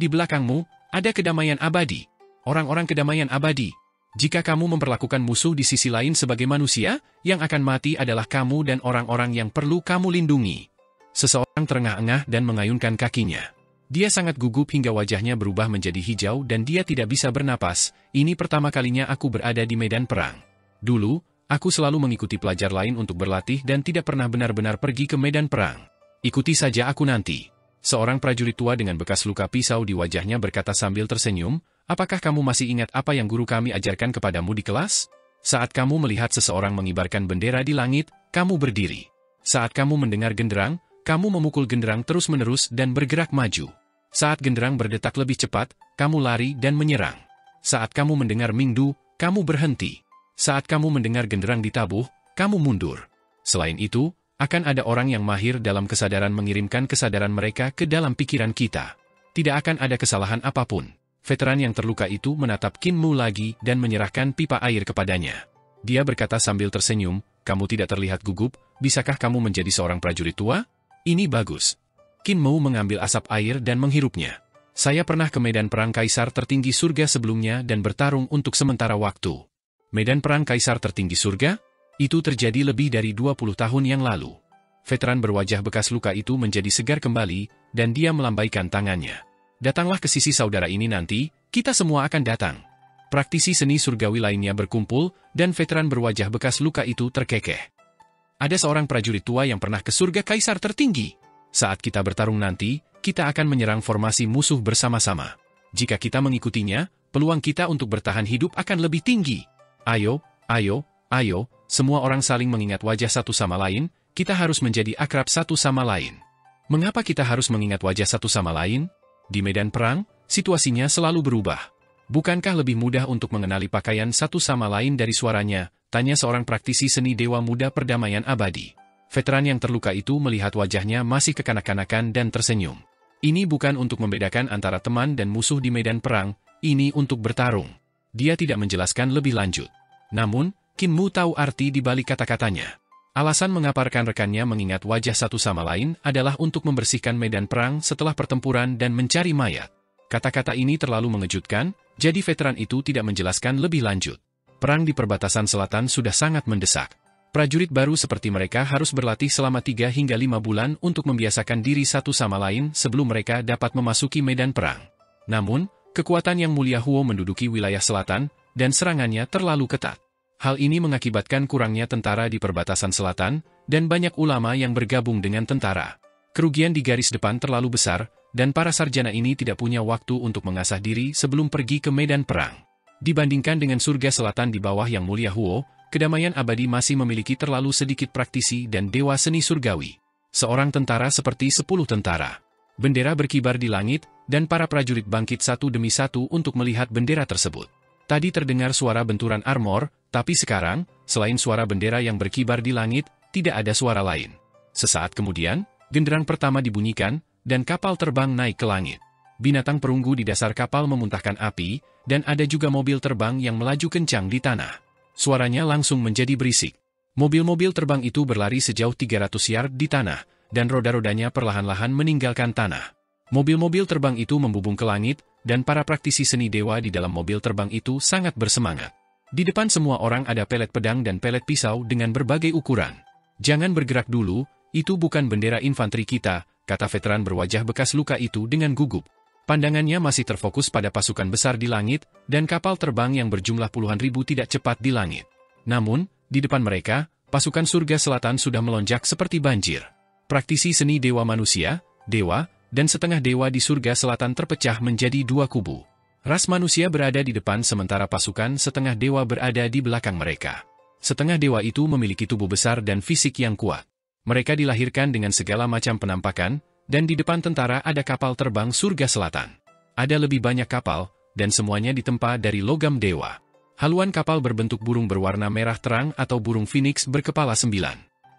belakangmu, ada kedamaian abadi. Orang-orang kedamaian abadi. Jika kamu memperlakukan musuh di sisi lain sebagai manusia, yang akan mati adalah kamu dan orang-orang yang perlu kamu lindungi. Seseorang terengah-engah dan mengayunkan kakinya. Dia sangat gugup hingga wajahnya berubah menjadi hijau dan dia tidak bisa bernapas. Ini pertama kalinya aku berada di medan perang. Dulu, aku selalu mengikuti pelajar lain untuk berlatih dan tidak pernah benar-benar pergi ke medan perang. Ikuti saja aku nanti. Seorang prajurit tua dengan bekas luka pisau di wajahnya berkata sambil tersenyum, apakah kamu masih ingat apa yang guru kami ajarkan kepadamu di kelas? Saat kamu melihat seseorang mengibarkan bendera di langit, kamu berdiri. Saat kamu mendengar genderang, kamu memukul genderang terus-menerus dan bergerak maju. Saat genderang berdetak lebih cepat, kamu lari dan menyerang. Saat kamu mendengar mingdu, kamu berhenti. Saat kamu mendengar genderang ditabuh, kamu mundur. Selain itu, akan ada orang yang mahir dalam kesadaran mengirimkan kesadaran mereka ke dalam pikiran kita. Tidak akan ada kesalahan apapun. Veteran yang terluka itu menatap Qin Mu lagi dan menyerahkan pipa air kepadanya. Dia berkata sambil tersenyum, kamu tidak terlihat gugup, bisakah kamu menjadi seorang prajurit tua? Ini bagus. Qin Mu mengambil asap air dan menghirupnya. Saya pernah ke medan perang kaisar tertinggi surga sebelumnya dan bertarung untuk sementara waktu. Medan perang kaisar tertinggi surga? Itu terjadi lebih dari 20 tahun yang lalu. Veteran berwajah bekas luka itu menjadi segar kembali, dan dia melambaikan tangannya. Datanglah ke sisi saudara ini nanti, kita semua akan datang. Praktisi seni surgawi lainnya berkumpul, dan veteran berwajah bekas luka itu terkekeh. Ada seorang prajurit tua yang pernah ke surga kaisar tertinggi. Saat kita bertarung nanti, kita akan menyerang formasi musuh bersama-sama. Jika kita mengikutinya, peluang kita untuk bertahan hidup akan lebih tinggi. Ayo, semua orang saling mengingat wajah satu sama lain, kita harus menjadi akrab satu sama lain. Mengapa kita harus mengingat wajah satu sama lain? Di medan perang, situasinya selalu berubah. Bukankah lebih mudah untuk mengenali pakaian satu sama lain dari suaranya? Tanya seorang praktisi seni dewa muda perdamaian abadi. Veteran yang terluka itu melihat wajahnya masih kekanak-kanakan dan tersenyum. Ini bukan untuk membedakan antara teman dan musuh di medan perang, ini untuk bertarung. Dia tidak menjelaskan lebih lanjut. Namun, Qin Mu tahu arti di balik kata-katanya. Alasan mengapa rekan-rekannya mengingat wajah satu sama lain adalah untuk membersihkan medan perang setelah pertempuran dan mencari mayat. Kata-kata ini terlalu mengejutkan, jadi veteran itu tidak menjelaskan lebih lanjut. Perang di perbatasan selatan sudah sangat mendesak. Prajurit baru seperti mereka harus berlatih selama 3 hingga 5 bulan untuk membiasakan diri satu sama lain sebelum mereka dapat memasuki medan perang. Namun, kekuatan Yang Mulia Huo menduduki wilayah selatan, dan serangannya terlalu ketat. Hal ini mengakibatkan kurangnya tentara di perbatasan selatan, dan banyak ulama yang bergabung dengan tentara. Kerugian di garis depan terlalu besar, dan para sarjana ini tidak punya waktu untuk mengasah diri sebelum pergi ke medan perang. Dibandingkan dengan surga selatan di bawah Yang Mulia Huo, kedamaian abadi masih memiliki terlalu sedikit praktisi dan dewa seni surgawi. Seorang tentara seperti 10 tentara. Bendera berkibar di langit, dan para prajurit bangkit satu demi satu untuk melihat bendera tersebut. Tadi terdengar suara benturan armor, tapi sekarang, selain suara bendera yang berkibar di langit, tidak ada suara lain. Sesaat kemudian, genderang pertama dibunyikan, dan kapal terbang naik ke langit. Binatang perunggu di dasar kapal memuntahkan api, dan ada juga mobil terbang yang melaju kencang di tanah. Suaranya langsung menjadi berisik. Mobil-mobil terbang itu berlari sejauh 300 yard di tanah, dan roda-rodanya perlahan-lahan meninggalkan tanah. Mobil-mobil terbang itu membubung ke langit, dan para praktisi seni dewa di dalam mobil terbang itu sangat bersemangat. Di depan semua orang ada pelet pedang dan pelet pisau dengan berbagai ukuran. "Jangan bergerak dulu, itu bukan bendera infanteri kita," kata veteran berwajah bekas luka itu dengan gugup. Pandangannya masih terfokus pada pasukan besar di langit, dan kapal terbang yang berjumlah puluhan ribu tidak cepat di langit. Namun, di depan mereka, pasukan surga selatan sudah melonjak seperti banjir. Praktisi seni dewa manusia, dewa, dan setengah dewa di surga selatan terpecah menjadi 2 kubu. Ras manusia berada di depan sementara pasukan setengah dewa berada di belakang mereka. Setengah dewa itu memiliki tubuh besar dan fisik yang kuat. Mereka dilahirkan dengan segala macam penampakan, dan di depan tentara ada kapal terbang surga selatan. Ada lebih banyak kapal, dan semuanya ditempa dari logam dewa. Haluan kapal berbentuk burung berwarna merah terang atau burung phoenix berkepala 9.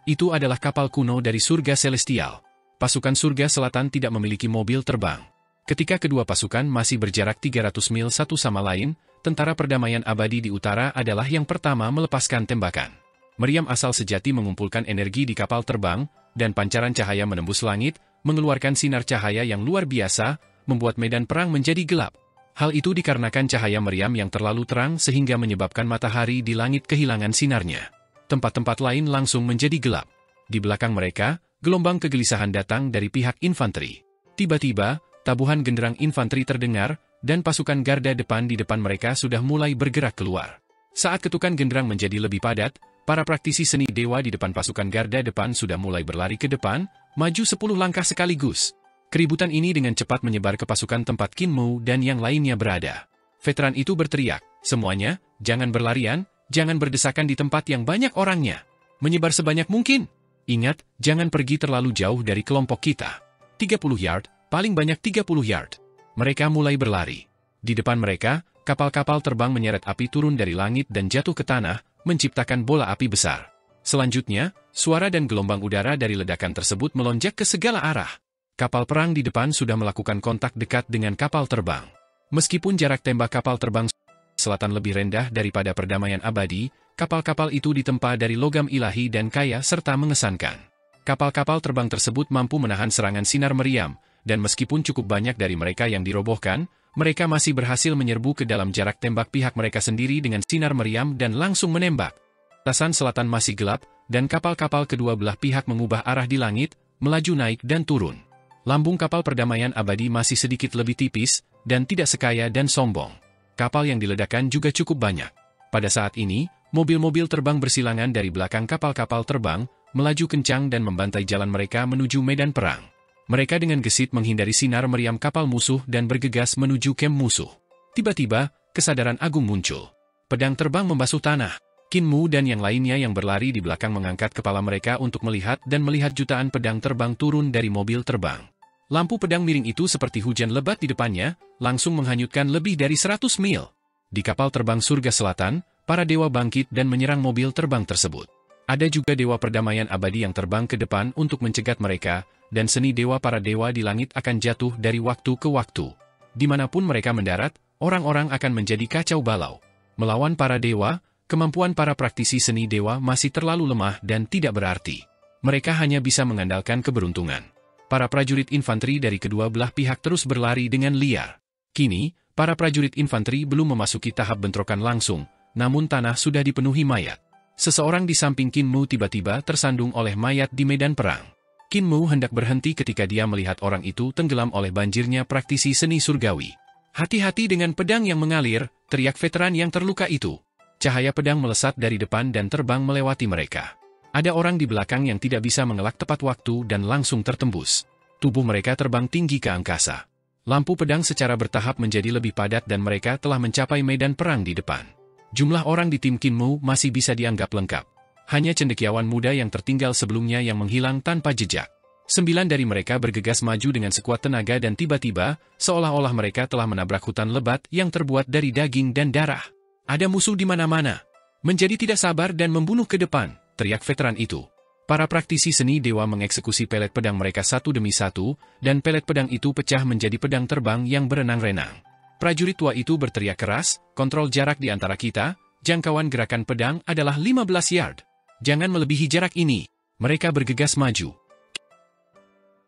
Itu adalah kapal kuno dari surga celestial. Pasukan surga selatan tidak memiliki mobil terbang. Ketika kedua pasukan masih berjarak 300 mil satu sama lain, tentara perdamaian abadi di utara adalah yang pertama melepaskan tembakan. Meriam asal sejati mengumpulkan energi di kapal terbang, dan pancaran cahaya menembus langit, mengeluarkan sinar cahaya yang luar biasa, membuat medan perang menjadi gelap. Hal itu dikarenakan cahaya meriam yang terlalu terang sehingga menyebabkan matahari di langit kehilangan sinarnya. Tempat-tempat lain langsung menjadi gelap. Di belakang mereka, gelombang kegelisahan datang dari pihak infanteri. Tiba-tiba, tabuhan genderang infanteri terdengar, dan pasukan garda depan di depan mereka sudah mulai bergerak keluar. Saat ketukan genderang menjadi lebih padat, para praktisi seni dewa di depan pasukan garda depan sudah mulai berlari ke depan, maju 10 langkah sekaligus. Keributan ini dengan cepat menyebar ke pasukan tempat Qin Mu dan yang lainnya berada. Veteran itu berteriak, "Semuanya, jangan berlarian, jangan berdesakan di tempat yang banyak orangnya. Menyebar sebanyak mungkin. Ingat, jangan pergi terlalu jauh dari kelompok kita. 30 yard, paling banyak 30 yard." Mereka mulai berlari. Di depan mereka, kapal-kapal terbang menyeret api turun dari langit dan jatuh ke tanah, menciptakan bola api besar. Selanjutnya, suara dan gelombang udara dari ledakan tersebut melonjak ke segala arah. Kapal perang di depan sudah melakukan kontak dekat dengan kapal terbang. Meskipun jarak tembak kapal terbang selatan lebih rendah daripada perdamaian abadi, kapal-kapal itu ditempa dari logam ilahi dan kaya serta mengesankan. Kapal-kapal terbang tersebut mampu menahan serangan sinar meriam, dan meskipun cukup banyak dari mereka yang dirobohkan, mereka masih berhasil menyerbu ke dalam jarak tembak pihak mereka sendiri dengan sinar meriam dan langsung menembak. Batasan selatan masih gelap, dan kapal-kapal kedua belah pihak mengubah arah di langit, melaju naik dan turun. Lambung kapal perdamaian abadi masih sedikit lebih tipis, dan tidak sekaya dan sombong. Kapal yang diledakkan juga cukup banyak. Pada saat ini, mobil-mobil terbang bersilangan dari belakang kapal-kapal terbang, melaju kencang dan membantai jalan mereka menuju medan perang. Mereka dengan gesit menghindari sinar meriam kapal musuh dan bergegas menuju kem musuh. Tiba-tiba, kesadaran agung muncul. Pedang terbang membasuh tanah. Qin Mu dan yang lainnya yang berlari di belakang mengangkat kepala mereka untuk melihat dan melihat jutaan pedang terbang turun dari mobil terbang. Lampu pedang miring itu seperti hujan lebat di depannya, langsung menghanyutkan lebih dari 100 mil. Di kapal terbang surga selatan, para dewa bangkit dan menyerang mobil terbang tersebut. Ada juga dewa perdamaian abadi yang terbang ke depan untuk mencegat mereka, dan seni dewa para dewa di langit akan jatuh dari waktu ke waktu. Dimanapun mereka mendarat, orang-orang akan menjadi kacau balau. Melawan para dewa, kemampuan para praktisi seni dewa masih terlalu lemah dan tidak berarti. Mereka hanya bisa mengandalkan keberuntungan. Para prajurit infanteri dari kedua belah pihak terus berlari dengan liar. Kini, para prajurit infanteri belum memasuki tahap bentrokan langsung, namun tanah sudah dipenuhi mayat. Seseorang di samping Qin Mu tiba-tiba tersandung oleh mayat di medan perang. Qin Mu hendak berhenti ketika dia melihat orang itu tenggelam oleh banjirnya praktisi seni surgawi. "Hati-hati dengan pedang yang mengalir," teriak veteran yang terluka itu. Cahaya pedang melesat dari depan dan terbang melewati mereka. Ada orang di belakang yang tidak bisa mengelak tepat waktu dan langsung tertembus. Tubuh mereka terbang tinggi ke angkasa. Lampu pedang secara bertahap menjadi lebih padat dan mereka telah mencapai medan perang di depan. Jumlah orang di tim Qin Mu masih bisa dianggap lengkap. Hanya cendekiawan muda yang tertinggal sebelumnya yang menghilang tanpa jejak. 9 dari mereka bergegas maju dengan sekuat tenaga dan tiba-tiba, seolah-olah mereka telah menabrak hutan lebat yang terbuat dari daging dan darah. "Ada musuh di mana-mana. Menjadi tidak sabar dan membunuh ke depan," teriak veteran itu. Para praktisi seni dewa mengeksekusi pelet pedang mereka satu demi satu, dan pelet pedang itu pecah menjadi pedang terbang yang berenang-renang. Prajurit tua itu berteriak keras, "Kontrol jarak di antara kita, jangkauan gerakan pedang adalah 15 yard. Jangan melebihi jarak ini." Mereka bergegas maju.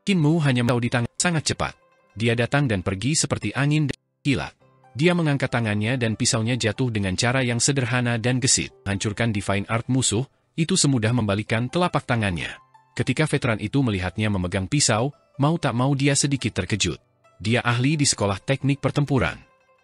Qin Mu hanya tahu di tangan sangat cepat. Dia datang dan pergi seperti angin dan kilat. Dia mengangkat tangannya dan pisaunya jatuh dengan cara yang sederhana dan gesit. Hancurkan divine art musuh, itu semudah membalikkan telapak tangannya. Ketika veteran itu melihatnya memegang pisau, mau tak mau dia sedikit terkejut. Dia ahli di sekolah teknik pertempuran.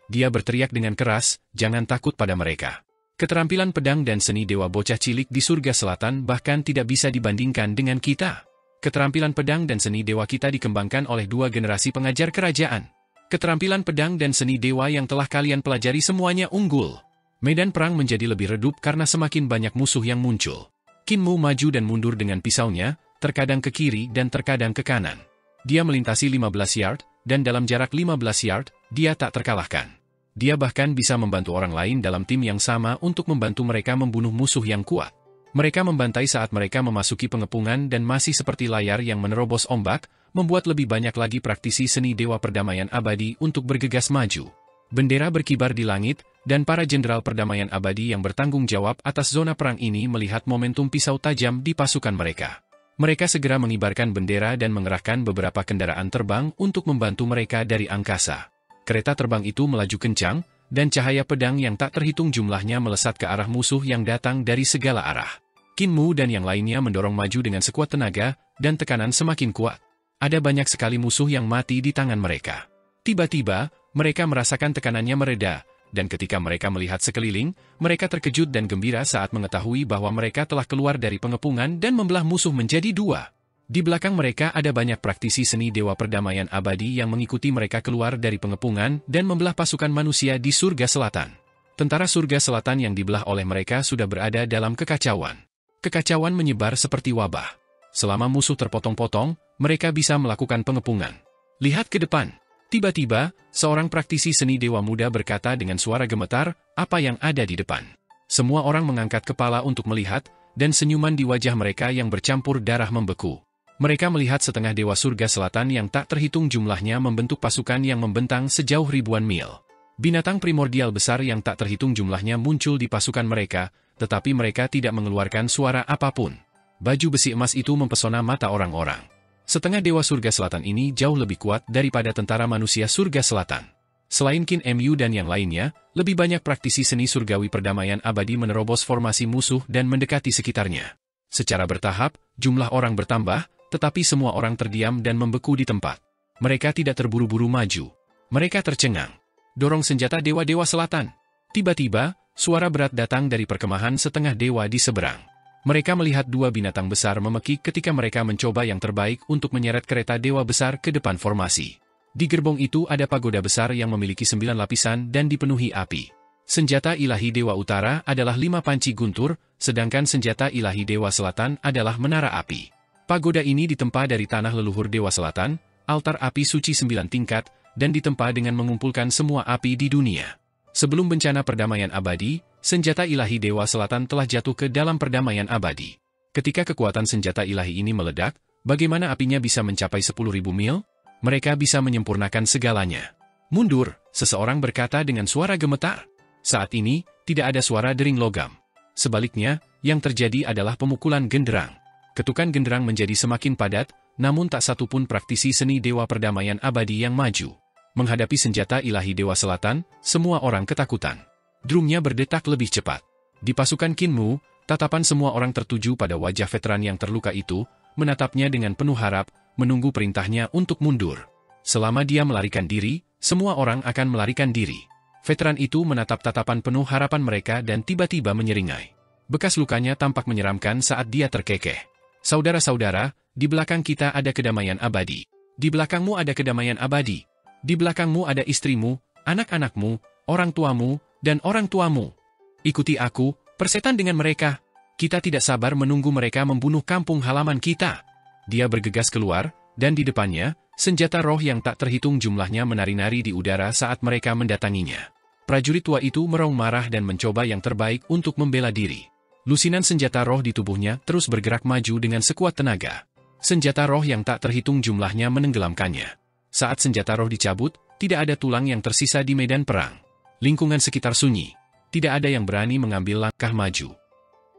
Dia berteriak dengan keras, "Jangan takut pada mereka." Keterampilan pedang dan seni dewa bocah cilik di surga selatan bahkan tidak bisa dibandingkan dengan kita. Keterampilan pedang dan seni dewa kita dikembangkan oleh 2 generasi pengajar kerajaan. Keterampilan pedang dan seni dewa yang telah kalian pelajari semuanya unggul. Medan perang menjadi lebih redup karena semakin banyak musuh yang muncul. Qin Mu maju dan mundur dengan pisaunya, terkadang ke kiri dan terkadang ke kanan. Dia melintasi 15 yard, dan dalam jarak 15 yard, dia tak terkalahkan. Dia bahkan bisa membantu orang lain dalam tim yang sama untuk membantu mereka membunuh musuh yang kuat. Mereka membantai saat mereka memasuki pengepungan dan masih seperti layar yang menerobos ombak, membuat lebih banyak lagi praktisi seni dewa perdamaian abadi untuk bergegas maju. Bendera berkibar di langit, dan para jenderal perdamaian abadi yang bertanggung jawab atas zona perang ini melihat momentum pisau tajam di pasukan mereka. Mereka segera mengibarkan bendera dan mengerahkan beberapa kendaraan terbang untuk membantu mereka dari angkasa. Kereta terbang itu melaju kencang, dan cahaya pedang yang tak terhitung jumlahnya melesat ke arah musuh yang datang dari segala arah. Qin Mu dan yang lainnya mendorong maju dengan sekuat tenaga, dan tekanan semakin kuat. Ada banyak sekali musuh yang mati di tangan mereka. Tiba-tiba, mereka merasakan tekanannya mereda, dan ketika mereka melihat sekeliling, mereka terkejut dan gembira saat mengetahui bahwa mereka telah keluar dari pengepungan dan membelah musuh menjadi 2. Di belakang mereka ada banyak praktisi seni dewa perdamaian abadi yang mengikuti mereka keluar dari pengepungan dan membelah pasukan manusia di surga selatan. Tentara surga selatan yang dibelah oleh mereka sudah berada dalam kekacauan. Kekacauan menyebar seperti wabah. Selama musuh terpotong-potong, mereka bisa melakukan pengepungan. "Lihat ke depan." Tiba-tiba, seorang praktisi seni dewa muda berkata dengan suara gemetar, "Apa yang ada di depan?" Semua orang mengangkat kepala untuk melihat, dan senyuman di wajah mereka yang bercampur darah membeku. Mereka melihat setengah dewa surga selatan yang tak terhitung jumlahnya membentuk pasukan yang membentang sejauh ribuan mil. Binatang primordial besar yang tak terhitung jumlahnya muncul di pasukan mereka, tetapi mereka tidak mengeluarkan suara apapun. Baju besi emas itu mempesona mata orang-orang. Setengah dewa surga selatan ini jauh lebih kuat daripada tentara manusia surga selatan. Selain Qin Mu dan yang lainnya, lebih banyak praktisi seni surgawi perdamaian abadi menerobos formasi musuh dan mendekati sekitarnya. Secara bertahap, jumlah orang bertambah, tetapi semua orang terdiam dan membeku di tempat. Mereka tidak terburu-buru maju. Mereka tercengang. Dorong senjata dewa-dewa selatan. Tiba-tiba, suara berat datang dari perkemahan setengah dewa di seberang. Mereka melihat 2 binatang besar memekik ketika mereka mencoba yang terbaik untuk menyeret kereta dewa besar ke depan formasi. Di gerbong itu ada pagoda besar yang memiliki 9 lapisan dan dipenuhi api. Senjata ilahi dewa utara adalah 5 panci guntur, sedangkan senjata ilahi dewa selatan adalah menara api. Pagoda ini ditempa dari tanah leluhur Dewa Selatan, altar api suci 9 tingkat, dan ditempa dengan mengumpulkan semua api di dunia. Sebelum bencana perdamaian abadi, senjata ilahi Dewa Selatan telah jatuh ke dalam perdamaian abadi. Ketika kekuatan senjata ilahi ini meledak, bagaimana apinya bisa mencapai 10.000 mil? Mereka bisa menyempurnakan segalanya. "Mundur," seseorang berkata dengan suara gemetar. Saat ini, tidak ada suara dering logam. Sebaliknya, yang terjadi adalah pemukulan genderang. Ketukan genderang menjadi semakin padat, namun tak satu pun praktisi seni dewa perdamaian abadi yang maju. Menghadapi senjata ilahi Dewa Selatan, semua orang ketakutan. Drumnya berdetak lebih cepat. Di pasukan Kinmu, tatapan semua orang tertuju pada wajah veteran yang terluka itu, menatapnya dengan penuh harap, menunggu perintahnya untuk mundur. Selama dia melarikan diri, semua orang akan melarikan diri. Veteran itu menatap tatapan penuh harapan mereka dan tiba-tiba menyeringai. Bekas lukanya tampak menyeramkan saat dia terkekeh. Saudara-saudara, di belakang kita ada kedamaian abadi. Di belakangmu ada kedamaian abadi. Di belakangmu ada istrimu, anak-anakmu, orang tuamu, dan orang tuamu. Ikuti aku, persetan dengan mereka. Kita tidak sabar menunggu mereka membunuh kampung halaman kita. Dia bergegas keluar, dan di depannya, senjata roh yang tak terhitung jumlahnya menari-nari di udara saat mereka mendatanginya. Prajurit tua itu meraung marah dan mencoba yang terbaik untuk membela diri. Lusinan senjata roh di tubuhnya terus bergerak maju dengan sekuat tenaga. Senjata roh yang tak terhitung jumlahnya menenggelamkannya. Saat senjata roh dicabut, tidak ada tulang yang tersisa di medan perang. Lingkungan sekitar sunyi. Tidak ada yang berani mengambil langkah maju.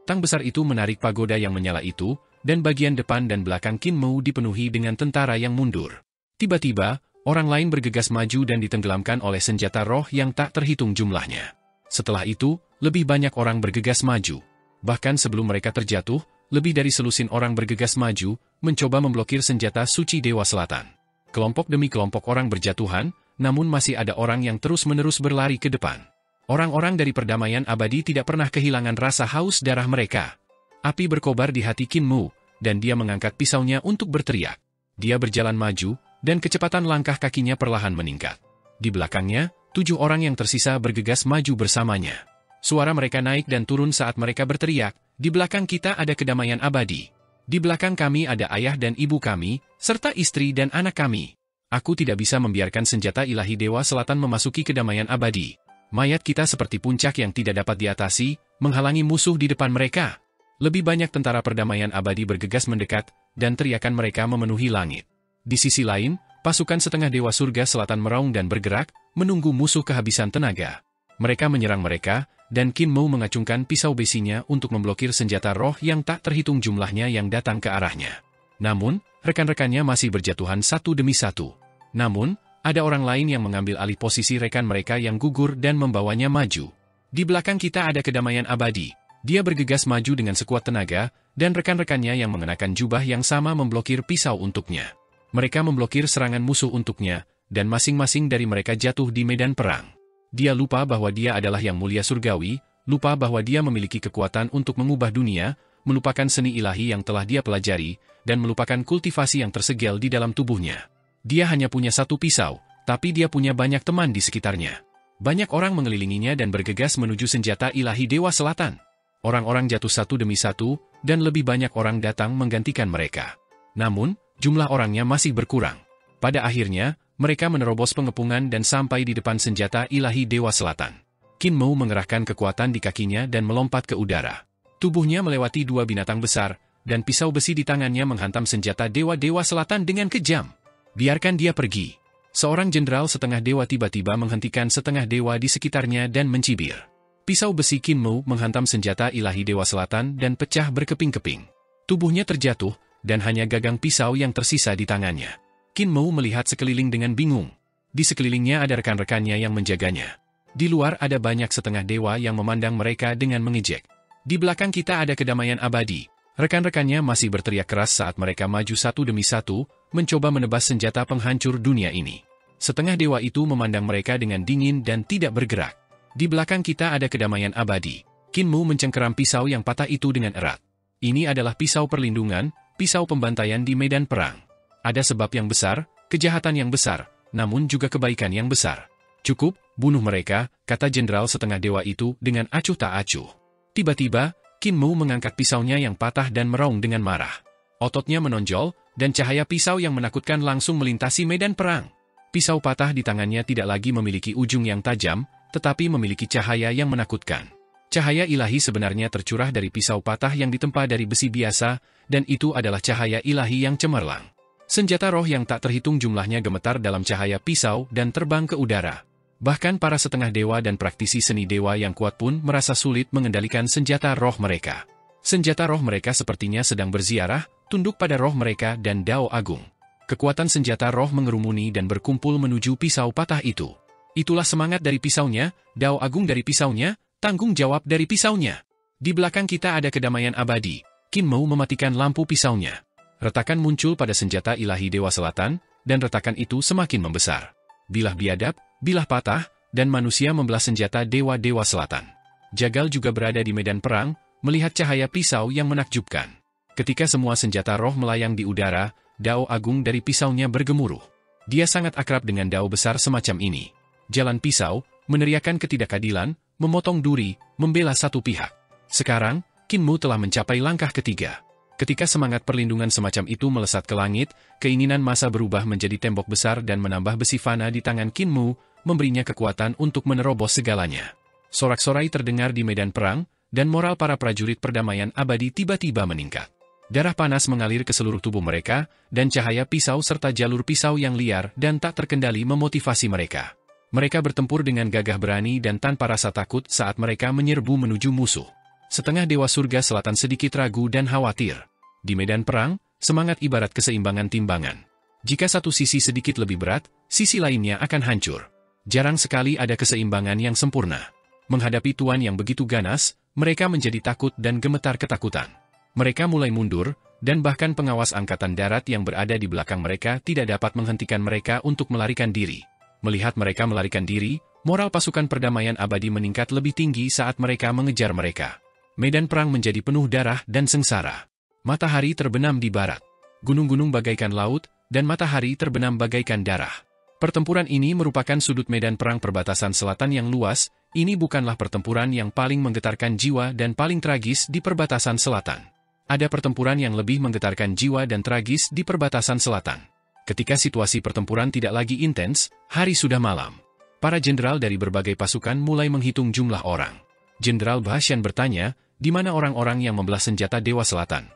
Tang besar itu menarik pagoda yang menyala itu, dan bagian depan dan belakang Kinmu dipenuhi dengan tentara yang mundur. Tiba-tiba, orang lain bergegas maju dan ditenggelamkan oleh senjata roh yang tak terhitung jumlahnya. Setelah itu, lebih banyak orang bergegas maju. Bahkan sebelum mereka terjatuh, lebih dari selusin orang bergegas maju, mencoba memblokir senjata suci Dewa Selatan. Kelompok demi kelompok orang berjatuhan, namun masih ada orang yang terus-menerus berlari ke depan. Orang-orang dari perdamaian abadi tidak pernah kehilangan rasa haus darah mereka. Api berkobar di hati Kinmu, dan dia mengangkat pisaunya untuk berteriak. Dia berjalan maju, dan kecepatan langkah kakinya perlahan meningkat. Di belakangnya, 7 orang yang tersisa bergegas maju bersamanya. Suara mereka naik dan turun saat mereka berteriak, "Di belakang kita ada kedamaian abadi. Di belakang kami ada ayah dan ibu kami, serta istri dan anak kami. Aku tidak bisa membiarkan senjata ilahi Dewa Selatan memasuki kedamaian abadi. Mayat kita seperti puncak yang tidak dapat diatasi, menghalangi musuh di depan mereka." Lebih banyak tentara perdamaian abadi bergegas mendekat, dan teriakan mereka memenuhi langit. Di sisi lain, pasukan setengah Dewa Surga Selatan meraung dan bergerak, menunggu musuh kehabisan tenaga. Mereka menyerang mereka, dan Kinmu mengacungkan pisau besinya untuk memblokir senjata roh yang tak terhitung jumlahnya yang datang ke arahnya. Namun, rekan-rekannya masih berjatuhan satu demi satu. Namun, ada orang lain yang mengambil alih posisi rekan mereka yang gugur dan membawanya maju. Di belakang kita ada kedamaian abadi. Dia bergegas maju dengan sekuat tenaga, dan rekan-rekannya yang mengenakan jubah yang sama memblokir pisau untuknya. Mereka memblokir serangan musuh untuknya, dan masing-masing dari mereka jatuh di medan perang. Dia lupa bahwa dia adalah yang mulia surgawi, lupa bahwa dia memiliki kekuatan untuk mengubah dunia, melupakan seni ilahi yang telah dia pelajari, dan melupakan kultivasi yang tersegel di dalam tubuhnya. Dia hanya punya satu pisau, tapi dia punya banyak teman di sekitarnya. Banyak orang mengelilinginya dan bergegas menuju senjata ilahi Dewa Selatan. Orang-orang jatuh satu demi satu, dan lebih banyak orang datang menggantikan mereka. Namun, jumlah orangnya masih berkurang. Pada akhirnya, mereka menerobos pengepungan dan sampai di depan senjata ilahi Dewa Selatan. Kinmu mengerahkan kekuatan di kakinya dan melompat ke udara. Tubuhnya melewati 2 binatang besar, dan pisau besi di tangannya menghantam senjata Dewa-Dewa Selatan dengan kejam. Biarkan dia pergi. Seorang jenderal setengah dewa tiba-tiba menghentikan setengah dewa di sekitarnya dan mencibir. Pisau besi Kinmu menghantam senjata ilahi Dewa Selatan dan pecah berkeping-keping. Tubuhnya terjatuh, dan hanya gagang pisau yang tersisa di tangannya. Kinmu melihat sekeliling dengan bingung. Di sekelilingnya ada rekan-rekannya yang menjaganya. Di luar ada banyak setengah dewa yang memandang mereka dengan mengejek. Di belakang kita ada kedamaian abadi. Rekan-rekannya masih berteriak keras saat mereka maju satu demi satu, mencoba menebas senjata penghancur dunia ini. Setengah dewa itu memandang mereka dengan dingin dan tidak bergerak. Di belakang kita ada kedamaian abadi. Kinmu mencengkeram pisau yang patah itu dengan erat. Ini adalah pisau perlindungan, pisau pembantaian di medan perang. Ada sebab yang besar, kejahatan yang besar, namun juga kebaikan yang besar. Cukup, bunuh mereka, kata jenderal setengah dewa itu dengan acuh tak acuh. Tiba-tiba, Kinmu mengangkat pisaunya yang patah dan meraung dengan marah. Ototnya menonjol, dan cahaya pisau yang menakutkan langsung melintasi medan perang. Pisau patah di tangannya tidak lagi memiliki ujung yang tajam, tetapi memiliki cahaya yang menakutkan. Cahaya ilahi sebenarnya tercurah dari pisau patah yang ditempa dari besi biasa, dan itu adalah cahaya ilahi yang cemerlang. Senjata roh yang tak terhitung jumlahnya gemetar dalam cahaya pisau dan terbang ke udara. Bahkan para setengah dewa dan praktisi seni dewa yang kuat pun merasa sulit mengendalikan senjata roh mereka. Senjata roh mereka sepertinya sedang berziarah, tunduk pada roh mereka dan Dao Agung. Kekuatan senjata roh mengerumuni dan berkumpul menuju pisau patah itu. Itulah semangat dari pisaunya, dao agung dari pisaunya, tanggung jawab dari pisaunya. Di belakang kita ada kedamaian abadi. Qin Mu mematikan lampu pisaunya. Retakan muncul pada senjata ilahi Dewa Selatan, dan retakan itu semakin membesar. Bilah biadab, bilah patah, dan manusia membelah senjata Dewa-Dewa Selatan. Jagal juga berada di medan perang, melihat cahaya pisau yang menakjubkan. Ketika semua senjata roh melayang di udara, dao agung dari pisaunya bergemuruh. Dia sangat akrab dengan dao besar semacam ini. Jalan pisau, meneriakan ketidakadilan, memotong duri, membela satu pihak. Sekarang, Qin Mu telah mencapai langkah ketiga. Ketika semangat perlindungan semacam itu melesat ke langit, keinginan massa berubah menjadi tembok besar dan menambah besi fana di tangan Qin Mu, memberinya kekuatan untuk menerobos segalanya. Sorak-sorai terdengar di medan perang, dan moral para prajurit perdamaian abadi tiba-tiba meningkat. Darah panas mengalir ke seluruh tubuh mereka, dan cahaya pisau serta jalur pisau yang liar dan tak terkendali memotivasi mereka. Mereka bertempur dengan gagah berani dan tanpa rasa takut saat mereka menyerbu menuju musuh. Setengah Dewa Surga Selatan sedikit ragu dan khawatir. Di medan perang, semangat ibarat keseimbangan timbangan. Jika satu sisi sedikit lebih berat, sisi lainnya akan hancur. Jarang sekali ada keseimbangan yang sempurna. Menghadapi tuan yang begitu ganas, mereka menjadi takut dan gemetar ketakutan. Mereka mulai mundur, dan bahkan pengawas angkatan darat yang berada di belakang mereka tidak dapat menghentikan mereka untuk melarikan diri. Melihat mereka melarikan diri, moral pasukan perdamaian abadi meningkat lebih tinggi saat mereka mengejar mereka. Medan perang menjadi penuh darah dan sengsara. Matahari terbenam di barat. Gunung-gunung bagaikan laut, dan matahari terbenam bagaikan darah. Pertempuran ini merupakan sudut medan perang perbatasan selatan yang luas. Ini bukanlah pertempuran yang paling menggetarkan jiwa dan paling tragis di perbatasan selatan. Ada pertempuran yang lebih menggetarkan jiwa dan tragis di perbatasan selatan. Ketika situasi pertempuran tidak lagi intens, hari sudah malam. Para jenderal dari berbagai pasukan mulai menghitung jumlah orang. Jenderal Bahsyan bertanya, di mana orang-orang yang membelah senjata Dewa Selatan?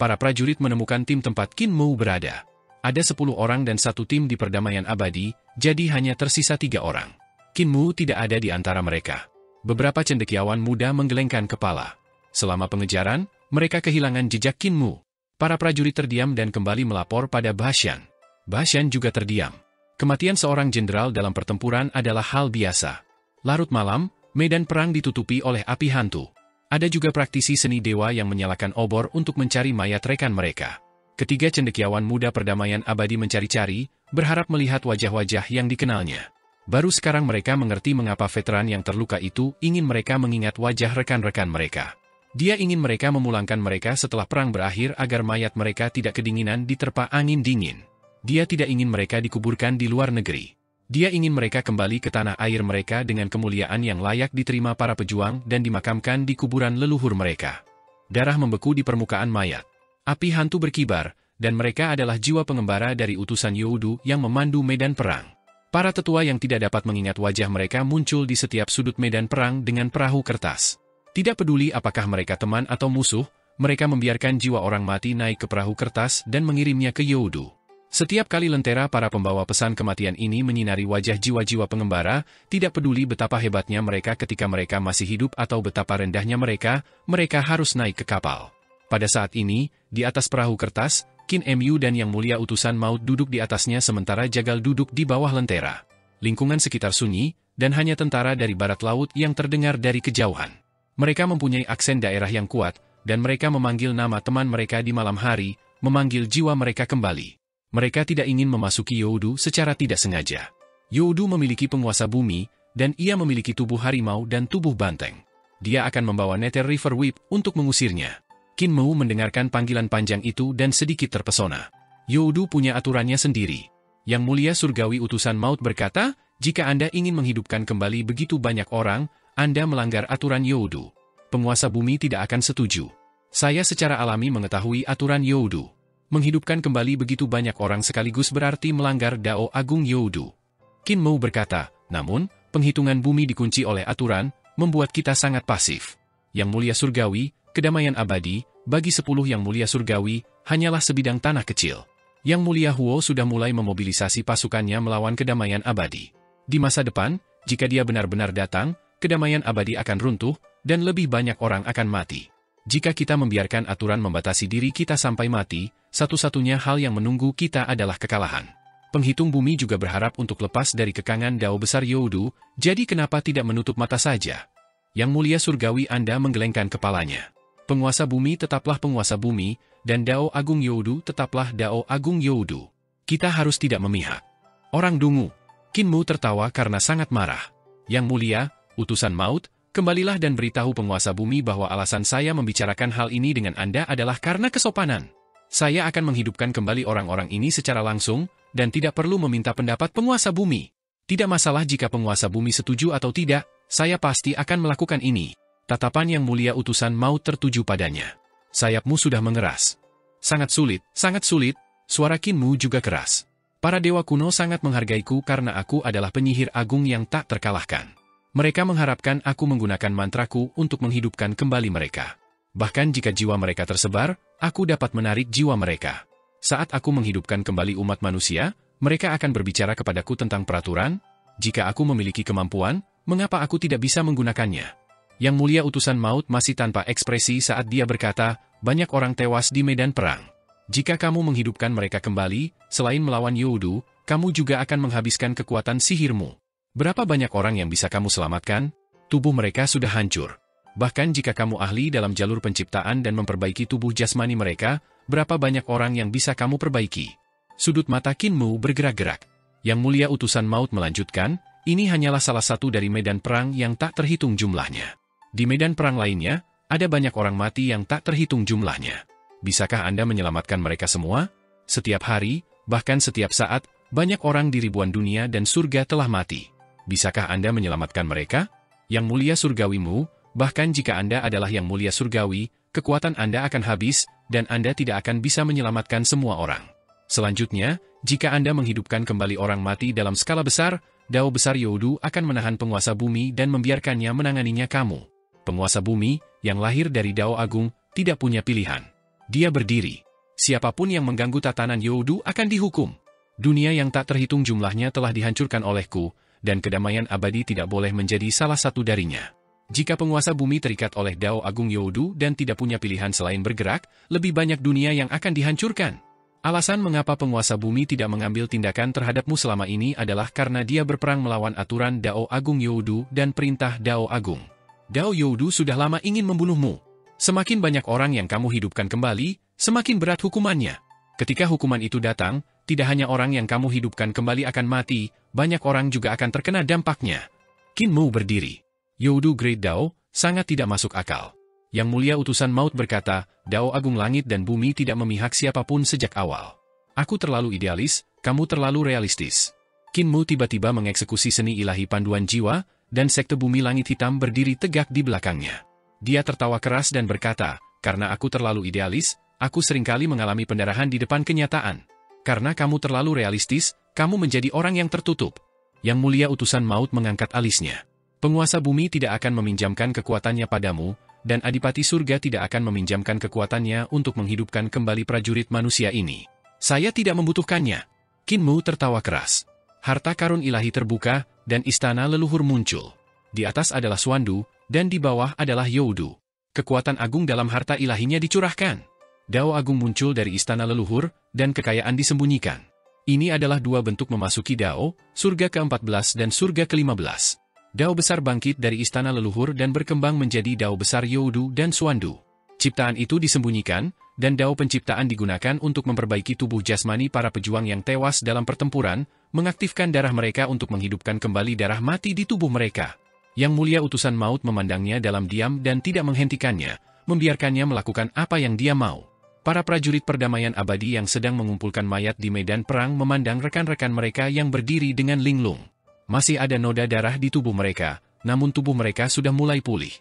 Para prajurit menemukan tim tempat Qin Mu berada. Ada 10 orang dan satu tim di perdamaian abadi, jadi hanya tersisa 3 orang. Qin Mu tidak ada di antara mereka. Beberapa cendekiawan muda menggelengkan kepala. Selama pengejaran, mereka kehilangan jejak Qin Mu. Para prajurit terdiam dan kembali melapor pada Bahsyan. Bahsyan juga terdiam. Kematian seorang jenderal dalam pertempuran adalah hal biasa. Larut malam, medan perang ditutupi oleh api hantu. Ada juga praktisi seni dewa yang menyalakan obor untuk mencari mayat rekan mereka. Ketiga cendekiawan muda perdamaian abadi mencari-cari, berharap melihat wajah-wajah yang dikenalnya. Baru sekarang mereka mengerti mengapa veteran yang terluka itu ingin mereka mengingat wajah rekan-rekan mereka. Dia ingin mereka memulangkan mereka setelah perang berakhir agar mayat mereka tidak kedinginan diterpa angin dingin. Dia tidak ingin mereka dikuburkan di luar negeri. Dia ingin mereka kembali ke tanah air mereka dengan kemuliaan yang layak diterima para pejuang dan dimakamkan di kuburan leluhur mereka. Darah membeku di permukaan mayat. Api hantu berkibar, dan mereka adalah jiwa pengembara dari utusan Youdu yang memandu medan perang. Para tetua yang tidak dapat mengingat wajah mereka muncul di setiap sudut medan perang dengan perahu kertas. Tidak peduli apakah mereka teman atau musuh, mereka membiarkan jiwa orang mati naik ke perahu kertas dan mengirimnya ke Youdu. Setiap kali lentera para pembawa pesan kematian ini menyinari wajah jiwa-jiwa pengembara, tidak peduli betapa hebatnya mereka ketika mereka masih hidup atau betapa rendahnya mereka harus naik ke kapal. Pada saat ini, di atas perahu kertas, Qin Mu dan Yang Mulia Utusan Maut duduk di atasnya sementara Jagal duduk di bawah lentera. Lingkungan sekitar sunyi, dan hanya tentara dari barat laut yang terdengar dari kejauhan. Mereka mempunyai aksen daerah yang kuat, dan mereka memanggil nama teman mereka di malam hari, memanggil jiwa mereka kembali. Mereka tidak ingin memasuki Youdu secara tidak sengaja. Youdu memiliki penguasa bumi, dan ia memiliki tubuh harimau dan tubuh banteng. Dia akan membawa Nether River Whip untuk mengusirnya. Qin Mu mendengarkan panggilan panjang itu dan sedikit terpesona. Youdu punya aturannya sendiri. Yang Mulia Surgawi Utusan Maut berkata, jika Anda ingin menghidupkan kembali begitu banyak orang, Anda melanggar aturan Youdu. Penguasa bumi tidak akan setuju. Saya secara alami mengetahui aturan Youdu. Menghidupkan kembali begitu banyak orang sekaligus berarti melanggar Dao Agung Youdu. Qin Mu berkata, namun, penghitungan bumi dikunci oleh aturan, membuat kita sangat pasif. Yang Mulia Surgawi, kedamaian abadi, bagi 10 Yang Mulia Surgawi, hanyalah sebidang tanah kecil. Yang Mulia Huo sudah mulai memobilisasi pasukannya melawan kedamaian abadi. Di masa depan, jika dia benar-benar datang, kedamaian abadi akan runtuh, dan lebih banyak orang akan mati. Jika kita membiarkan aturan membatasi diri kita sampai mati, satu-satunya hal yang menunggu kita adalah kekalahan. Penghitung bumi juga berharap untuk lepas dari kekangan Dao Besar Youdu, jadi kenapa tidak menutup mata saja? Yang mulia surgawi Anda menggelengkan kepalanya. Penguasa bumi tetaplah penguasa bumi, dan Dao Agung Youdu tetaplah Dao Agung Youdu. Kita harus tidak memihak. Orang dungu. Qin Mu tertawa karena sangat marah. Yang mulia, utusan maut, kembalilah dan beritahu penguasa bumi bahwa alasan saya membicarakan hal ini dengan Anda adalah karena kesopanan. Saya akan menghidupkan kembali orang-orang ini secara langsung, dan tidak perlu meminta pendapat penguasa bumi. Tidak masalah jika penguasa bumi setuju atau tidak, saya pasti akan melakukan ini. Tatapan yang mulia utusan maut tertuju padanya. Sayapmu sudah mengeras. Sangat sulit, suara Qin Mu juga keras. Para dewa kuno sangat menghargaiku karena aku adalah penyihir agung yang tak terkalahkan. Mereka mengharapkan aku menggunakan mantraku untuk menghidupkan kembali mereka. Bahkan jika jiwa mereka tersebar, aku dapat menarik jiwa mereka. Saat aku menghidupkan kembali umat manusia, mereka akan berbicara kepadaku tentang peraturan. Jika aku memiliki kemampuan, mengapa aku tidak bisa menggunakannya? Yang mulia utusan maut masih tanpa ekspresi saat dia berkata, banyak orang tewas di medan perang. Jika kamu menghidupkan mereka kembali, selain melawan Youdu, kamu juga akan menghabiskan kekuatan sihirmu. Berapa banyak orang yang bisa kamu selamatkan? Tubuh mereka sudah hancur. Bahkan jika kamu ahli dalam jalur penciptaan dan memperbaiki tubuh jasmani mereka, berapa banyak orang yang bisa kamu perbaiki? Sudut mata Qin Mu bergerak-gerak. Yang mulia utusan maut melanjutkan, ini hanyalah salah satu dari medan perang yang tak terhitung jumlahnya. Di medan perang lainnya, ada banyak orang mati yang tak terhitung jumlahnya. Bisakah Anda menyelamatkan mereka semua? Setiap hari, bahkan setiap saat, banyak orang di ribuan dunia dan surga telah mati. Bisakah Anda menyelamatkan mereka? Yang mulia surgawimu, bahkan jika Anda adalah yang mulia surgawi, kekuatan Anda akan habis, dan Anda tidak akan bisa menyelamatkan semua orang. Selanjutnya, jika Anda menghidupkan kembali orang mati dalam skala besar, Dao Besar Youdu akan menahan penguasa bumi dan membiarkannya menanganinya kamu. Penguasa bumi, yang lahir dari Dao Agung, tidak punya pilihan. Dia berdiri. Siapapun yang mengganggu tatanan Youdu akan dihukum. Dunia yang tak terhitung jumlahnya telah dihancurkan olehku, dan kedamaian abadi tidak boleh menjadi salah satu darinya. Jika penguasa bumi terikat oleh Dao Agung Youdu dan tidak punya pilihan selain bergerak, lebih banyak dunia yang akan dihancurkan. Alasan mengapa penguasa bumi tidak mengambil tindakan terhadapmu selama ini adalah karena dia berperang melawan aturan Dao Agung Youdu dan perintah Dao Agung. Dao Youdu sudah lama ingin membunuhmu. Semakin banyak orang yang kamu hidupkan kembali, semakin berat hukumannya. Ketika hukuman itu datang, tidak hanya orang yang kamu hidupkan kembali akan mati, banyak orang juga akan terkena dampaknya. Qin Mu berdiri. Youdu Great Dao, sangat tidak masuk akal. Yang mulia utusan maut berkata, Dao Agung langit dan bumi tidak memihak siapapun sejak awal. Aku terlalu idealis, kamu terlalu realistis. Qin Mu tiba-tiba mengeksekusi seni ilahi panduan jiwa, dan sekte bumi langit hitam berdiri tegak di belakangnya. Dia tertawa keras dan berkata, karena aku terlalu idealis, aku seringkali mengalami pendarahan di depan kenyataan. Karena kamu terlalu realistis, kamu menjadi orang yang tertutup. Yang mulia utusan maut mengangkat alisnya. Penguasa bumi tidak akan meminjamkan kekuatannya padamu, dan Adipati Surga tidak akan meminjamkan kekuatannya untuk menghidupkan kembali prajurit manusia ini. Saya tidak membutuhkannya. Qin Mu tertawa keras. Harta karun ilahi terbuka, dan istana leluhur muncul. Di atas adalah Suandu, dan di bawah adalah Youdu. Kekuatan agung dalam harta ilahinya dicurahkan. Dao Agung muncul dari istana leluhur, dan kekayaan disembunyikan. Ini adalah dua bentuk memasuki Dao, surga ke-14 dan surga ke-15. Dao besar bangkit dari istana leluhur dan berkembang menjadi Dao besar Youdu dan Suandu. Ciptaan itu disembunyikan, dan Dao penciptaan digunakan untuk memperbaiki tubuh jasmani para pejuang yang tewas dalam pertempuran, mengaktifkan darah mereka untuk menghidupkan kembali darah mati di tubuh mereka. Yang mulia utusan maut memandangnya dalam diam dan tidak menghentikannya, membiarkannya melakukan apa yang dia mau. Para prajurit perdamaian abadi yang sedang mengumpulkan mayat di medan perang memandang rekan-rekan mereka yang berdiri dengan linglung. Masih ada noda darah di tubuh mereka, namun tubuh mereka sudah mulai pulih.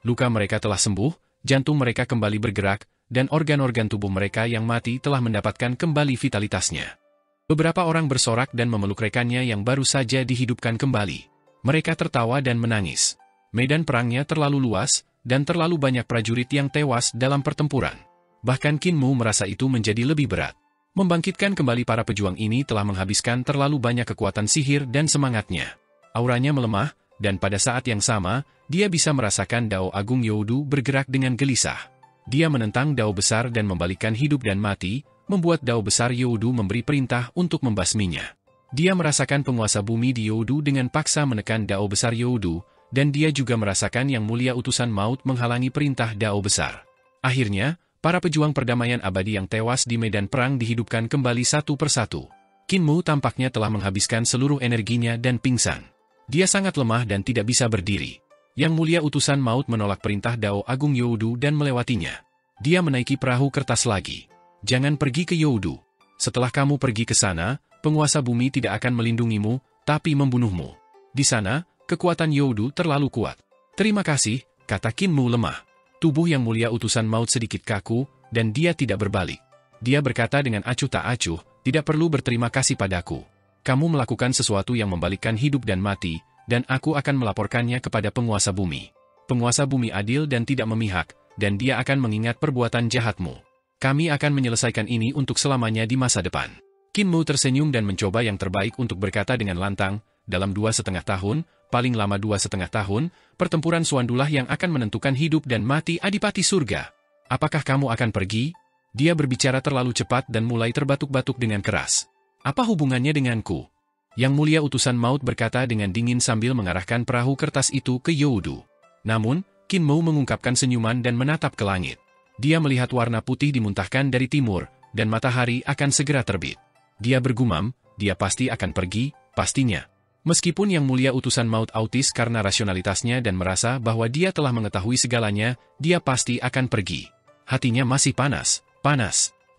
Luka mereka telah sembuh, jantung mereka kembali bergerak, dan organ-organ tubuh mereka yang mati telah mendapatkan kembali vitalitasnya. Beberapa orang bersorak dan memeluk rekannya yang baru saja dihidupkan kembali. Mereka tertawa dan menangis. Medan perangnya terlalu luas, dan terlalu banyak prajurit yang tewas dalam pertempuran. Bahkan Qin Mu merasa itu menjadi lebih berat. Membangkitkan kembali para pejuang ini telah menghabiskan terlalu banyak kekuatan sihir dan semangatnya. Auranya melemah, dan pada saat yang sama, dia bisa merasakan Dao Agung Youdu bergerak dengan gelisah. Dia menentang Dao besar dan membalikkan hidup dan mati, membuat Dao besar Youdu memberi perintah untuk membasminya. Dia merasakan penguasa bumi di Youdu dengan paksa menekan Dao besar Youdu, dan dia juga merasakan Yang Mulia Utusan Maut menghalangi perintah Dao besar. Akhirnya, para pejuang perdamaian abadi yang tewas di medan perang dihidupkan kembali satu persatu. Qin Mu tampaknya telah menghabiskan seluruh energinya dan pingsan. Dia sangat lemah dan tidak bisa berdiri. Yang Mulia Utusan Maut menolak perintah Dao Agung Youdu dan melewatinya. Dia menaiki perahu kertas lagi. Jangan pergi ke Youdu. Setelah kamu pergi ke sana, penguasa bumi tidak akan melindungimu, tapi membunuhmu. Di sana, kekuatan Youdu terlalu kuat. Terima kasih, kata Qin Mu lemah. Tubuh Yang Mulia Utusan Maut sedikit kaku, dan dia tidak berbalik. Dia berkata dengan acuh tak acuh, tidak perlu berterima kasih padaku. Kamu melakukan sesuatu yang membalikkan hidup dan mati, dan aku akan melaporkannya kepada penguasa bumi. Penguasa bumi adil dan tidak memihak, dan dia akan mengingat perbuatan jahatmu. Kami akan menyelesaikan ini untuk selamanya di masa depan. Qin Mu tersenyum dan mencoba yang terbaik untuk berkata dengan lantang, dalam 2,5 tahun, paling lama 2,5 tahun, pertempuran Suandulah yang akan menentukan hidup dan mati Adipati Surga. Apakah kamu akan pergi? Dia berbicara terlalu cepat dan mulai terbatuk-batuk dengan keras. Apa hubungannya denganku? Yang Mulia Utusan Maut berkata dengan dingin sambil mengarahkan perahu kertas itu ke Youdu. Namun, Qin Mu mengungkapkan senyuman dan menatap ke langit. Dia melihat warna putih dimuntahkan dari timur, dan matahari akan segera terbit. Dia bergumam, dia pasti akan pergi, pastinya. Meskipun Yang Mulia Utusan Maut autis karena rasionalitasnya dan merasa bahwa dia telah mengetahui segalanya, dia pasti akan pergi. Hatinya masih panas.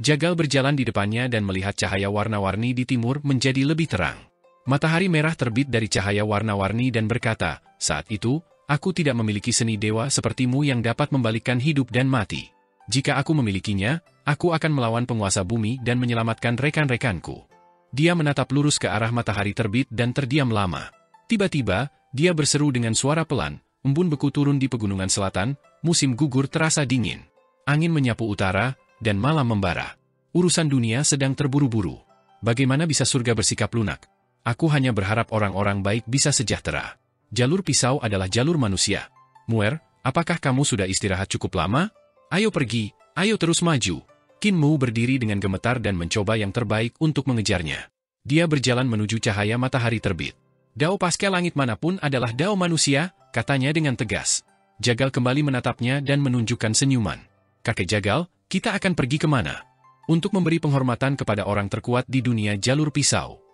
Jagal berjalan di depannya dan melihat cahaya warna-warni di timur menjadi lebih terang. Matahari merah terbit dari cahaya warna-warni dan berkata, saat itu, aku tidak memiliki seni dewa sepertimu yang dapat membalikkan hidup dan mati. Jika aku memilikinya, aku akan melawan penguasa bumi dan menyelamatkan rekan-rekanku. Dia menatap lurus ke arah matahari terbit dan terdiam lama. Tiba-tiba, dia berseru dengan suara pelan, embun beku turun di pegunungan selatan, musim gugur terasa dingin. Angin menyapu utara, dan malam membara. Urusan dunia sedang terburu-buru. Bagaimana bisa surga bersikap lunak? Aku hanya berharap orang-orang baik bisa sejahtera. Jalur pisau adalah jalur manusia. Muer, apakah kamu sudah istirahat cukup lama? Ayo pergi, ayo terus maju. Qin Mu berdiri dengan gemetar dan mencoba yang terbaik untuk mengejarnya. Dia berjalan menuju cahaya matahari terbit. Dao pasca langit manapun adalah Dao manusia, katanya dengan tegas. Jagal kembali menatapnya dan menunjukkan senyuman. Kakek Jagal, kita akan pergi kemana? Untuk memberi penghormatan kepada orang terkuat di dunia jalur pisau.